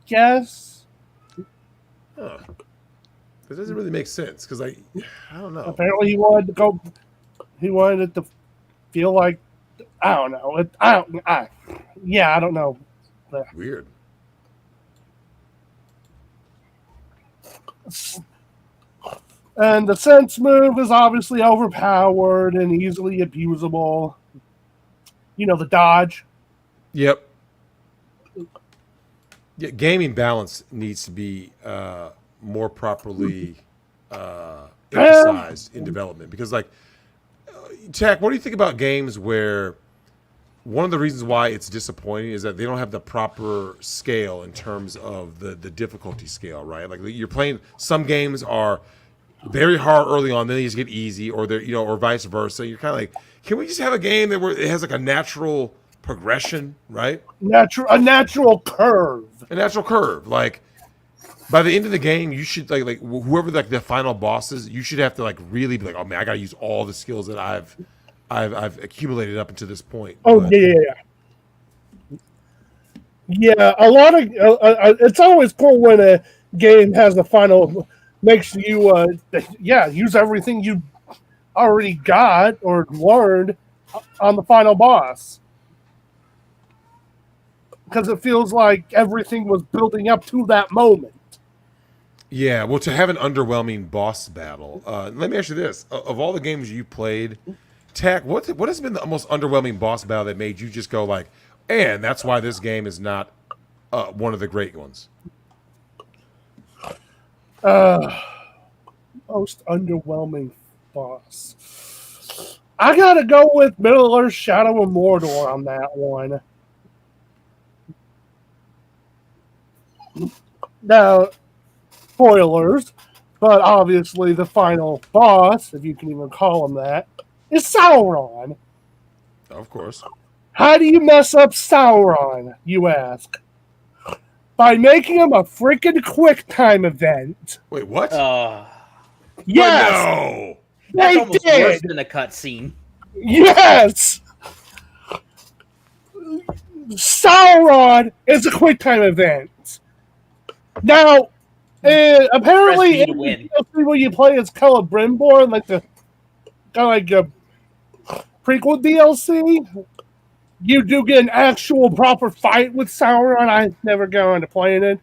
guess. Huh. It doesn't really make sense because I don't know. Apparently he wanted it to feel like I don't know. I don't know. Weird. And the sense move is obviously overpowered and easily abusable. You know, the dodge. Yep. Yeah, gaming balance needs to be more properly emphasized in development because, like, Tack, what do you think about games where one of the reasons why it's disappointing is that they don't have the proper scale in terms of the difficulty scale, right? Like you're playing, some games are very hard early on, then they just get easy, or they're or vice versa. You're kind of like, can we just have a game that where it has like a natural progression, right? A natural curve. A natural curve. Like by the end of the game, you should like whoever like the final bosses, you should have to like really be like, oh man, I got to use all the skills that I've accumulated up until this point. Oh yeah. A lot of it's always cool when a game has a final, makes you use everything you already got or learned on the final boss, because it feels like everything was building up to that moment. Yeah, well, to have an underwhelming boss battle, let me ask you this: of all the games you played, Tack, what has been the most underwhelming boss battle that made you just go like, and that's why this game is not one of the great ones? Most underwhelming boss. I gotta go with Middle-earth: Shadow of Mordor on that one. Now, spoilers, but obviously the final boss, if you can even call him that, is Sauron. Of course. How do you mess up Sauron, you ask? By making him a freaking QuickTime event. Wait, what? Yes! No! That's They almost did! worse than a cutscene. Yes! Sauron is a QuickTime event. Now, apparently, Press B to in win. the DLC where you play as Celebrimbor, like the kind of like a prequel DLC, you do get an actual proper fight with Sauron. I never got around to playing it,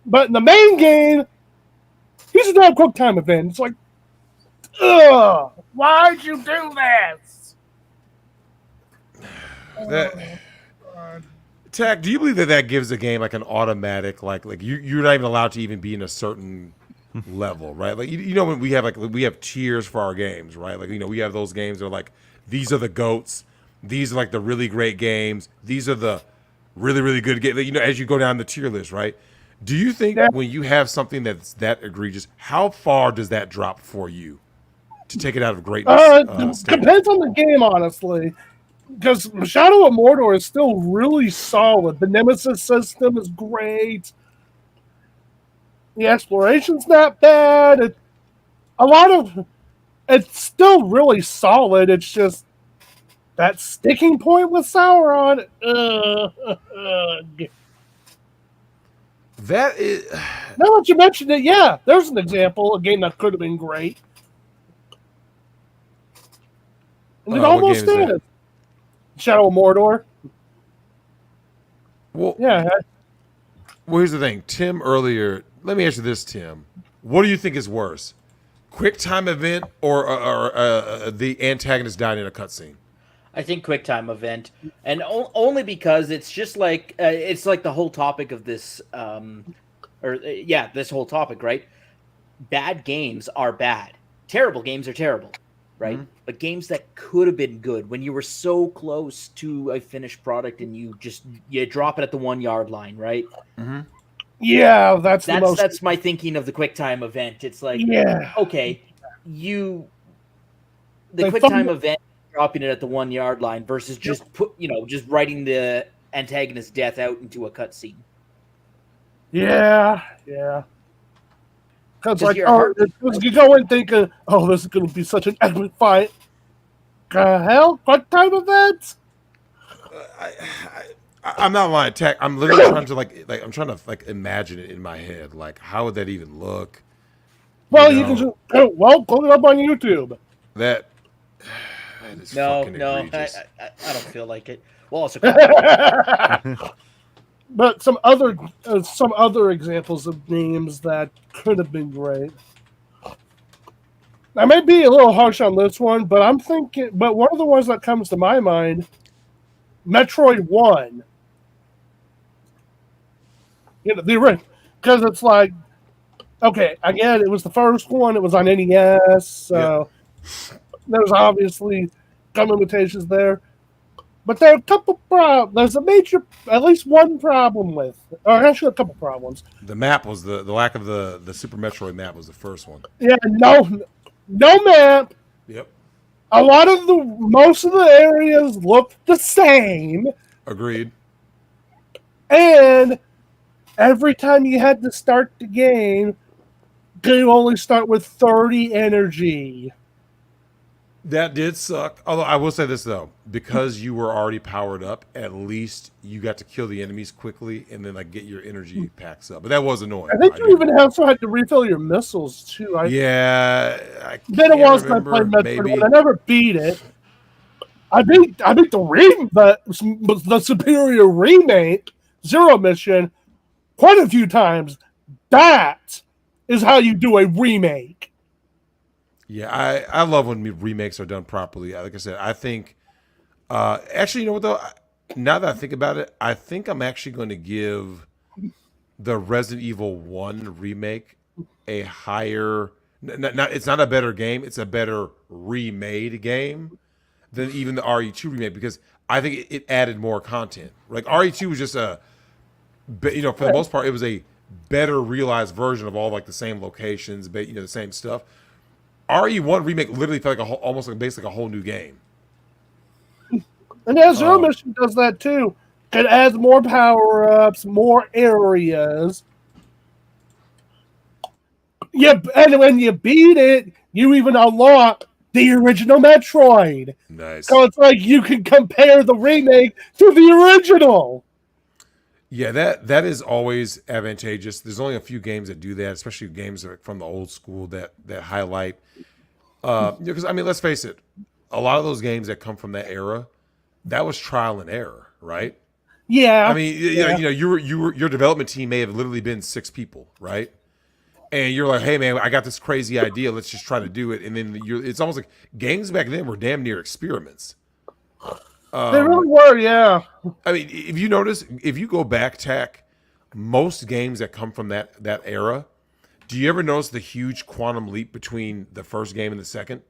but in the main game, he's a damn QuickTime event. It's like, ugh, why'd you do this? Tack, do you believe that gives the game like an automatic like you're not even allowed to even be in a certain level, right? Like when we have tiers for our games, right? Like we have those games that are like, these are the GOATs, these are like the really great games, these are the really really good games. As you go down the tier list, right? Do you think when you have something that's that egregious, how far does that drop for you to take it out of greatness? Depends on the game, honestly. Because Shadow of Mordor is still really solid. The Nemesis system is great. The exploration's not bad. It's still really solid. It's just that sticking point with Sauron. That is. Now that you mentioned it, yeah, there's an example, a game that could have been great. And it almost did. Shadow of Mordor. Well, yeah. Well, here's the thing. Tim earlier, let me ask you this, Tim. What do you think is worse? QuickTime event or the antagonist dying in a cutscene? I think QuickTime event, and only because it's just like it's like the whole topic of this, this whole topic, right? Bad games are bad. Terrible games are terrible, right? Mm-hmm. But games that could have been good, when you were so close to a finished product and you drop it at the 1 yard line, right? Mm-hmm. Yeah, that's my thinking of the QuickTime event. It's like, okay, the QuickTime event dropping it at the 1 yard line versus just just writing the antagonist's death out into a cutscene. Yeah. Because you go in thinking, oh, this is going to be such an epic fight. Hell, QuickTime events? I'm not lying, Tech. I'm literally trying to imagine it in my head. Like, how would that even look? Well, you can just pull it up on YouTube. That is fucking egregious. I don't feel like it. Well, also, but some other examples of games that could have been great. I may be a little harsh on this one, but but one of the ones that comes to my mind, Metroid 1. The original, because it's like, okay, again, it was the first one. It was on NES, so there's obviously some limitations there. but there are a couple problems. There's at least one problem with, or actually a couple problems. The map was the lack of the Super Metroid map was the first one. Yeah, no map. Yep. Most of the areas look the same. Agreed. And every time you had to start the game, you only start with 30 energy. That did suck. Although I will say this though, because you were already powered up, at least you got to kill the enemies quickly and then like get your energy packs up. But that was annoying. I think you even also had to refill your missiles too. Yeah, Then it was I played Metroid. I never beat it. I beat the superior remake Zero Mission quite a few times. That is how you do a remake. Yeah, I love when remakes are done properly. Like I said, I think actually, you know what though? Now that I think about it, I think I'm actually going to give the Resident Evil 1 remake a higher. It's not a better game; it's a better remade game than even the RE2 remake because I think it added more content. Like RE2 was just for the most part, it was a better realized version of all like the same locations, but the same stuff. RE1 remake literally felt like almost like basically a whole new game. And Zero Mission does that too. It adds more power-ups, more areas. Yeah, and when you beat it, you even unlock the original Metroid. Nice. So it's like you can compare the remake to the original. Yeah, that is always advantageous. There's only a few games that do that, especially games from the old school that highlight. Because I mean, let's face it, a lot of those games that come from that era, that was trial and error, right? Yeah. I mean, your development team may have literally been 6 people, right? And you're like, hey man, I got this crazy idea. Let's just try to do it. And then it's almost like games back then were damn near experiments. They really were, yeah. I mean, if you notice, if you go back, Tack, most games that come from that era, do you ever notice the huge quantum leap between the first game and the second?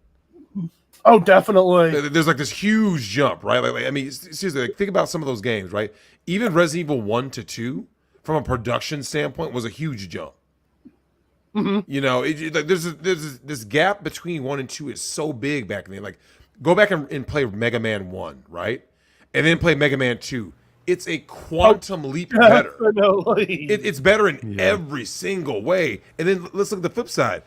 Oh, definitely. There's like this huge jump, right? Like I mean, seriously, think about some of those games, right? Even Resident Evil 1 to 2, from a production standpoint, was a huge jump. Mm-hmm. There's this gap between 1 and 2 is so big back then. Like, go back and play Mega Man 1, right? And then play Mega Man 2. It's a quantum leap better. It's better in every single way. And then let's look at the flip side.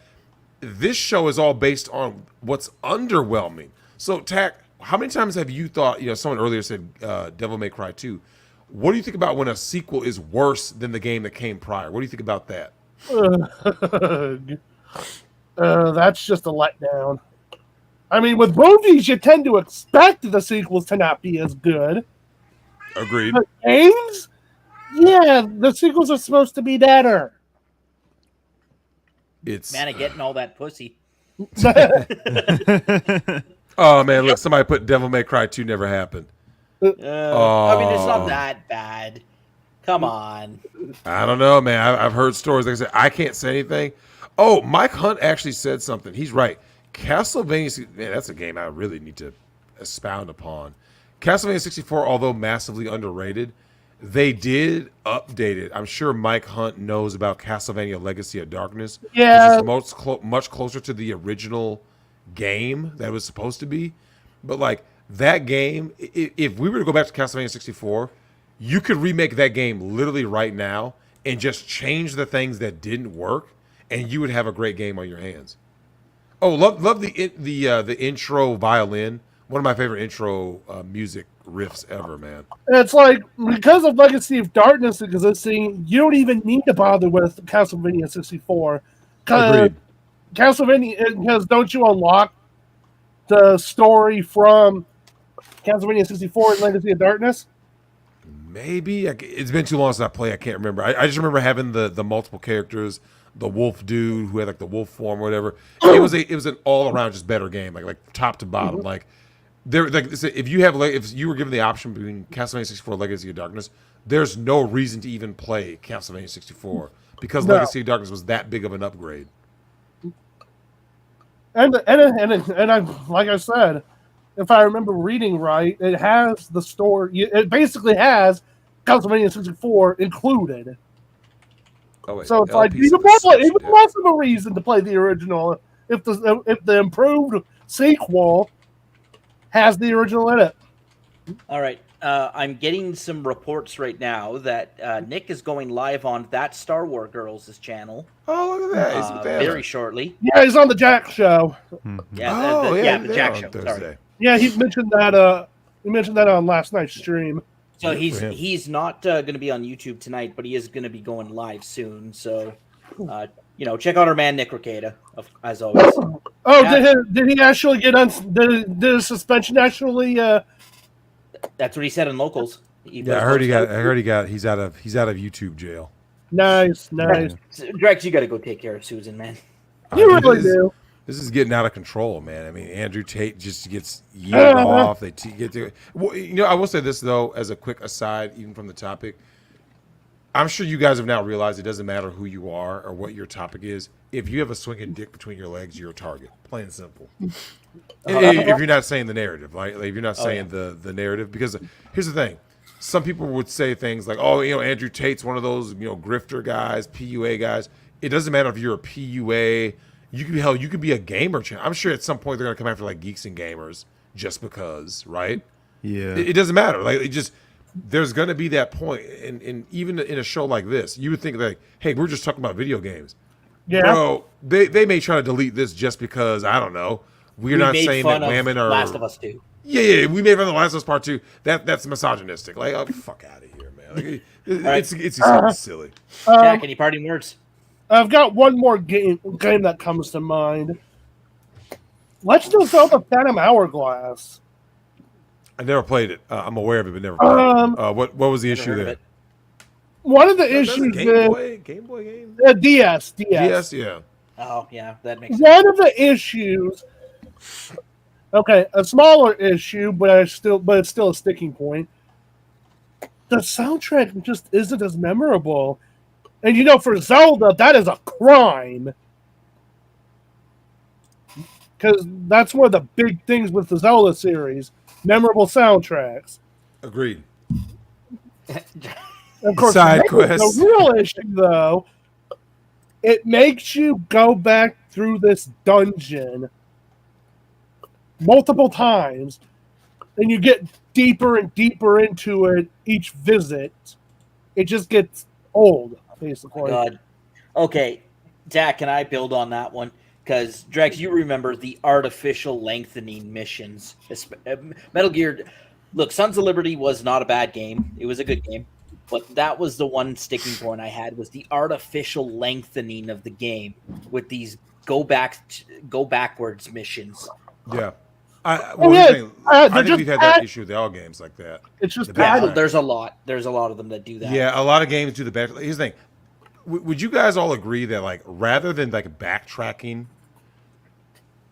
This show is all based on what's underwhelming. So, Tack, how many times have you thought, someone earlier said Devil May Cry 2. What do you think about when a sequel is worse than the game that came prior? What do you think about that? That's just a letdown. I mean, with movies, you tend to expect the sequels to not be as good. Agreed. But games, yeah, the sequels are supposed to be better. It's Man of getting all that pussy. Oh man, look, somebody put Devil May Cry 2 never happened. I mean, it's not that bad. Come on. I don't know, man. I've heard stories. Like I said, I can't say anything. Oh, Mike Hunt actually said something. He's right. Castlevania, man, that's a game I really need to expound upon. Castlevania 64, although massively underrated, they did update it. I'm sure Mike Hunt knows about Castlevania Legacy of Darkness. Yeah. Which is much closer to the original game that it was supposed to be. But like that game, if we were to go back to Castlevania 64, you could remake that game literally right now and just change the things that didn't work, and you would have a great game on your hands. Oh, love the intro violin. One of my favorite intro music riffs ever, man. It's like, because of Legacy of Darkness existing, you don't even need to bother with Castlevania 64. Agreed. Castlevania, because don't you unlock the story from Castlevania 64 and Legacy of Darkness? Maybe. It's been too long since I played. I can't remember. I just remember having the multiple characters, the wolf dude who had like the wolf form or whatever. It was an all around just better game, like top to bottom. Mm-hmm. Like there, like if you were given the option between Castlevania 64 and Legacy of Darkness, there's no reason to even play Castlevania 64 because Legacy of Darkness was that big of an upgrade. And I, like I said, if I remember reading right, it has the story. It basically has Castlevania 64 included. Oh, wait, So it's like LP's even the less of a reason to play the original if the improved sequel has the original in it. All right. I'm getting some reports right now that Nick is going live on That Star Wars Girls' channel. Oh, look at that. He's with very Anna. shortly. Yeah, he's on the Jack Show. Yeah, the Jack on Show. Thursday. Sorry. Yeah, he mentioned that. He mentioned that on last night's stream. So Good for him. he's not going to be on YouTube tonight, but he is going to be going live soon. So, check out our man Nick Ricada, as always. Oh, Yeah. did he actually get did his suspension actually? That's what he said in locals. Yeah, I heard he's out of YouTube jail. Nice. Drex, you got to go take care of Susan, man. You really do. This is getting out of control, man. I mean, Andrew Tate just gets yeeted off. They get to. Well, I will say this though, as a quick aside, even from the topic. I'm sure you guys have now realized it doesn't matter who you are or what your topic is. If you have a swinging dick between your legs, you're a target. Plain and simple. If you're not saying the narrative, like if you're not saying the narrative, because here's the thing. Some people would say things like, "Oh, Andrew Tate's one of those, grifter guys, PUA guys." It doesn't matter if you're a PUA. You could be a gamer channel. I'm sure at some point they're gonna come after like Geeks and Gamers just because, right? Yeah. It doesn't matter. Like there's gonna be that point, and even in a show like this, you would think like, "Hey, we're just talking about video games." Yeah. Bro, they may try to delete this just because I don't know. We're not made saying fun that of women are. Last of Us 2. Yeah, we made fun of The Last of Us Part 2. That's misogynistic. Like, oh, fuck out of here, man. Like, it's silly. Jack, any parting words? I've got one more game that comes to mind. Legend of Zelda Phantom Hourglass. I never played it. I'm aware of it, but never played it. What was the issue there? One of the That's a issues Game Boy game? DS. DS, yeah. Oh, yeah, that makes sense. One of the issues. Okay, a smaller issue, but it's still a sticking point. The soundtrack just isn't as memorable, and for Zelda, that is a crime. Because that's one of the big things with the Zelda series: memorable soundtracks. Agreed. Of course, Side quest. The real issue, though, it makes you go back through this dungeon multiple times, and you get deeper and deeper into it each visit. It just gets old, basically. Oh my God. Okay, Zach, can I build on that one? Because, Drex, you remember the artificial lengthening missions. Metal Gear... Look, Sons of Liberty was not a bad game. It was a good game. But that was the one sticking point I had, was the artificial lengthening of the game with these go backwards missions. Yeah. I think we've had that issue with all games like that. It's just there's a lot. There's a lot of them that do that. Yeah, a lot of games do the back. Here's the thing. Would you guys all agree that like rather than like backtracking,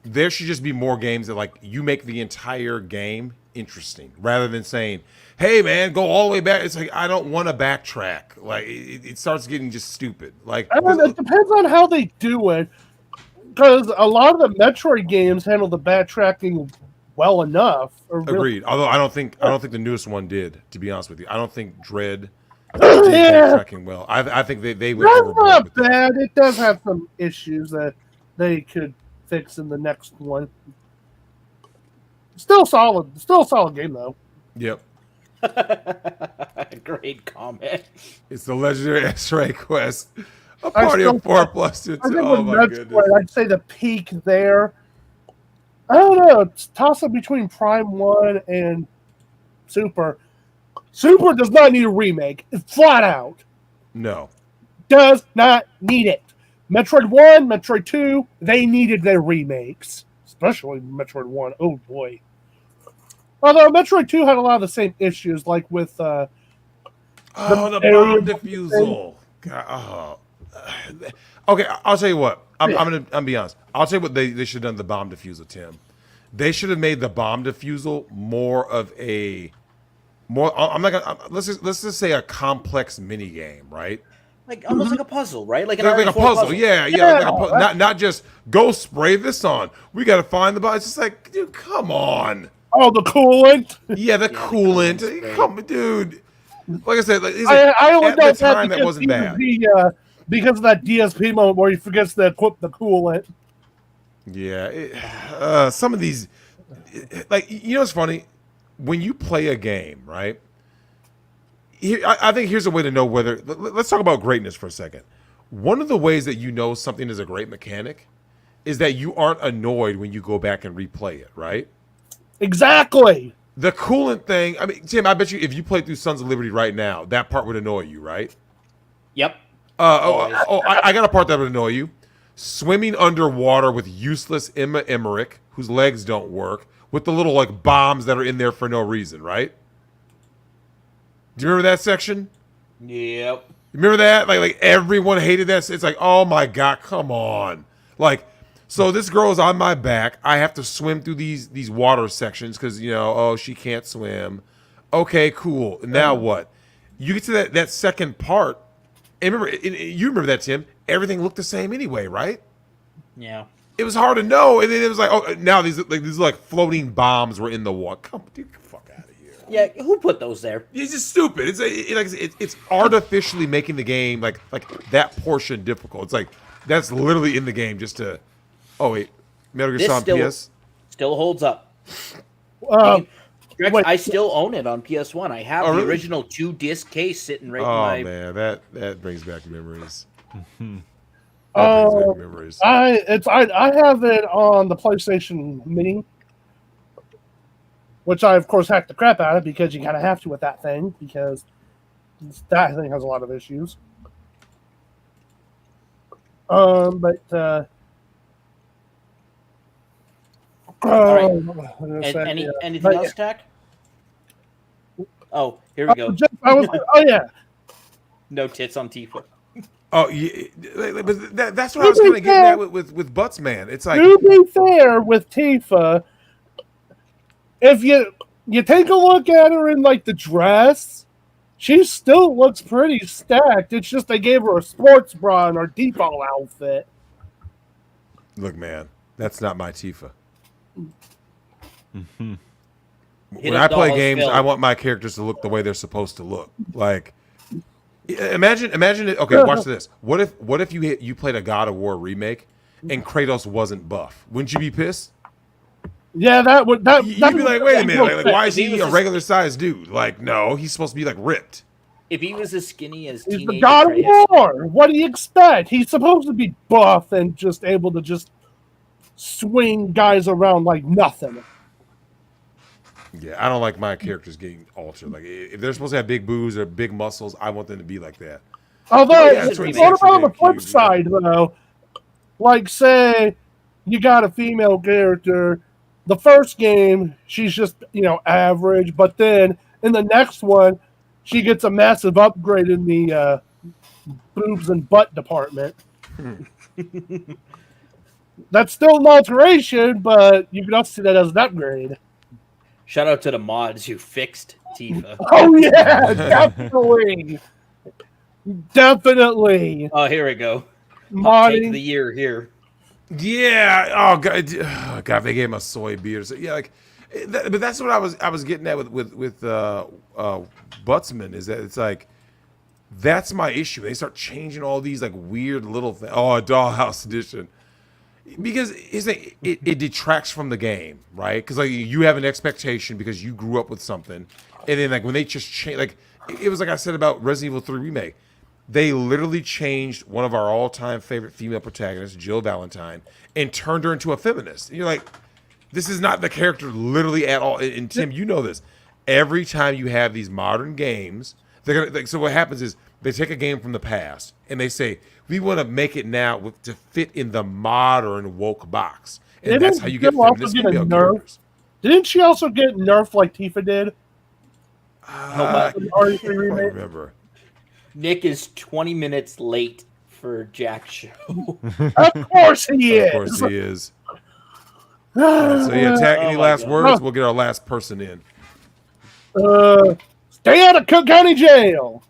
there should just be more games that like you make the entire game interesting rather than saying, "Hey man, go all the way back." It's like I don't want to backtrack. Like it starts getting just stupid. Like it depends on how they do it, because a lot of the Metroid games handle the backtracking well enough. Agreed. Although I don't think the newest one did. To be honest with you, I don't think Dread did backtracking well. I think they went That's overboard not with bad. It does have some issues that they could fix in the next one. Still solid. Still a solid game though. Yep. Great comment. It's the legendary X-Ray quest. A party of 4 plus 2. Oh my goodness. I'd say the peak there. I don't know. It's toss up between Prime 1 and Super. Super does not need a remake. It's flat out. No. Does not need it. Metroid 1, Metroid 2, they needed their remakes. Especially Metroid 1. Oh boy. Although Metroid 2 had a lot of the same issues, like with the bomb defusal. God, okay, I'll tell you what. I'm gonna be honest. I'll tell you what they should have done the bomb defusal, Tim. They should have made the bomb defusal more of a let's just say a complex mini game, right? Like almost like a puzzle, right? Like a puzzle. Yeah. Not just go spray this on. We got to find the bomb. It's just like, dude, come on. Oh, the coolant. Yeah, the coolant. great. Come, dude. Like I said, I only at know the time that wasn't bad. Because of that DSP moment where he forgets to equip the coolant. Yeah, some of these, like, you know, what's funny when you play a game, right? Here, I think here's a way to know whether. Let's talk about greatness for a second. One of the ways that you know something is a great mechanic is that you aren't annoyed when you go back and replay it, right? Exactly. The coolant thing. I mean, Tim, I bet you if you played through Sons of Liberty right now, that part would annoy you, right? Yep. I got a part that would annoy you. Swimming underwater with useless Emma Emmerich, whose legs don't work, with the little like bombs that are in there for no reason, right? Do you remember that section? Yep. Remember that? Like everyone hated that. It's like, oh my God, come on. Like, so this girl is on my back. I have to swim through these water sections because, you know, oh, she can't swim. Okay, cool. Now what? You get to that second part. And remember, you remember that, Tim. Everything looked the same anyway, right? Yeah. It was hard to know. And then it was like, oh, now these floating bombs were in the water. Come on, dude, get the fuck out of here. Yeah, who put those there? It's just stupid. It's artificially making the game like that portion difficult. It's like that's literally in the game just to. Oh wait, Metal Gear Solid PS still holds up. I still own it on PS1. I have the original 2-disc case sitting right in my. Oh man, that brings back memories. I have it on the PlayStation Mini, which I of course hacked the crap out of because you kind of have to with that thing because that thing has a lot of issues. Anything else, Tack? Oh, here we go. Yeah. No tits on Tifa. Oh yeah, but that's what I was kind of getting at with Butts Man. It's like, to be fair with Tifa, if you take a look at her in like the dress, she still looks pretty stacked. It's just they gave her a sports bra in her default outfit. Look, man, that's not my Tifa. Mm-hmm. When I play games, I want my characters to look the way they're supposed to look. Like, imagine it. Okay, watch this. What if you played a God of War remake and Kratos wasn't buff? Wouldn't you be pissed? Yeah, you'd be like, wait a minute, like why is he a regular sized dude? Like, no, he's supposed to be like ripped. If he was as skinny as he's teenage the God of War. What do you expect? He's supposed to be buff and just able to just swing guys around like nothing. Yeah, I don't like my characters getting altered. Like, if they're supposed to have big boobs or big muscles, I want them to be like that. Although, what about on the flip side, though? Like, say you got a female character. The first game, she's just, average. But then in the next one, she gets a massive upgrade in the boobs and butt department. That's still an alteration, but you can also see that as an upgrade. Shout out to the mods who fixed Tifa. Oh, yeah, definitely. Definitely. Oh, here we go. Modding. Take the year here. Yeah. Oh God, they gave him a soy beard. So, yeah, like, but that's what I was getting at with Buttsman is that it's like that's my issue. They start changing all these like weird little things. Oh, a Dollhouse edition. Because it detracts from the game, right? Because like you have an expectation because you grew up with something, and then like when they just change, like it was like I said about Resident Evil 3 remake, they literally changed one of our all-time favorite female protagonists, Jill Valentine, and turned her into a feminist. And you're like, this is not the character literally at all. And Tim, you know this. Every time you have these modern games, they're gonna. So what happens is they take a game from the past and they say, we want to make it now to fit in the modern woke box. And that's how you get feminist female characters. Didn't she also get nerfed like Tifa did? I can't remember. Nick is 20 minutes late for Jack's show. Of course he is. Of course he is. So yeah, Tack, any last words? We'll get our last person in. Stay out of Cook County Jail.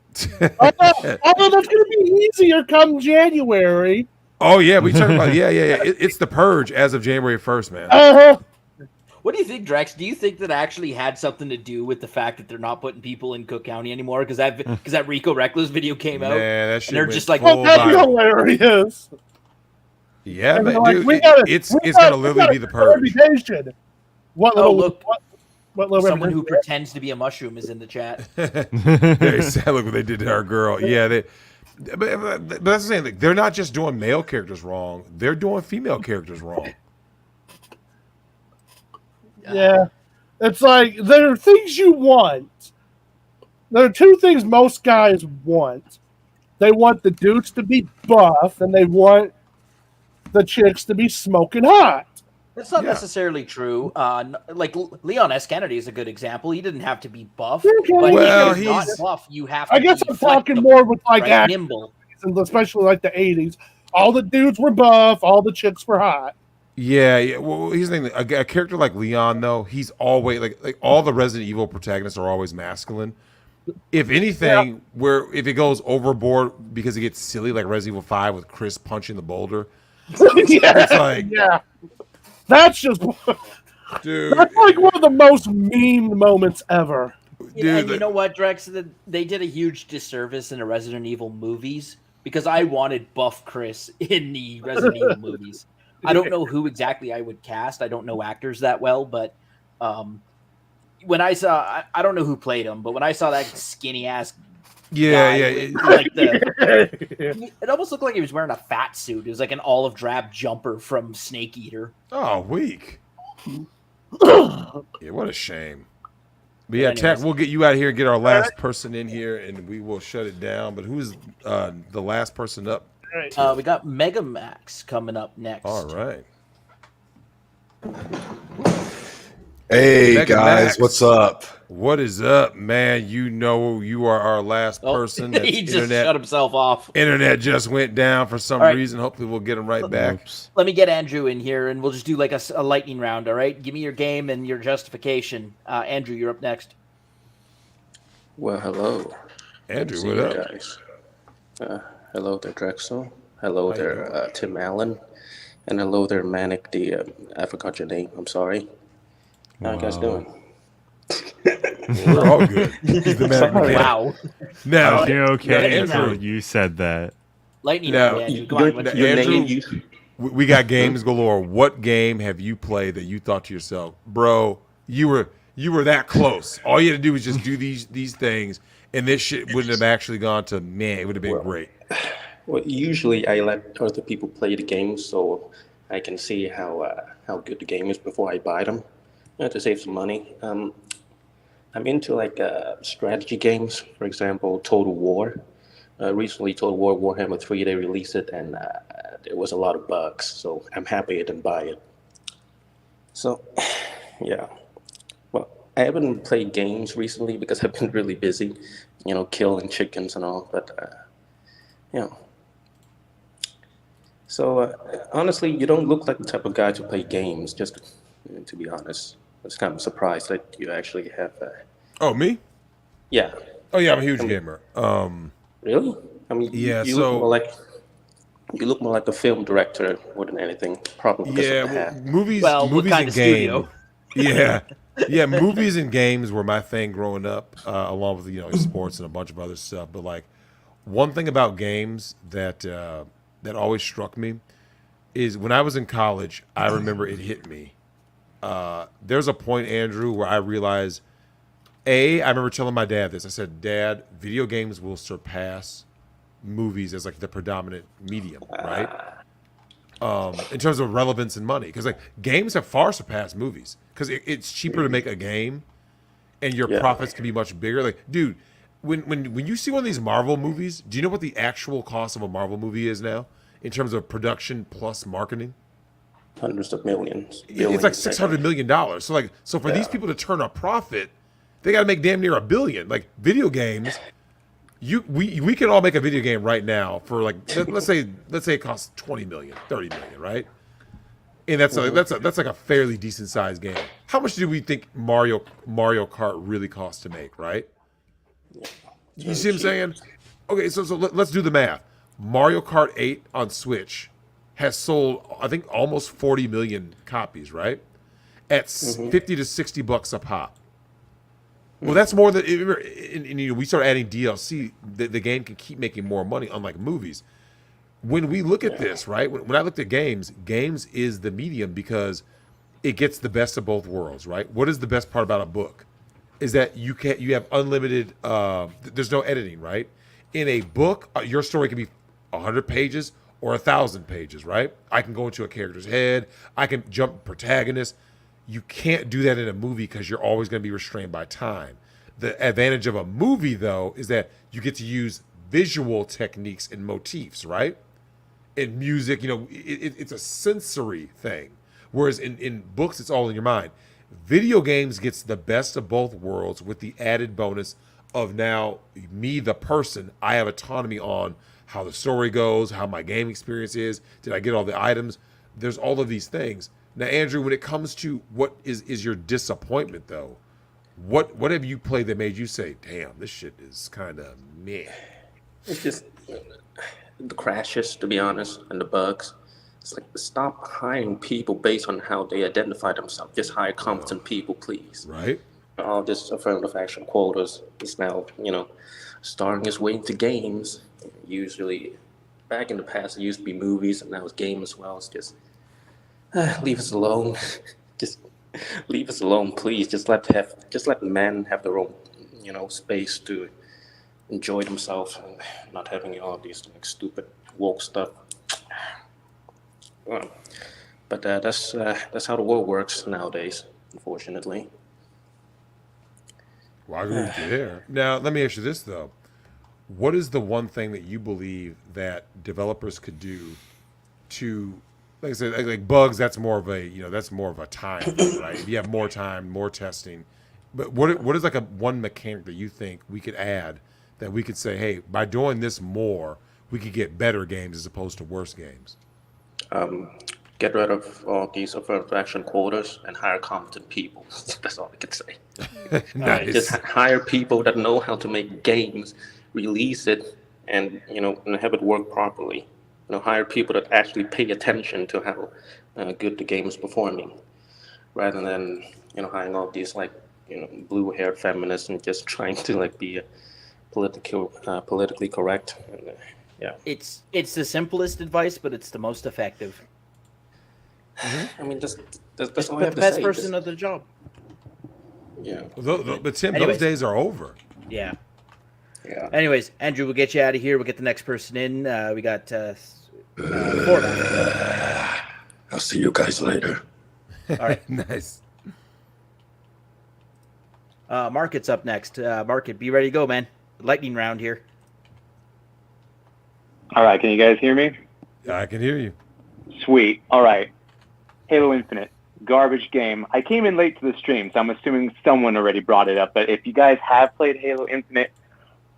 Although that's going to be easier come January. Oh yeah, we talking about yeah. It's the purge as of January 1st, man. What do you think, Drex? Do you think that actually had something to do with the fact that they're not putting people in Cook County anymore? Because that Rico Reckless video came out, that shit and they're went just like, full That's viral. hilarious. Yeah, And but they're like, dude, it's gonna literally be the purge. Reputation. What oh little, look, what little someone who reputation? pretends to be a mushroom is in the chat. Very sad. Look what they did to our girl. Yeah, but that's the same. Like, they're not just doing male characters wrong; they're doing female characters wrong. Yeah. It's like there are things you want. There are two things most guys want. They want the dudes to be buff, and they want the chicks to be smoking hot. That's not necessarily true. Like Leon S. Kennedy is a good example. He didn't have to be buff. Okay. But Well, if you're not he's- buff, you have to I guess be I'm talking flexible, more with like right? actors, Nimble. especially like the 80s. All the dudes were buff, all the chicks were hot. Yeah. Well, here's the thing: a character like Leon, though, he's always like all the Resident Evil protagonists are always masculine. If anything, if it goes overboard because it gets silly, like Resident Evil 5 with Chris punching the boulder, it's like, That's just dude, that's like one of the most memed moments ever. Yeah, and you know what, Drex? They did a huge disservice in the Resident Evil movies because I wanted buff Chris in the Resident Evil movies. I don't know who exactly I would cast. I don't know actors that well, but when I saw, I don't know who played him, but when I saw that skinny ass, it almost looked like he was wearing a fat suit. It was like an olive drab jumper from Snake Eater. Oh, weak. Yeah, what a shame. But yeah, Anyways. Tech, we'll get you out of here and get our last person in here, and we will shut it down. But who's the last person up? We got Mega Max coming up next. All right. Hey Mega guys, Max. what's up? What is up, man? You know you are our last person. That's He just shut himself off. Internet just went down for some All right. reason. Hopefully we'll get him right back. Let me get Andrew in here, and we'll just do like a lightning round, all right? Give me your game and your justification. Andrew, you're up next. Well, hello. Andrew, See what you up? guys. Hello there, Drexel. Hello there, Tim Allen. And hello there, Manic. I forgot your name. I'm sorry. How you guys doing? We're all good. He's the man. Wow. Now, You're okay Andrew. until you said that. Lightning Now, round, Andrew. Come on, what's your Andrew, name? we got games galore. What game have you played that you thought to yourself, bro, you were that close? All you had to do was just do these things, and this shit wouldn't have actually gone to, man, it would have been great. Well, usually I let other people play the game so I can see how good the game is before I buy them, to save some money. I'm into like strategy games, for example, Total War. Recently, Total War Warhammer 3, they released it, and there was a lot of bugs, so I'm happy I didn't buy it. So, yeah. Well, I haven't played games recently because I've been really busy, killing chickens and all, but, So, honestly, you don't look like the type of guy to play games, just to be honest. I was kind of surprised that you actually have... Oh, me? Yeah. Oh, yeah, I'm a huge gamer. Really? I mean, yeah, you so... look more like a film director more than anything, probably because of the hat. Movies and games. Yeah, movies and games were my thing growing up, along with sports and a bunch of other stuff. But like, one thing about games that always struck me is when I was in college, I remember it hit me. There's a point, Andrew, where I realized, I remember telling my dad this. I said, Dad, video games will surpass movies as like the predominant medium, right? In terms of relevance and money, because like games have far surpassed movies because it's cheaper to make a game, and your profits can be much bigger. Like, dude, when you see one of these Marvel movies, do you know what the actual cost of a Marvel movie is now in terms of production plus marketing? Hundreds of millions. It's like $600 million. So for these people to turn a profit, they got to make damn near $1 billion. Like video games, we can all make a video game right now for like let's say it costs $20 million, $30 million, right? And that's like a fairly decent sized game. How much do we think Mario Kart really costs to make, right? You see what I'm saying? Okay, so let's do the math. Mario Kart 8 on Switch has sold, I think, almost 40 million copies, right? at 50 to 60 bucks a pop. Well, that's more than we start adding DLC. The game can keep making more money, unlike movies. When we look at this, right? When I looked at games is the medium because it gets the best of both worlds, right? What is the best part about a book? Is that you have unlimited. There's no editing, right? In a book, your story can be 100 pages or 1,000 pages, right? I can go into a character's head. I can jump protagonists. You can't do that in a movie because you're always going to be restrained by time. The advantage of a movie, though, is that you get to use visual techniques and motifs, right? In music, it's a sensory thing. Whereas in books, it's all in your mind. Video games gets the best of both worlds with the added bonus of now me, the person, I have autonomy on how the story goes, how my game experience is. Did I get all the items? There's all of these things. Now, Andrew, when it comes to what is your disappointment, though, what have you played that made you say, damn, this shit is kind of meh? It's just the crashes, to be honest, and the bugs. It's like, stop hiring people based on how they identify themselves. Just hire competent people, please. Right. All this affirmative action quotas is now, starring its way into games. Usually, back in the past, it used to be movies, and now it's game as well. It's just, leave us alone. Just leave us alone, please. Just let men have their own, space to enjoy themselves, and not having all these stupid woke stuff. But that's how the world works nowadays, unfortunately. Well, I agree with you there. Now, let me ask you this, though. What is the one thing that you believe that developers could do to, like I said, like bugs, that's more of a time thing, right? If you have more time, more testing. But what is like one mechanic that you think we could add that we could say, hey, by doing this more, we could get better games as opposed to worse games? Get rid of all these affirmative action quotas and hire competent people. That's all I can say. Nice. Just hire people that know how to make games, release it, and and have it work properly. Hire people that actually pay attention to how good the game is performing, rather than hiring all these blue-haired feminists and just trying to be politically correct. And, yeah, It's the simplest advice, but it's the most effective. I mean, that's Just all I put have the to best say. person Just- of the job. yeah, But Tim, Anyways. those days are over. Yeah. yeah. Anyways, Andrew, we'll get you out of here. We'll get the next person in. We got 4 now. I'll see you guys later. All right. Nice. Market's up next. Market, be ready to go, man. Lightning round here. All right, can you guys hear me? I can hear you. Sweet. All right. Halo Infinite, garbage game. I came in late to the stream, so I'm assuming someone already brought it up. But if you guys have played Halo Infinite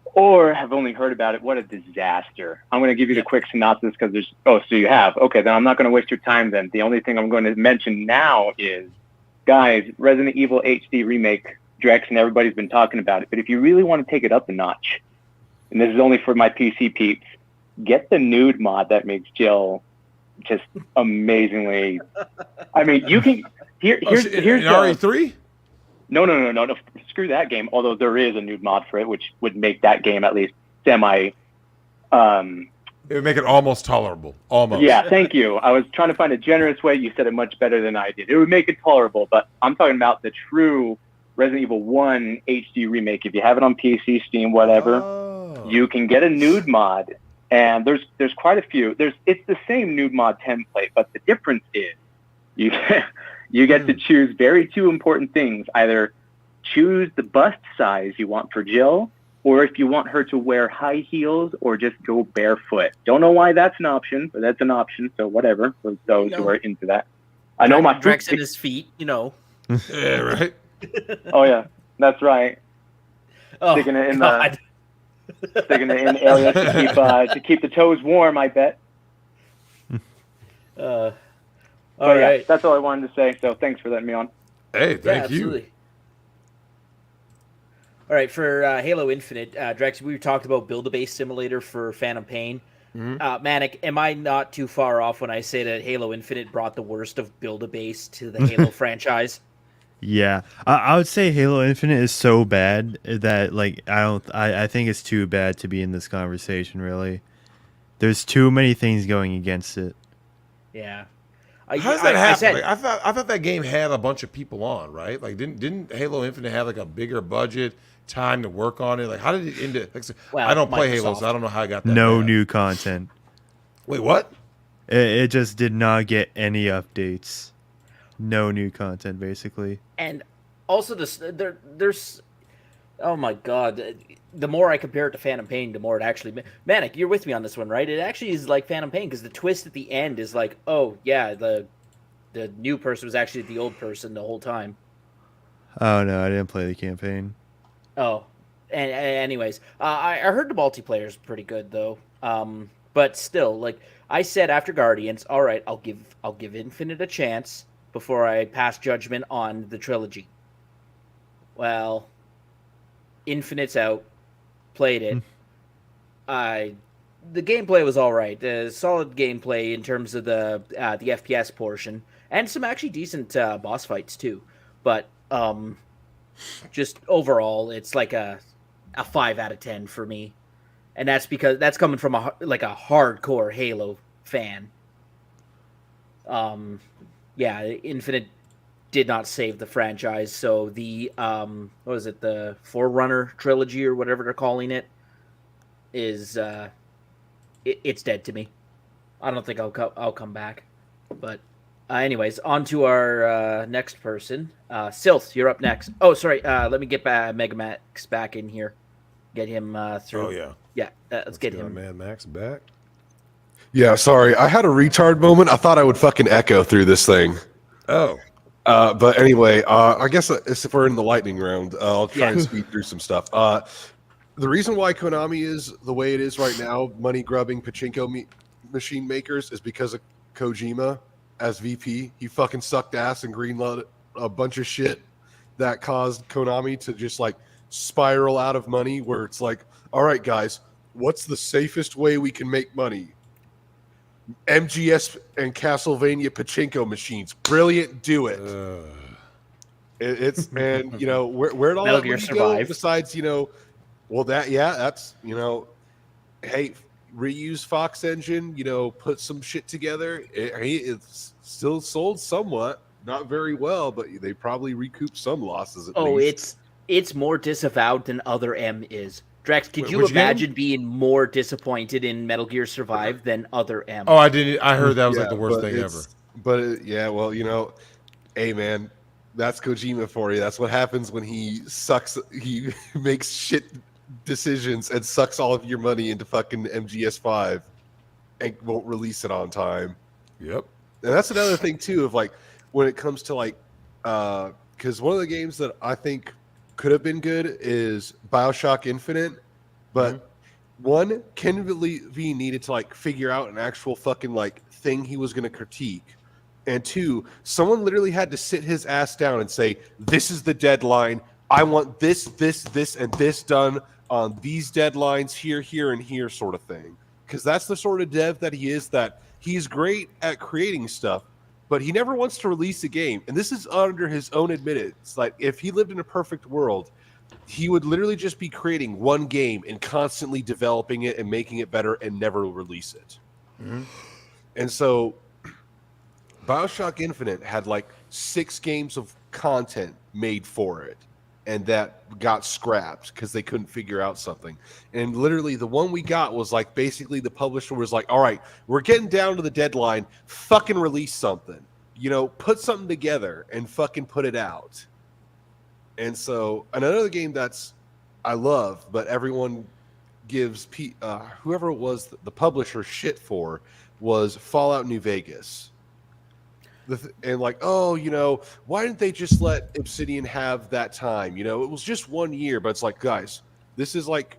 or have only heard about it, what a disaster. I'm going to give you the quick synopsis because there's... Oh, so you have. Okay, then I'm not going to waste your time then. The only thing I'm going to mention now is, guys, Resident Evil HD Remake, Drex, and everybody's been talking about it. But if you really want to take it up a notch, and this is only for my PC peeps, get the nude mod that makes Jill just amazingly... I mean, you can... Here's RE3? No. Screw that game. Although there is a nude mod for it, which would make that game at least semi... It would make it almost tolerable. Almost. Yeah, thank you. I was trying to find a generous way. You said it much better than I did. It would make it tolerable, but I'm talking about the true Resident Evil 1 HD remake. If you have it on PC, Steam, whatever, you can get a nude mod. And there's quite a few. It's the same nude mod template, but the difference is you get to choose two important things. Either choose the bust size you want for Jill, or if you want her to wear high heels or just go barefoot. Don't know why that's an option, but that's an option. So whatever for those who are into that. I know my Drex in his feet, Yeah, right. Oh yeah, that's right. Oh, Sticking it in God. sticking it in areas to keep the toes warm. I bet. All But yeah, right. that's all I wanted to say. So thanks for letting me on. Hey, thank you. Absolutely. All right, for Halo Infinite, Drex, we talked about Build-A-Base Simulator for Phantom Pain. Manic, am I not too far off when I say that Halo Infinite brought the worst of Build-A-Base to the Halo franchise? Yeah, I would say Halo Infinite is so bad that like I think it's too bad to be in this conversation. Really, there's too many things going against it. Yeah. How does that happen? I thought that game had a bunch of people on, right? Like, didn't Halo Infinite have like a bigger budget, time to work on it? Like, how did it end up? Like, well, I don't play Microsoft. Halo, so I don't know how I got that. No bad. new content. Wait, what? It just did not get any updates. No new content, basically. And also, there's oh my god, the more I compare it to Phantom Pain, the more it actually... Manic, you're with me on this one, right? It actually is like Phantom Pain, because the twist at the end is like, oh, yeah, the new person was actually the old person the whole time. Oh, no, I didn't play the campaign. Oh, and anyways, I heard the multiplayer is pretty good, though. But still, like, I said after Guardians, all right, I'll give Infinite a chance before I pass judgment on the trilogy. Well... Infinite's out. Played it. The gameplay was all right. Solid gameplay in terms of the FPS portion, and some actually decent boss fights too. But just overall, it's like a 5 out of 10 for me, and that's because that's coming from a hardcore Halo fan. Yeah, Infinite did not save the franchise, so the what was it, the Forerunner trilogy or whatever they're calling it is it's dead to me. I don't think I'll come back. But anyways, on to our next person. Silth, you're up next. Oh, sorry, let me get Megamax back in here. Get him through. Oh yeah. Yeah, let's get him. Mad Max back. Yeah, sorry. I had a retard moment. I thought I would fucking echo through this thing. Oh. But anyway, I guess if we're in the lightning round, I'll try and speed through some stuff. The reason why Konami is the way it is right now, money-grubbing pachinko machine makers, is because of Kojima as VP. He fucking sucked ass and greenlit a bunch of shit that caused Konami to just like spiral out of money, where it's like, all right, guys, what's the safest way we can make money? MGS and Castlevania pachinko machines. Brilliant, do it. It's and you know where'd all that money go besides well that's hey, reuse Fox Engine, put some shit together. It's still sold somewhat, not very well, but they probably recouped some losses at least. It's more disavowed than Other M is. Drax, could you imagine being more disappointed in Metal Gear Survive than Other M? Oh, I didn't. I heard that was like the worst thing ever. But yeah, well, hey man, that's Kojima for you. That's what happens when he sucks. He makes shit decisions and sucks all of your money into fucking MGS5 and won't release it on time. Yep. And that's another thing too, of like when it comes to like, because one of the games that I think could have been good is BioShock Infinite, but one, Ken Levine needed to like figure out an actual fucking like thing he was going to critique, and two, someone literally had to sit his ass down and say, this is the deadline, I want this and this done on these deadlines, here and here, sort of thing. Because that's the sort of dev that he is, that he's great at creating stuff, but he never wants to release a game. And this is under his own admittance. Like, if he lived in a perfect world, he would literally just be creating one game and constantly developing it and making it better and never release it. And so BioShock Infinite had like 6 games of content made for it, and that got scrapped because they couldn't figure out something. And literally the one we got was like, basically the publisher was like, all right, we're getting down to the deadline, fucking release something, put something together and fucking put it out. And so another game that's I love, but everyone gives whoever it was the publisher shit for, was Fallout New Vegas. And like, why didn't they just let Obsidian have that time? It was just 1 year, but it's like, guys, this is like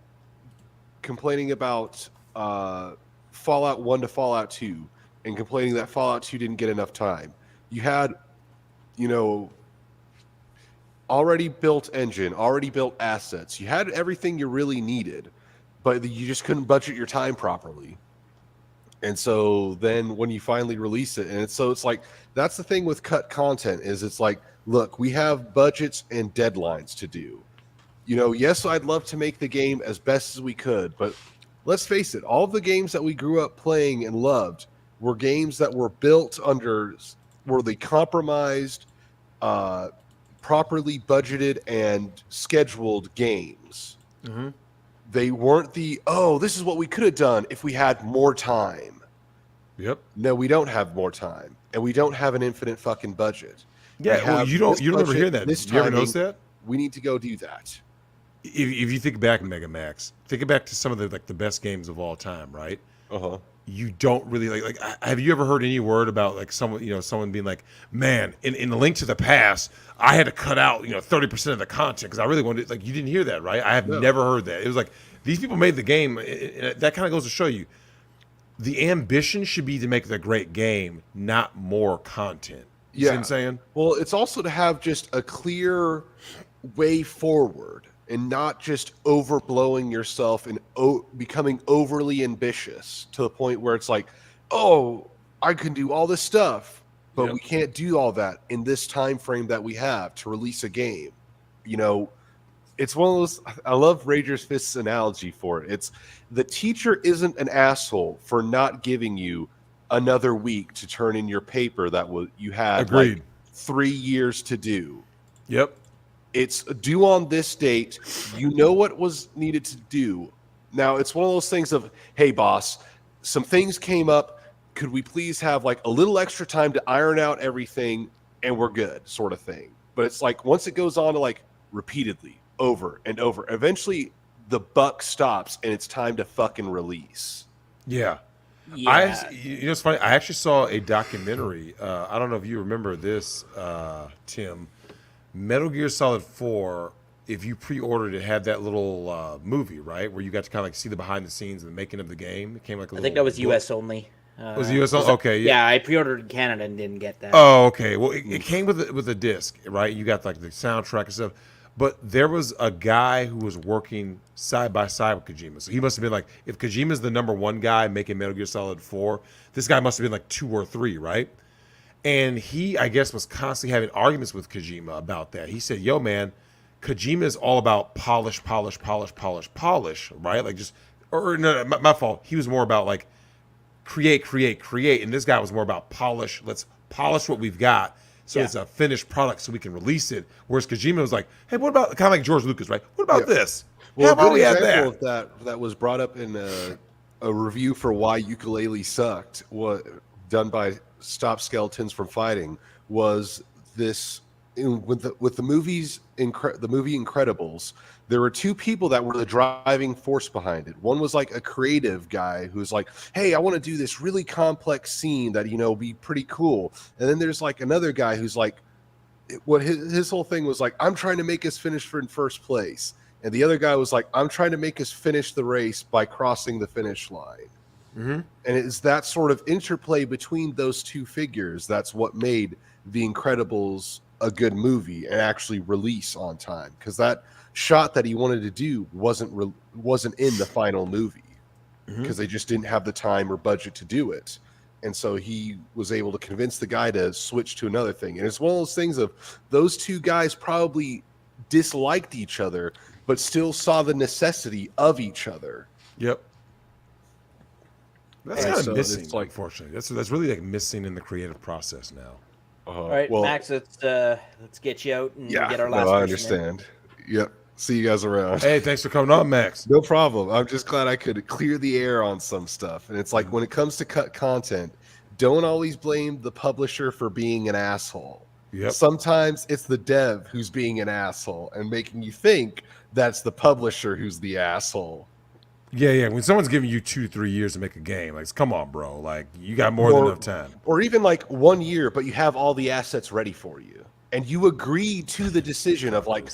complaining about Fallout 1 to Fallout 2 and complaining that Fallout 2 didn't get enough time. You had, already built engine, already built assets. You had everything you really needed, but you just couldn't budget your time properly. And so then when you finally release it, and it's like, that's the thing with cut content is it's like, look, we have budgets and deadlines to do. You know, yes, I'd love to make the game as best as we could, but let's face it, all of the games that we grew up playing and loved were games that were built under, were they compromised, properly budgeted and scheduled games. Mm-hmm. They weren't this is what we could have done if we had more time. Yep. No, we don't have more time, and we don't have an infinite fucking budget. Yeah, well, you don't ever hear that. This You ever notice that? We need to go do that. If you think back, Mega Max, think back to some of the best games of all time, right? Uh-huh. You don't really like. Have you ever heard any word about like someone being like, man, in the Link to the Past, I had to cut out 30% of the content because I really wanted, like, you didn't hear that, right? I have never heard that. It was like these people made the game. That kind of goes to show you the ambition should be to make the great game, not more content. You see what I'm saying? Well, it's also to have just a clear way forward and not just overblowing yourself and becoming overly ambitious to the point where it's like, oh, I can do all this stuff, but we can't do all that in this time frame that we have to release a game. It's one of those, I love Rager's Fist's analogy for it. It's the teacher isn't an asshole for not giving you another week to turn in your paper that you had like 3 years to do. Yep. It's due on this date. You know what was needed to do. Now, it's one of those things of, hey, boss, some things came up. Could we please have like a little extra time to iron out everything and we're good, sort of thing. But it's like once it goes on to like repeatedly, over and over, eventually the buck stops and it's time to fucking release. Yeah. It's funny. I actually saw a documentary. I don't know if you remember this, Tim. Metal Gear Solid 4, if you pre-ordered it, had that little movie, right, where you got to kind of like see the behind the scenes and the making of the game. It came like a I think that was U.S. only. Was it U.S. only? Okay. Yeah, I pre-ordered in Canada and didn't get that. Oh, okay. Well, it came with a disc, right? You got like the soundtrack and stuff. But there was a guy who was working side by side with Kojima. So he must have been like, if Kojima's the number one guy making Metal Gear Solid 4, this guy must have been like 2 or 3, right? And he, I guess, was constantly having arguments with Kojima about that. He said, yo, man, Kojima is all about polish, right? Like just, or no, my fault. He was more about like create. And this guy was more about polish. Let's polish what we've got so it's a finished product so we can release it. Whereas Kojima was like, hey, what about, kind of like George Lucas, right? What about this? Well, a good example of that was brought up in a review for Why Ukulele Sucked, done by Stop Skeletons from Fighting, was this with the movie Incredibles. There were 2 people that were the driving force behind it. One was like a creative guy who's like, hey, I want to do this really complex scene that be pretty cool. And then there's like another guy who's like, what his whole thing was like, I'm trying to make us finish in first place. And the other guy was like, I'm trying to make us finish the race by crossing the finish line. Mm-hmm. And it's that sort of interplay between those 2 figures that's what made The Incredibles a good movie and actually release on time. Because that shot that he wanted to do wasn't in the final movie because they just didn't have the time or budget to do it. And so he was able to convince the guy to switch to another thing. And it's one of those things of those 2 guys probably disliked each other, but still saw the necessity of each other. Yep. That's kind of missing, unfortunately. That's really like missing in the creative process now. All right, Max, let's get you out and get our last. I understand. Yep. See you guys around. Hey, thanks for coming on, Max. No problem. I'm just glad I could clear the air on some stuff. And it's like when it comes to cut content, don't always blame the publisher for being an asshole. Yep. Sometimes it's the dev who's being an asshole and making you think that's the publisher who's the asshole. Yeah. When someone's giving you 2-3 years to make a game, like, come on, bro. Like, you got more than enough time. Or even like 1 year, but you have all the assets ready for you. And you agree to the decision of like,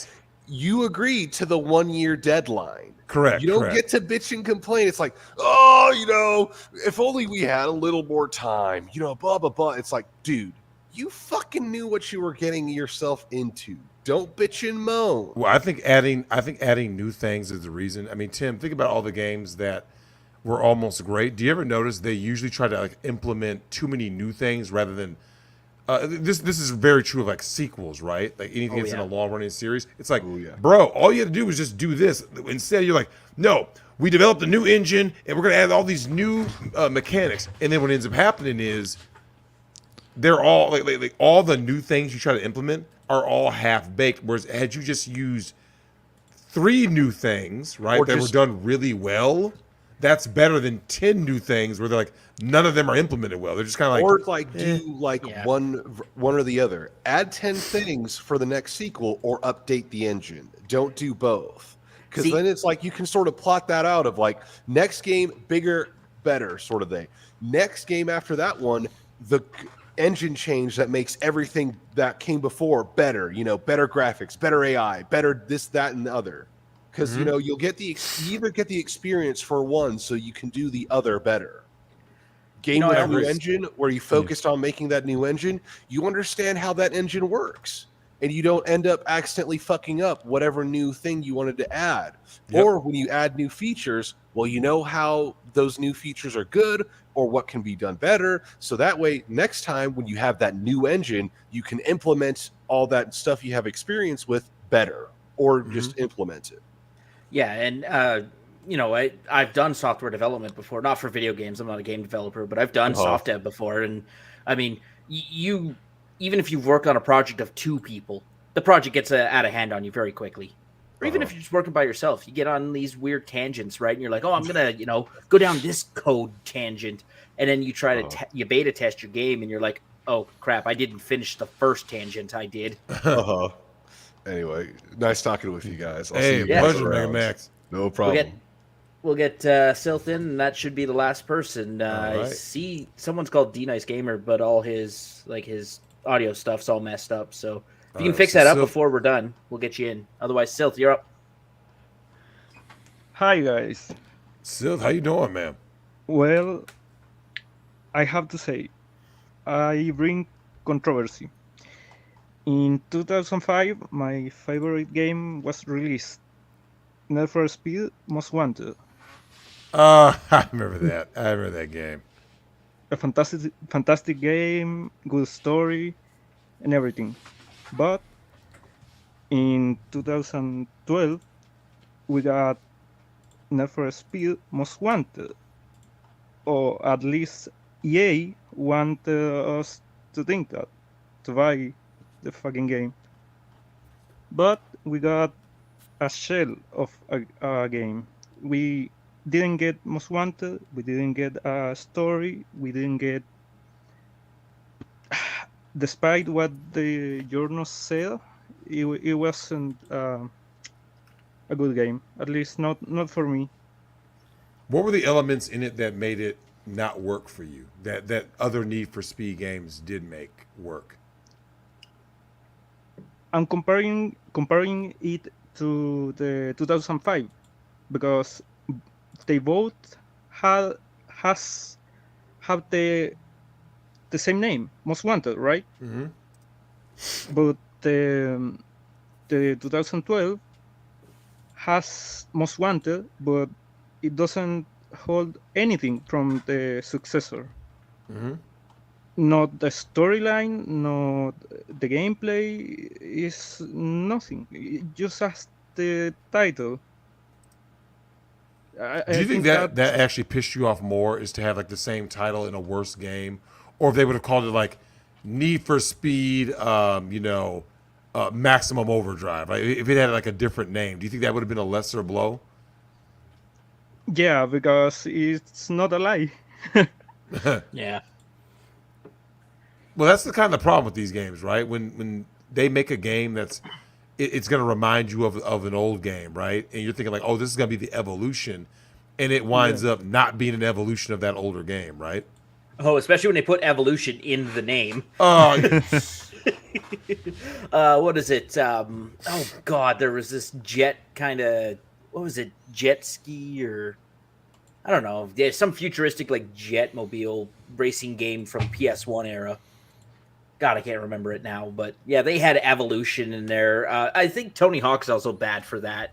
you agreed to the 1 year deadline. Correct. You don't get to bitch and complain. It's like, oh, if only we had a little more time, blah, blah, blah. It's like, dude, you fucking knew what you were getting yourself into. Don't bitch and moan. Well, I think adding new things is the reason. I mean, Tim, think about all the games that were almost great. Do you ever notice they usually try to like implement too many new things rather than this is very true of like sequels, right? Like anything that's in a long running series. It's like, bro, all you had to do was just do this. Instead, you're like, no, we developed a new engine and we're gonna add all these new mechanics. And then what ends up happening is they're all like all the new things you try to implement are all half baked. Whereas had you just used 3 new things, right, that were done really well, that's better than 10 new things where they're like none of them are implemented well. They're just kind of like, or like do like one or the other. Add 10 things for the next sequel, or update the engine. Don't do both, because then it's like you can sort of plot that out of like next game bigger, better sort of thing. Next game after that one, the engine change that makes everything that came before better. You know, better graphics, better AI, better this, that, and the other. Because you know you either get the experience for one, so you can do the other better. Game with a new engine, where you focused on making that new engine, you understand how that engine works, and you don't end up accidentally fucking up whatever new thing you wanted to add. Or when you add new features, well, you know how those new features are good or what can be done better. So that way, next time when you have that new engine, you can implement all that stuff you have experience with better, or just implement it. Yeah, and you know, I've done software development before, not for video games. I'm not a game developer, but I've done soft dev before. And I mean, you even if you've worked on a project of 2 people, the project gets out of hand on you very quickly. Or even if you're just working by yourself, you get on these weird tangents, right? And you're like, oh, I'm gonna, you know, go down this code tangent, and then you try to you beta test your game, and you're like, oh crap, I didn't finish the first tangent I did. Anyway, nice talking with you guys. I'll see you pleasure, Mega Max. No problem. We'll get Silth in, and that should be the last person. Right. I see someone's called D Nice Gamer, but all his audio stuff's all messed up. So if you can fix that up before we're done, we'll get you in. Otherwise, Silth, you're up. Hi guys. Silth, how you doing, man? Well, I have to say, I bring controversy. In 2005, my favorite game was released. Need for Speed Most Wanted. I remember that. I remember that game. A fantastic game, good story, and everything. But in 2012, we got Need for Speed Most Wanted. Or at least EA wanted us to think that, to buy the fucking game. But we got a shell of a game. We didn't get Most Wanted, we didn't get a story, we didn't get, despite what the journals said, it wasn't a good game, at least not for me. What were the elements in it that made it not work for you, that other Need for Speed games did make work? I'm comparing it to the 2005 because they both have the same name, Most Wanted, right? But the 2012 has Most Wanted, but it doesn't hold anything from the successor. Not the storyline, not the gameplay, is nothing. It just has the title. Do you think that actually pissed you off more, is to have like the same title in a worse game? Or if they would have called it like Need for Speed, Maximum Overdrive, right? If it had like a different name, do you think that would have been a lesser blow? Yeah, because it's not a lie. Yeah. Well, that's the kind of problem with these games, right? When they make a game that's it's going to remind you of an old game, right? And you're thinking like, oh, this is going to be the evolution, and it winds up not being an evolution of that older game, right? Oh, especially when they put evolution in the name. Oh, what is it? Oh God, there was this jet kind of, what was it? Jet ski, or I don't know. There's some futuristic like jet mobile racing game from PS1 era. God, I can't remember it now, but yeah, they had evolution in there. I think Tony Hawk's also bad for that.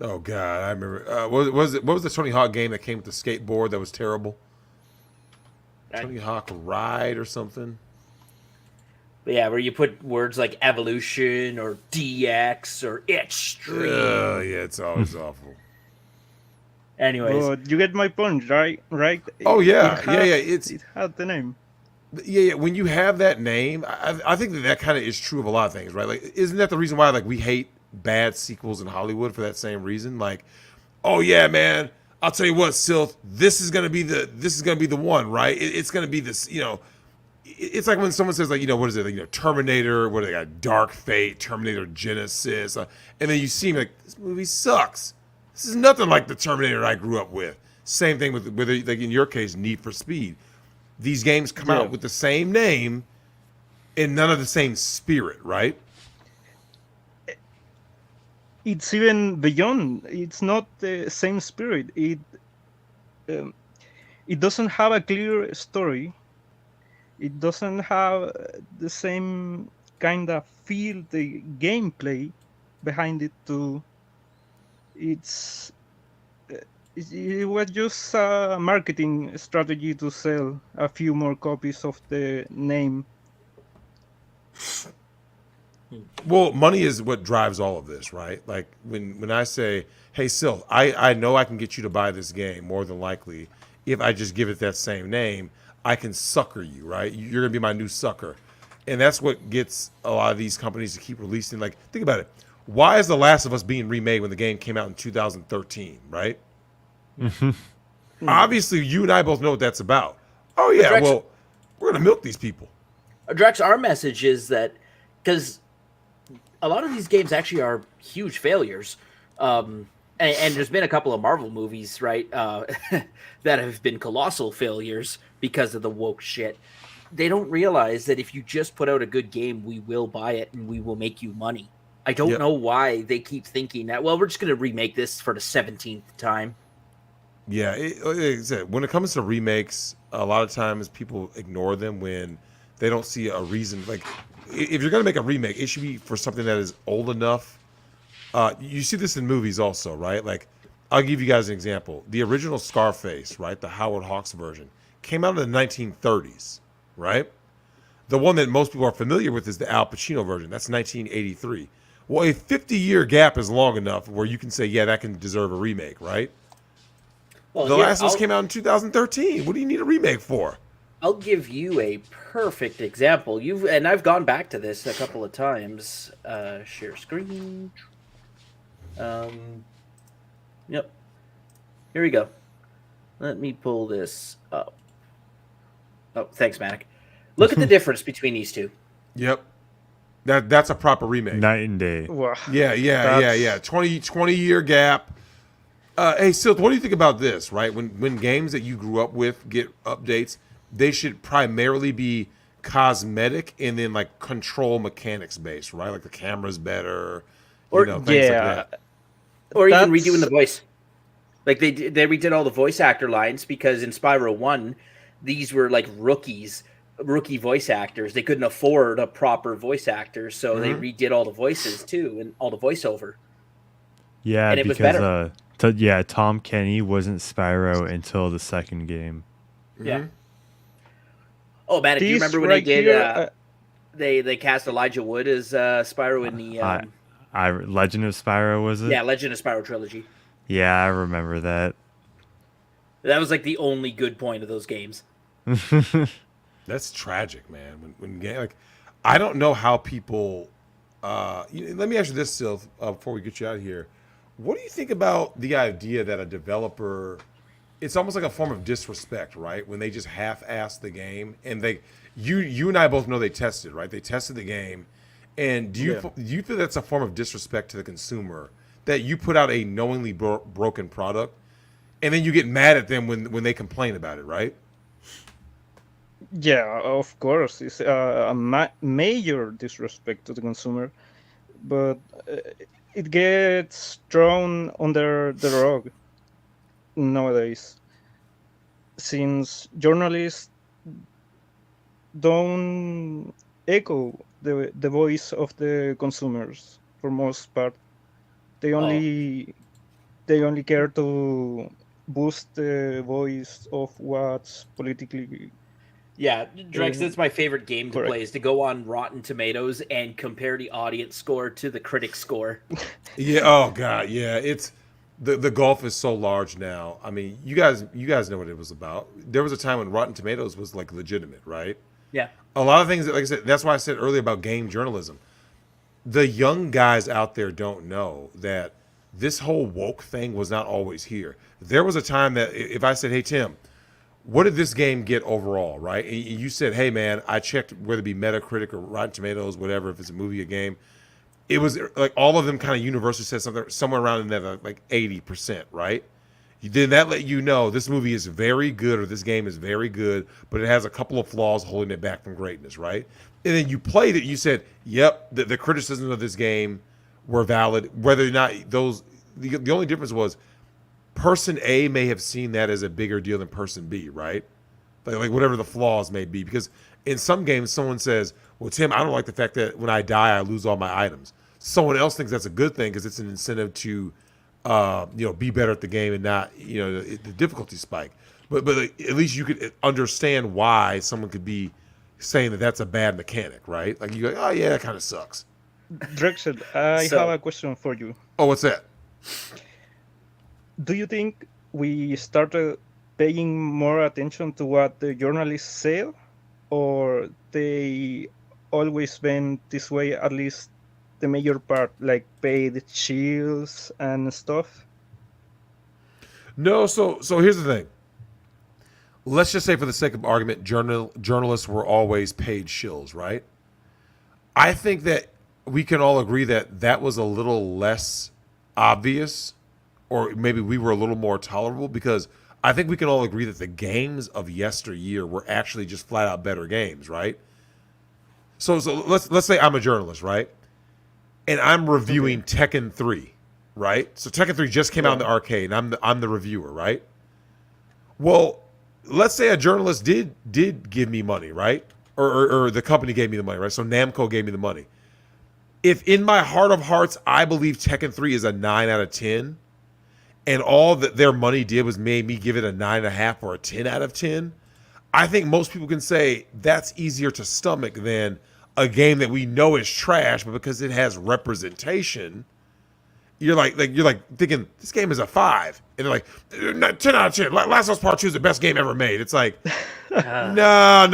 Oh God, I remember. What was the Tony Hawk game that came with the skateboard that was terrible? Tony Hawk Ride or something. Yeah, where you put words like evolution or DX or extreme. Oh yeah, it's always awful. Anyways, But you get my point, right? Right? Oh yeah, yeah. It had the name. Yeah. When you have that name, I think that kind of is true of a lot of things, right? Like, isn't that the reason why like we hate bad sequels in Hollywood for that same reason? Like, oh yeah, man, I'll tell you what, Sylph, this is gonna be the one, right? It's gonna be this, It's like when someone says, like, what is it? Like, Terminator, what do they got? Dark Fate, Terminator Genesis, and then you see like, this movie sucks. This is nothing like the Terminator I grew up with. Same thing with like in your case, Need for Speed. These games come out with the same name and none of the same spirit, right? It's even beyond. It's not the same spirit. It doesn't have a clear story. It doesn't have the same kind of feel, the gameplay behind it too. It was just a marketing strategy to sell a few more copies of the name. Well, money is what drives all of this, right? Like when I say, hey, Sylph, I know I can get you to buy this game more than likely if I just give it that same name. I can sucker you, right? You're going to be my new sucker. And that's what gets a lot of these companies to keep releasing. Like, think about it. Why is The Last of Us being remade when the game came out in 2013, right? Obviously, you and I both know what that's about. Oh, yeah, Drex, well, we're going to milk these people. Drex, our message is that, because a lot of these games actually are huge failures. And there's been a couple of Marvel movies, right, that have been colossal failures because of the woke shit. They don't realize that if you just put out a good game, we will buy it and we will make you money. I don't know why they keep thinking that, well, we're just going to remake this for the 17th time. Yeah, when it comes to remakes, a lot of times people ignore them when they don't see a reason. Like, if you're going to make a remake, it should be for something that is old enough. You see this in movies also, right? Like, I'll give you guys an example. The original Scarface, right, the Howard Hawks version, came out in the 1930s, right? The one that most people are familiar with is the Al Pacino version. That's 1983. Well, a 50-year gap is long enough where you can say, yeah, that can deserve a remake, right? Well, The Last of Us came out in 2013. What do you need a remake for? I'll give you a perfect example. And I've gone back to this a couple of times. Share screen. Yep. Here we go. Let me pull this up. Oh, thanks, Manic. Look at the difference between these two. Yep. That's a proper remake. Night and day. Wow. Yeah. 20-year gap. Hey, Sylph, what do you think about this, right? When games that you grew up with get updates, they should primarily be cosmetic and then like control mechanics based, right? Like the camera's better, things like that. Or even redoing the voice. Like they redid all the voice actor lines because in Spyro 1, these were like rookie voice actors. They couldn't afford a proper voice actor, so they redid all the voices too and all the voiceover. Yeah, and it was better. Tom Kenny wasn't Spyro until the second game. Yeah. Oh, man, do you remember when they did? They cast Elijah Wood as Spyro in the Legend of Spyro, was it? Yeah, Legend of Spyro trilogy. Yeah, I remember that. That was like the only good point of those games. That's tragic, man. When like, I don't know how people. Let me ask you this, Sylph, before we get you out of here. What do you think about the idea that a developer? It's almost like a form of disrespect, right? When they just half-ass the game, and you and I both know they tested, right? They tested the game, and do you feel that's a form of disrespect to the consumer that you put out a knowingly broken product, and then you get mad at them when they complain about it, right? Yeah, of course, it's a major disrespect to the consumer, but it gets thrown under the rug nowadays, since journalists don't echo the voice of the consumers for most part. They only they only care to boost the voice of what's politically. Yeah, Drex, that's my favorite game to correct. play, is to go on Rotten Tomatoes and compare the audience score to the critic score. Yeah. Oh God. Yeah. It's the gulf is so large now. I mean, you guys know what it was about. There was a time when Rotten Tomatoes was like legitimate, right? Yeah. A lot of things, like I said, that's why I said earlier about game journalism. The young guys out there don't know that this whole woke thing was not always here. There was a time that if I said, "Hey Tim, what did this game get overall?" Right? And you said, "Hey man, I checked whether it be Metacritic or Rotten Tomatoes, whatever, if it's a movie or game." It was like all of them kind of universally said something somewhere around in that like 80%, right? Then that let you know this movie is very good or this game is very good, but it has a couple of flaws holding it back from greatness, right? And then you played it, you said, "Yep, the criticisms of this game were valid." Whether or not those, the only difference was person A may have seen that as a bigger deal than person B, right? Like whatever the flaws may be, because in some games someone says, "Well, Tim, I don't like the fact that when I die I lose all my items." Someone else thinks that's a good thing because it's an incentive to be better at the game and not the difficulty spike. But at least you could understand why someone could be saying that that's a bad mechanic, right? Like you go, "Oh yeah, that kind of sucks." Drexel, I have a question for you. Oh, what's that? Do you think we started paying more attention to what the journalists say, or they always been this way, at least the major part, like paid shields and stuff? No, so here's the thing. Let's just say, for the sake of argument, journalists were always paid shills, right? I think that we can all agree that that was a little less obvious, or maybe we were a little more tolerable, because I think we can all agree that the games of yesteryear were actually just flat out better games, right? So let's say I'm a journalist, right? And I'm reviewing Tekken 3, right? So Tekken 3 just came out in the arcade, and I'm the reviewer, right? Well, let's say a journalist did give me money, right? Or the company gave me the money, right? So Namco gave me the money. If in my heart of hearts I believe Tekken 3 is a 9 out of 10, and all that their money did was made me give it a 9.5 or a 10 out of 10, I think most people can say that's easier to stomach than a game that we know is trash, but because it has representation, you're like thinking this game is a 5, and they're like 10 out of 10. Last of Us Part 2 is the best game ever made. It's like, no.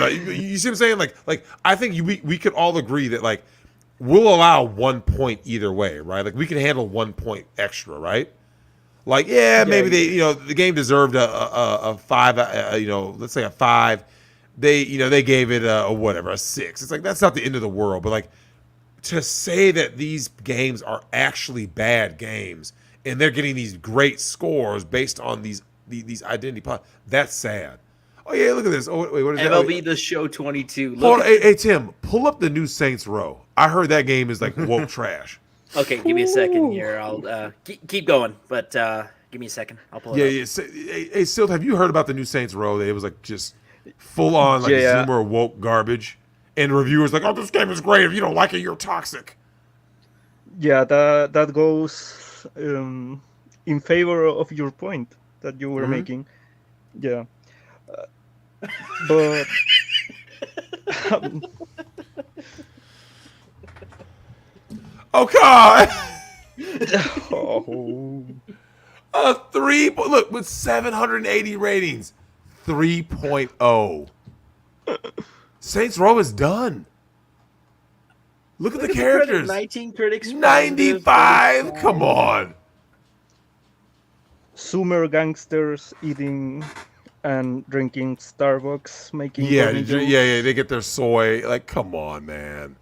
You see what I'm saying? Like I think we could all agree that like we'll allow 1 point either way, right? Like we can handle 1 point extra, right? Like maybe they the game deserved a 5, let's say a 5. They gave it a 6. It's like that's not the end of the world, but like to say that these games are actually bad games and they're getting these great scores based on these identity plots, that's sad. Oh yeah, look at this. Oh wait, what is MLB that? The Show 22. Hold on, hey Tim, pull up the new Saints Row. I heard that game is like woke trash. Okay, give me a second here. I'll keep going, but give me a second. I'll pull it up. Yeah. Hey, Silt, have you heard about the new Saints Row? It was like just full on like Zoomer woke garbage, and reviewers like, "Oh, this game is great. If you don't like it, you're toxic." Yeah, that goes in favor of your point that you were making. Yeah, but oh God. Oh. A 3. Look, with 780 ratings, 3.0. Saints Row is done. Look at the characters. 19 critics. 95. Come on. Sumer gangsters eating and drinking Starbucks, making Yeah. They get their soy. Like, come on, man.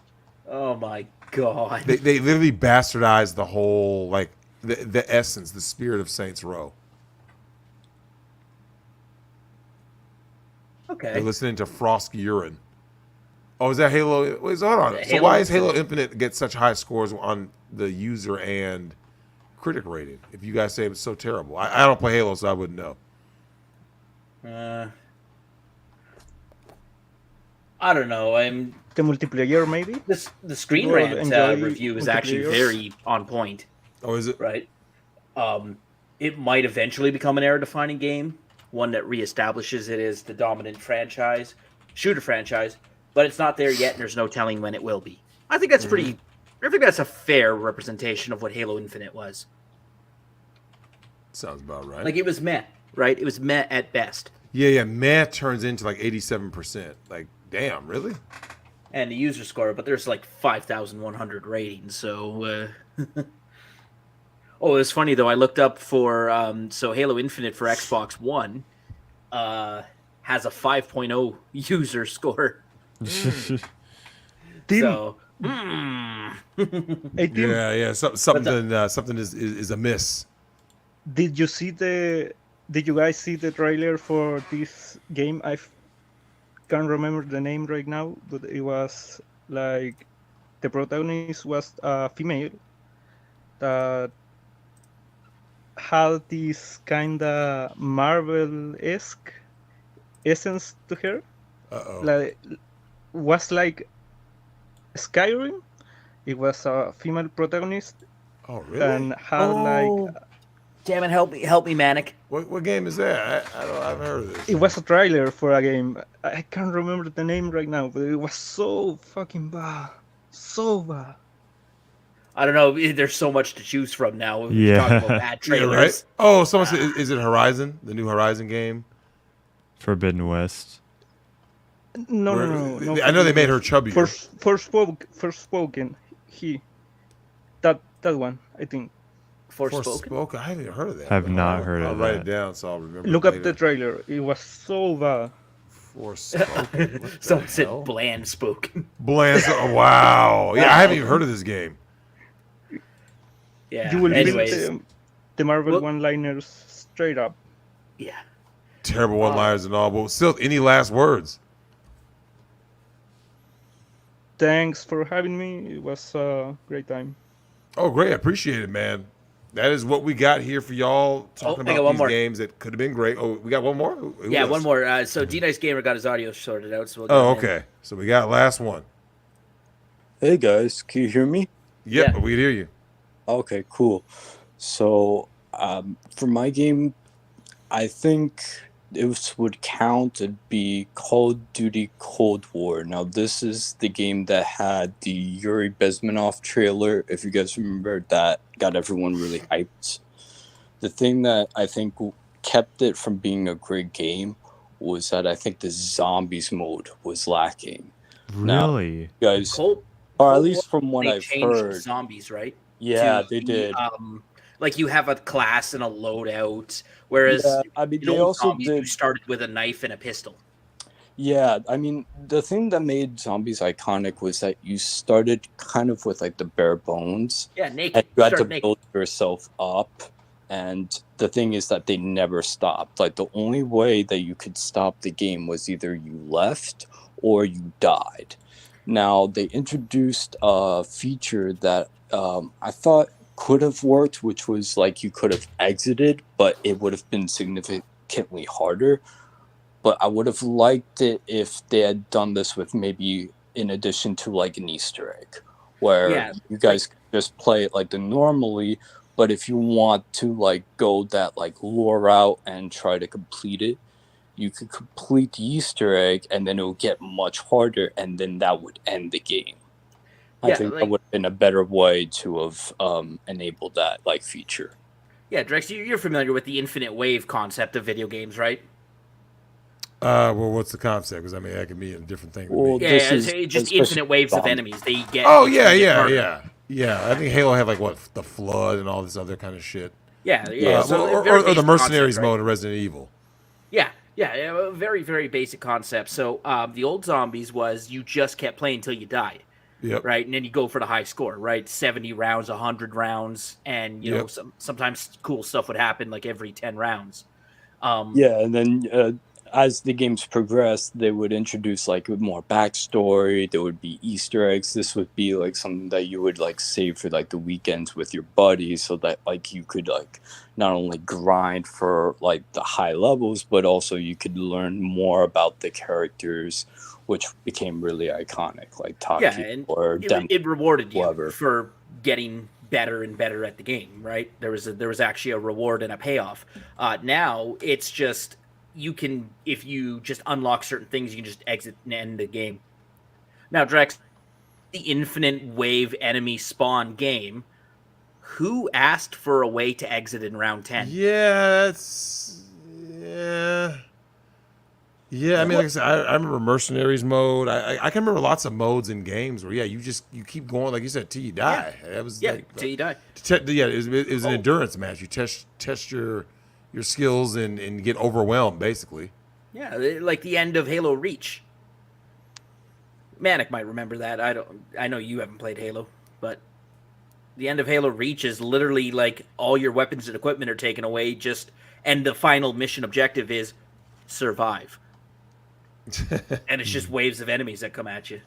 Oh my God. They literally bastardized the whole like the essence, the spirit of Saints Row. Okay. They're listening to Frost Urine. Oh, is that Halo? Wait, hold on. So Halo why is Halo Infinite get such high scores on the user and critic rating? If you guys say it's so terrible, I don't play Halo, so I wouldn't know. I don't know. The multiplayer, maybe? The Screen People Rant enjoy review is actually multiplayer. very on point. Oh, is it? Right. It might eventually become an era-defining game, one that reestablishes it as the dominant shooter franchise, but it's not there yet, and there's no telling when it will be. I think that's a fair representation of what Halo Infinite was. Sounds about right. Like, it was meh, right? It was meh at best. Yeah. Meh turns into like 87%. Like, damn, really? And the user score, but there's like 5,100 ratings, so... Oh, it's funny, though. I looked up for... so Halo Infinite for Xbox One has a 5.0 user score. Tim, So... hey, Tim, Yeah. Something is amiss. did you guys see the trailer for this game? Can't remember the name right now, but it was like the protagonist was a female that had this kind of Marvel-esque essence to her. Uh-oh. Like, was like Skyrim. It was a female protagonist Oh, really? and had like Damn it, help me, Manic. What game is that? I haven't heard of this. it was a trailer for a game. I can't remember the name right now, but it was so fucking bad, so bad. I don't know. There's so much to choose from now. We're Yeah. talking about bad Yeah, trailers. right? Oh, someone said, is it Horizon? The new Horizon game? Forbidden West. No, Where- no. I know they made her chubbier. Forspoken. That one, I think. Forspoken. I haven't even heard of that. Have not heard I'll of write that. it down so I'll remember. Look it up later. the trailer. It was so bad. Forspoken. What the Someone said hell? bland spoken. Bland. Oh, wow. Yeah, I haven't even heard of this game. Yeah. You will Anyways, feel the Marvel Well- one-liners straight up. yeah. Terrible one-liners and all, but still, any last words? Thanks for having me. It was a great time. Oh, great. I appreciate it, man. That is what we got here for y'all talking I got about one these more. games that could have been great. Oh, we got one more? Who Yeah, else? one more. So D-Nice Gamer got his audio sorted out. So we'll get Oh, him in. okay. So we got last one. Hey guys, can you hear me? Yep, Yeah. we can hear you. Okay, cool. So, for my game, I think it would count. It'd be Call of Duty Cold War. Now, this is the game that had the Yuri Bezmenov trailer. If you guys remember, that got everyone really hyped. The thing that I think kept it from being a great game was that I think the zombies mode was lacking. Now, Really? you guys, Cold, or at Cold least War, from what they I've changed heard, zombies, right? yeah, To they be, did. Like you have a class and a loadout, whereas Yeah, I mean, in they old also zombies, you did. started with a knife and a pistol. Yeah, I mean, the thing that made zombies iconic was that you started kind of with like the bare bones, Yeah, naked. and you had to Start naked. build yourself up. And the thing is that they never stopped. Like, the only way that you could stop the game was either you left or you died. Now, they introduced a feature that I thought could have worked, which was like you could have exited, but it would have been significantly harder. But I would have liked it if they had done this with maybe in addition to like an Easter egg, where Yeah, you guys could just play it like the normally, but if you want to like go that like lure route and try to complete it, you could complete the Easter egg and then it would get much harder and then that would end the game. I Yeah, think that like- would have been a better way to have enabled that like feature. Yeah, Drex, you're familiar with the infinite wave concept of video games, right? Well, what's the concept? Because I mean, that could be a different thing. to me. Well, Yeah, this it's is just especially infinite waves of zombies. enemies. They get. Oh they yeah, get yeah, harder. yeah. I think Halo had like what the flood and all this other kind of shit. Yeah, yeah. So or very the basic mercenaries concept, right? mode in Resident Evil. Yeah, a very, very basic concept. So the old zombies was you just kept playing until you died, Yep. right? And then you go for the high score, right? 70 rounds, 100 rounds, and you know Yep. sometimes cool stuff would happen like every 10 rounds. Yeah, and then as the games progressed, they would introduce like more backstory. There would be Easter eggs. This would be like something that you would like save for like the weekends with your buddies, so that like you could like not only grind for like the high levels, but also you could learn more about the characters, which became really iconic, like Taki Yeah, and or Dem. it rewarded you whoever. for getting better and better at the game, right? There was actually a reward and a payoff. Now it's just you can, if you just unlock certain things, you can just exit and end the game. Now, Drex, the infinite wave enemy spawn game, who asked for a way to exit in round 10? Yeah. I mean, like I said, I remember mercenaries mode. I can remember lots of modes in games where you keep going, like you said, till you die. That was till you die. It was an endurance match. You test your skills and get overwhelmed, basically. Yeah, like the end of Halo Reach. Manic might remember that. I know you haven't played Halo, but the end of Halo Reach is literally like all your weapons and equipment are taken away, and the final mission objective is survive. And it's just waves of enemies that come at you.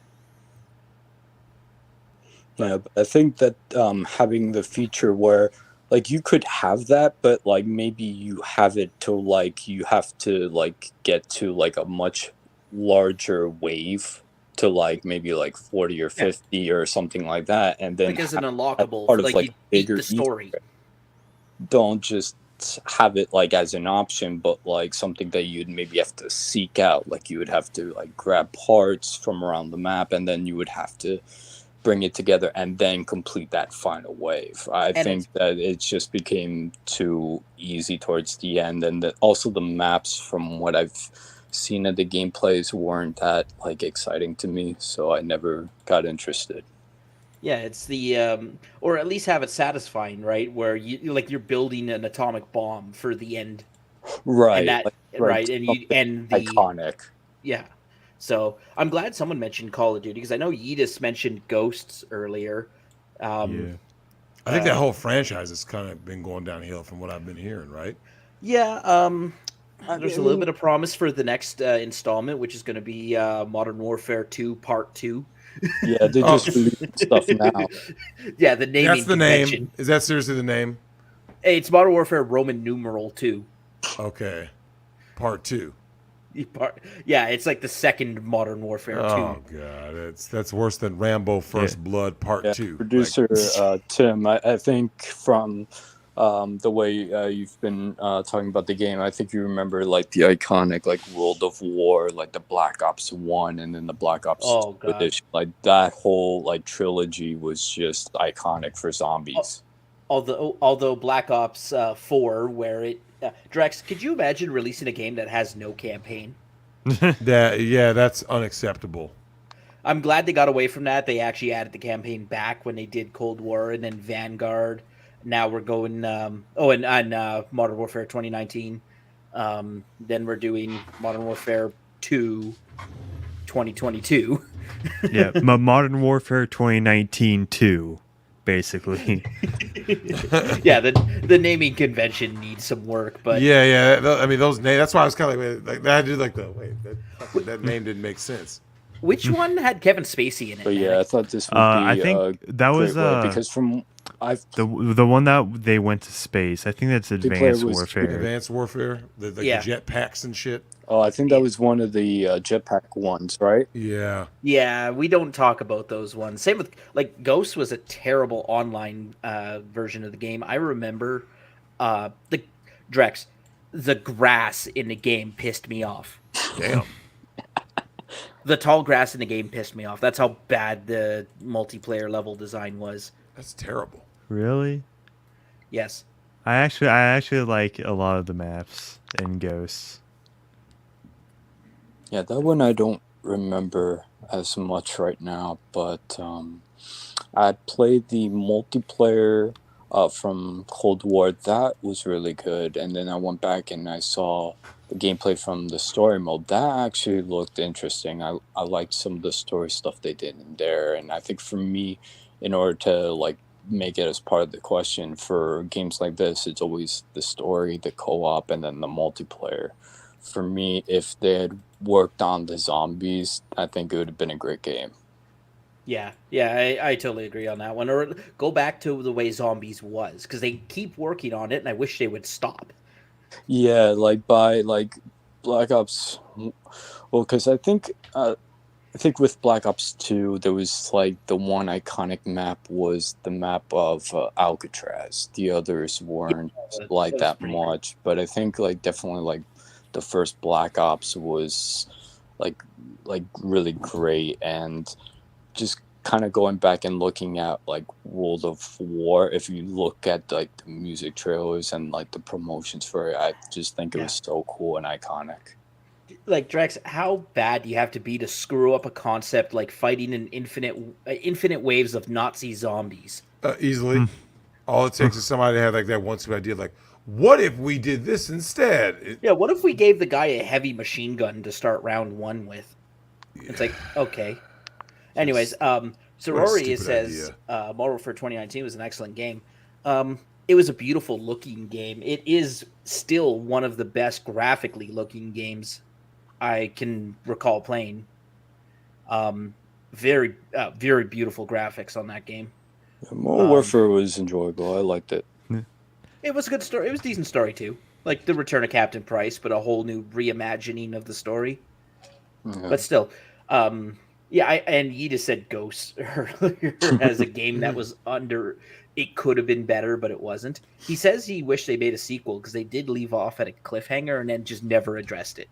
Yeah, but I think that having the feature where like you could have that, but like maybe you have it to like you have to like get to like a much larger wave to like maybe like 40 or 50 or something like that, and then like as an unlockable part of like like you beat bigger the story. Don't just have it like as an option, but like something that you'd maybe have to seek out. Like you would have to like grab parts from around the map, and then you would have to bring it together and then complete that final wave. I think that it just became too easy towards the end, and that also the maps, from what I've seen of the gameplays, weren't that like exciting to me, so I never got interested. Yeah, it's the or at least have it satisfying, right? Where you're building an atomic bomb for the end, right? And that, like, right, and you and the iconic. Yeah, so I'm glad someone mentioned Call of Duty, because I know Yedis mentioned Ghosts earlier. I think that whole franchise has kind of been going downhill from what I've been hearing, right? Yeah, there's a little bit of promise for the next installment, which is going to be Modern Warfare 2 Part 2. Yeah, they just released stuff now. Yeah, the naming That's the convention. name. Is that seriously the name? Hey, it's Modern Warfare Roman numeral 2. Okay. Part 2. Yeah, it's like the second Modern Warfare 2. Oh god, that's worse than Rambo First Blood Part 2. Producer Tim, I think from the way you've been talking about the game, I think you remember like the iconic like World of War, like the Black Ops 1 and then the Black Ops 2 edition. Like that whole like trilogy was just iconic for zombies. Although Black Ops 4, where it Drex, could you imagine releasing a game that has no campaign? That's unacceptable. I'm glad they got away from that. They actually added the campaign back when they did Cold War and then Vanguard. Now we're going and Modern Warfare 2019. Then we're doing Modern Warfare 2 2022. Yeah, Modern Warfare 2019 2, basically. Yeah, the naming convention needs some work, but I mean those names. That's why I was kind of like that. I did like that name didn't make sense. Which one had Kevin Spacey in it? But yeah, I thought this would be. I think that was because from the one that they went to space. I think that's Advanced Warfare. Advanced Warfare, the jetpacks and shit. Oh, I think that was one of the jetpack ones, right? Yeah. Yeah, we don't talk about those ones. Same with like Ghost was a terrible online version of the game. I remember the Drex, the grass in the game pissed me off. Damn. The tall grass in the game pissed me off. That's how bad the multiplayer level design was. That's terrible. Really? Yes. I actually like a lot of the maps in Ghosts. Yeah, that one I don't remember as much right now, but I played the multiplayer from Cold War. That was really good, and then I went back and I saw the gameplay from the story mode. That actually looked interesting. I liked some of the story stuff they did in there, and I think for me, in order to like make it as part of the question for games like this, it's always the story, the co-op, and then the multiplayer. For me, if they had worked on the zombies, I think it would have been a great game. Yeah, I totally agree on that one. Or go back to the way Zombies was, because they keep working on it, and I wish they would stop. Yeah, like by like Black Ops. Well, because I think I think with Black Ops 2, there was like the one iconic map was the map of Alcatraz. The others weren't like that much, but I think like definitely like the first Black Ops was like really great. And just kind of going back and looking at like World of War, if you look at like the music trailers and like the promotions for it, I just think it was so cool and iconic. Like, Drex, how bad do you have to be to screw up a concept like fighting an infinite waves of Nazi zombies? Easily. All it takes is somebody to have like that one stupid idea, like, what if we did this instead? What if we gave the guy a heavy machine gun to start round one with? It's like, okay. Anyways, Sorority says Modern Warfare 2019 was an excellent game. It was a beautiful looking game. It is still one of the best graphically looking games I can recall playing. Very beautiful graphics on that game. Modern Warfare was enjoyable. I liked it. It was a good story. It was a decent story too. Like the Return of Captain Price, but a whole new reimagining of the story. Yeah. But still, and you just said Ghost earlier as a game that was under. It could have been better, but it wasn't. He says he wished they made a sequel because they did leave off at a cliffhanger and then just never addressed it.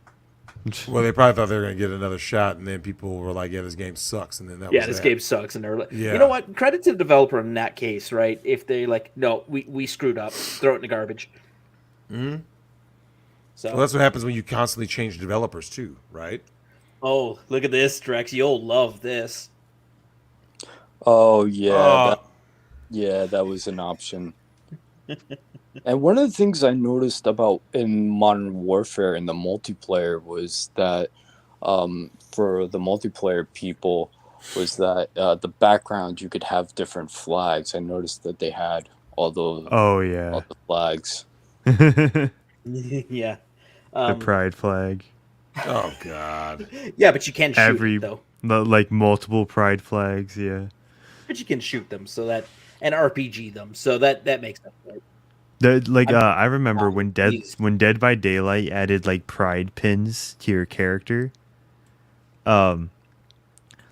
Well, they probably thought they were going to get another shot, and then people were like, "Yeah, this game sucks," and then this game sucks, and they're like, you know what? Credit to the developer in that case, right? If they like, no, we screwed up, throw it in the garbage. Mm-hmm. So well, that's what happens when you constantly change developers too, right? Oh, look at this, Drex! You'll love this. Oh yeah, that was an option. And one of the things I noticed about in Modern Warfare in the multiplayer was that for the multiplayer people was that the background you could have different flags. I noticed that they had all those all the flags. Yeah. The pride flag. Oh God. Yeah, but you can shoot it, though. Like multiple pride flags, yeah. But you can shoot them and RPG them, so that makes sense, right? I remember when Dead by Daylight added like pride pins to your character. Like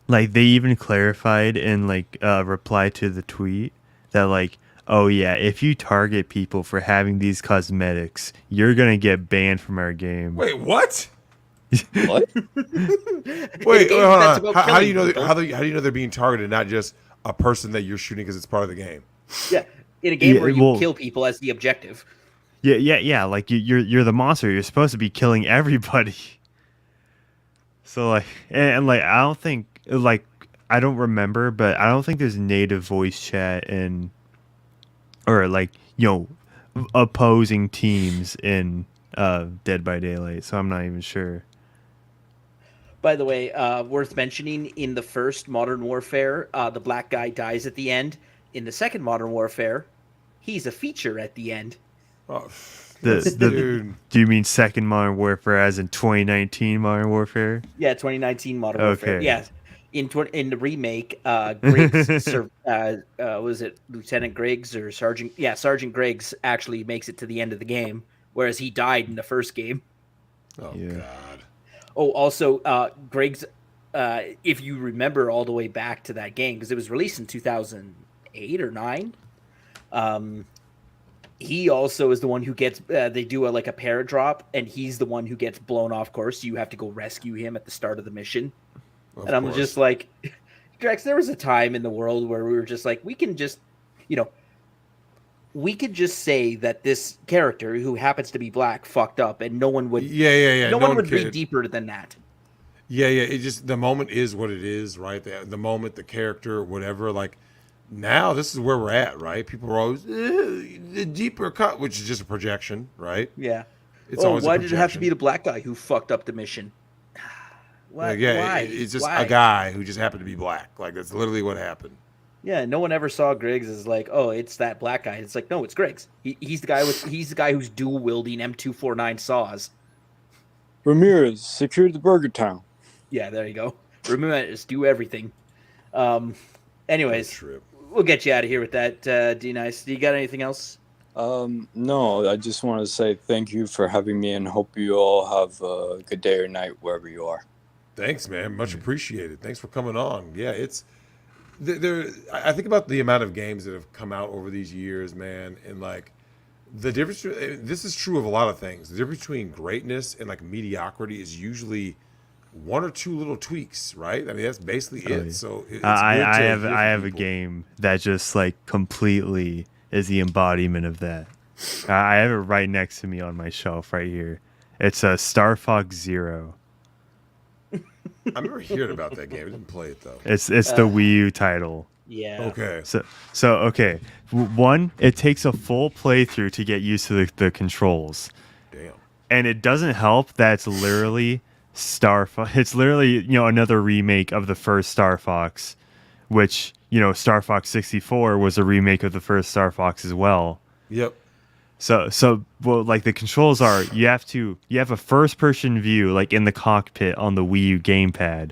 they even clarified in like reply to the tweet that like, oh yeah, if you target people for having these cosmetics, you're gonna get banned from our game. Wait, what? What? Wait, hold on. How do you know? How do you know they're being targeted, not just a person that you're shooting because it's part of the game? Yeah. In a game where you kill people as the objective. Yeah. Like you're the monster. You're supposed to be killing everybody. So like, and like I don't think like I don't remember, but I don't think there's native voice chat or like opposing teams in Dead by Daylight. So I'm not even sure. By the way, worth mentioning, in the first Modern Warfare, the black guy dies at the end. In the second Modern Warfare, he's a feature at the end. Oh, do you mean second Modern Warfare as in 2019 Modern Warfare? Yeah, 2019 Modern Warfare. Yeah, in the remake, Griggs, was it Lieutenant Griggs or Sergeant? Yeah, Sergeant Griggs actually makes it to the end of the game, whereas he died in the first game. Oh God. Oh, also, Griggs, if you remember all the way back to that game, because it was released in 2008 or 9, he also is the one who gets, they do a paradrop, and he's the one who gets blown off course. So you have to go rescue him at the start of the mission. And I'm just like, Drex, there was a time in the world where we were just like, we can just, we could just say that this character who happens to be black fucked up, and no one would. Yeah. No one would read deeper than that. Yeah. It just, the moment is what it is, right? The moment, the character, whatever. Like now, this is where we're at, right? People are always the deeper cut, which is just a projection, right? Yeah. It's always why did it have to be the black guy who fucked up the mission? Why? It's just a guy who just happened to be black. Like that's literally what happened. Yeah, no one ever saw Griggs as like, oh, it's that black guy. It's like, no, it's Griggs. He's the guy who's dual wielding M249 saws. Ramirez, secure the Burger Town. Yeah, there you go. Ramirez, do everything. Anyways, we'll get you out of here with that. D-Nice. Do you got anything else? No, I just want to say thank you for having me, and hope you all have a good day or night wherever you are. Thanks, man. Much appreciated. Thanks for coming on. Yeah, it's there. I think about the amount of games that have come out over these years, man, and like the difference. This is true of a lot of things. The difference between greatness and like mediocrity is usually one or two little tweaks, right? I mean, that's basically it. Yeah. So it's I have a game that just like completely is the embodiment of that. I have it right next to me on my shelf right here. It's a Star Fox Zero. I remember hearing about that game. I didn't play it though. It's the Wii U title. Yeah. Okay. So okay. One, it takes a full playthrough to get used to the controls. Damn. And it doesn't help that it's literally It's literally, another remake of the first Star Fox, which, Star Fox 64 was a remake of the first Star Fox as well. Yep. So well, like the controls are, you have a first person view like in the cockpit on the Wii U gamepad,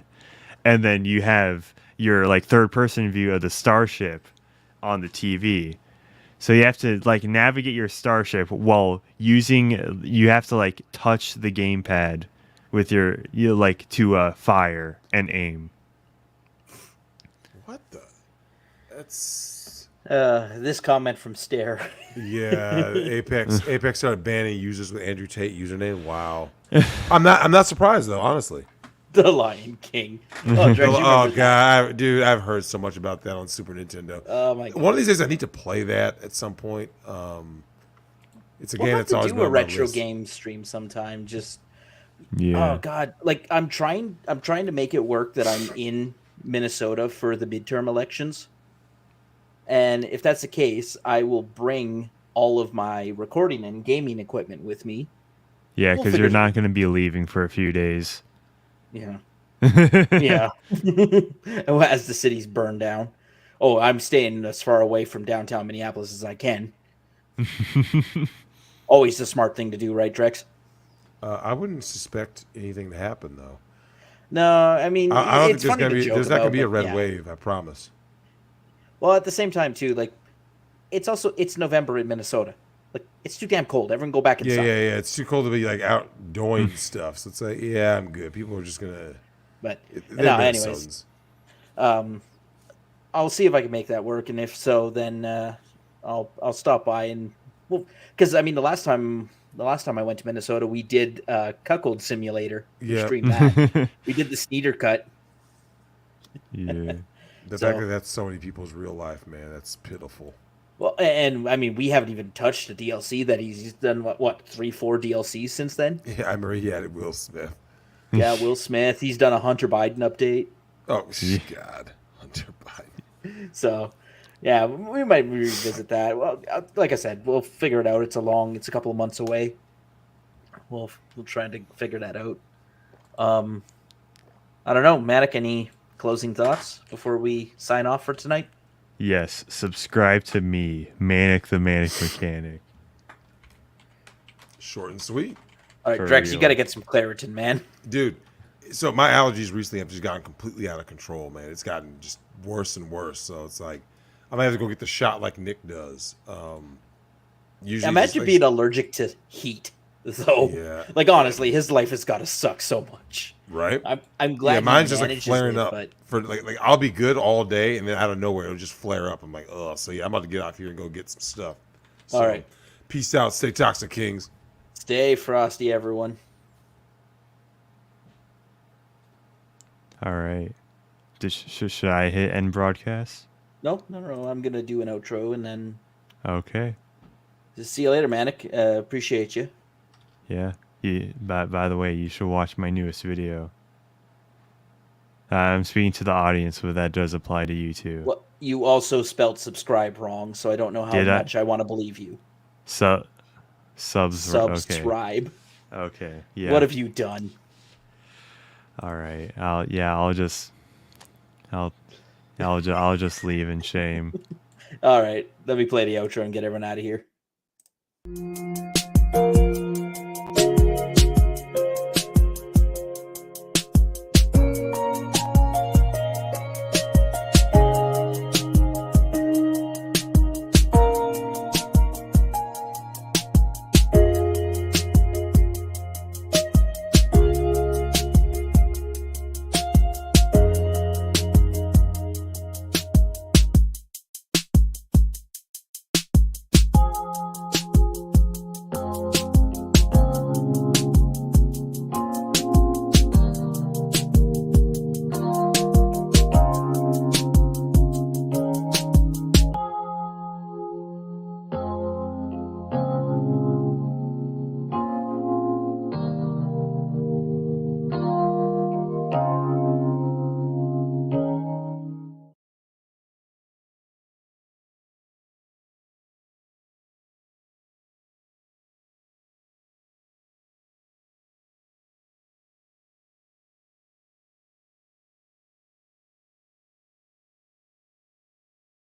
and then you have your like third person view of the starship on the TV. So you have to like navigate your starship while you have to like touch the gamepad with your to fire and aim. What the? That's this comment from Stare. Yeah, Apex started banning users with Andrew Tate username. Wow. I'm not surprised though, honestly. The Lion King. Oh, Drex, oh God, I've heard so much about that on Super Nintendo. Oh my God. One of these days I need to play that at some point. It's a game that's always been do a on my retro list. game stream sometime. Just Yeah. Oh God, like I'm trying to make it work that I'm in Minnesota for the midterm elections. And if that's the case, I will bring all of my recording and gaming equipment with me. Yeah, We'll because you're figure- not going to be leaving for a few days. Yeah. Yeah. As the city's burned down. Oh, I'm staying as far away from downtown Minneapolis as I can. Always the smart thing to do, right, Drex? I wouldn't suspect anything to happen though. No, I mean, I don't it's think funny to joke there's not gonna about, be a but red yeah. wave. I promise. Well, at the same time, too, like, it's November in Minnesota. Like, it's too damn cold. Everyone go back inside. Yeah. It's too cold to be like out doing stuff. So it's like, yeah, I'm good. People are just gonna. But they're anyways, I'll see if I can make that work, and if so, then I'll stop by and because I mean the last time I went to Minnesota, we did Cuckold Simulator. We Yeah. streamed that. We did the Sneeder cut. Yeah. The So- fact that that's so many people's real life, man, that's pitiful. Well, and I mean, we haven't even touched the DLC that he's done. What 3-4 DLCs since then? Yeah, I remember he had it, Will Smith. Yeah, Will Smith. He's done a Hunter Biden update. Oh God, Hunter Biden. So, yeah, we might revisit that. Well, like I said, we'll figure it out. It's a couple of months away. We'll try to figure that out. I don't know, Matic. Any closing thoughts before we sign off for tonight? Yes, subscribe to me, Manic the Manic Mechanic. Short and sweet. All right, For Drex, you real. got to get some Claritin, man. Dude, so my allergies recently have just gotten completely out of control, man. It's gotten just worse and worse. So it's like I might have to go get the shot like Nick does. Usually, Imagine just, like, being allergic to heat. So, Yeah. like honestly, his life has got to suck so much. right. I'm glad. Yeah, he mine's just like manages flaring it, up but for like I'll be good all day, and then out of nowhere it'll just flare up. I'm like, oh, so yeah, I'm about to get off here and go get some stuff. So, All right. Peace out. Stay toxic, Kings. stay frosty, everyone. All right. Should I hit end broadcast? No. I'm gonna do an outro and then Okay. just see you later, Manic. Appreciate you. Yeah. By the way, you should watch my newest video. I'm speaking to the audience, but that does apply to you too. Well, you also spelled subscribe wrong, so I don't know how Did I? much I want to believe you. Subscribe. Subscribe. Okay. Yeah. What have you done? All right. I'll just leave in shame. All right, let me play the outro and get everyone out of here.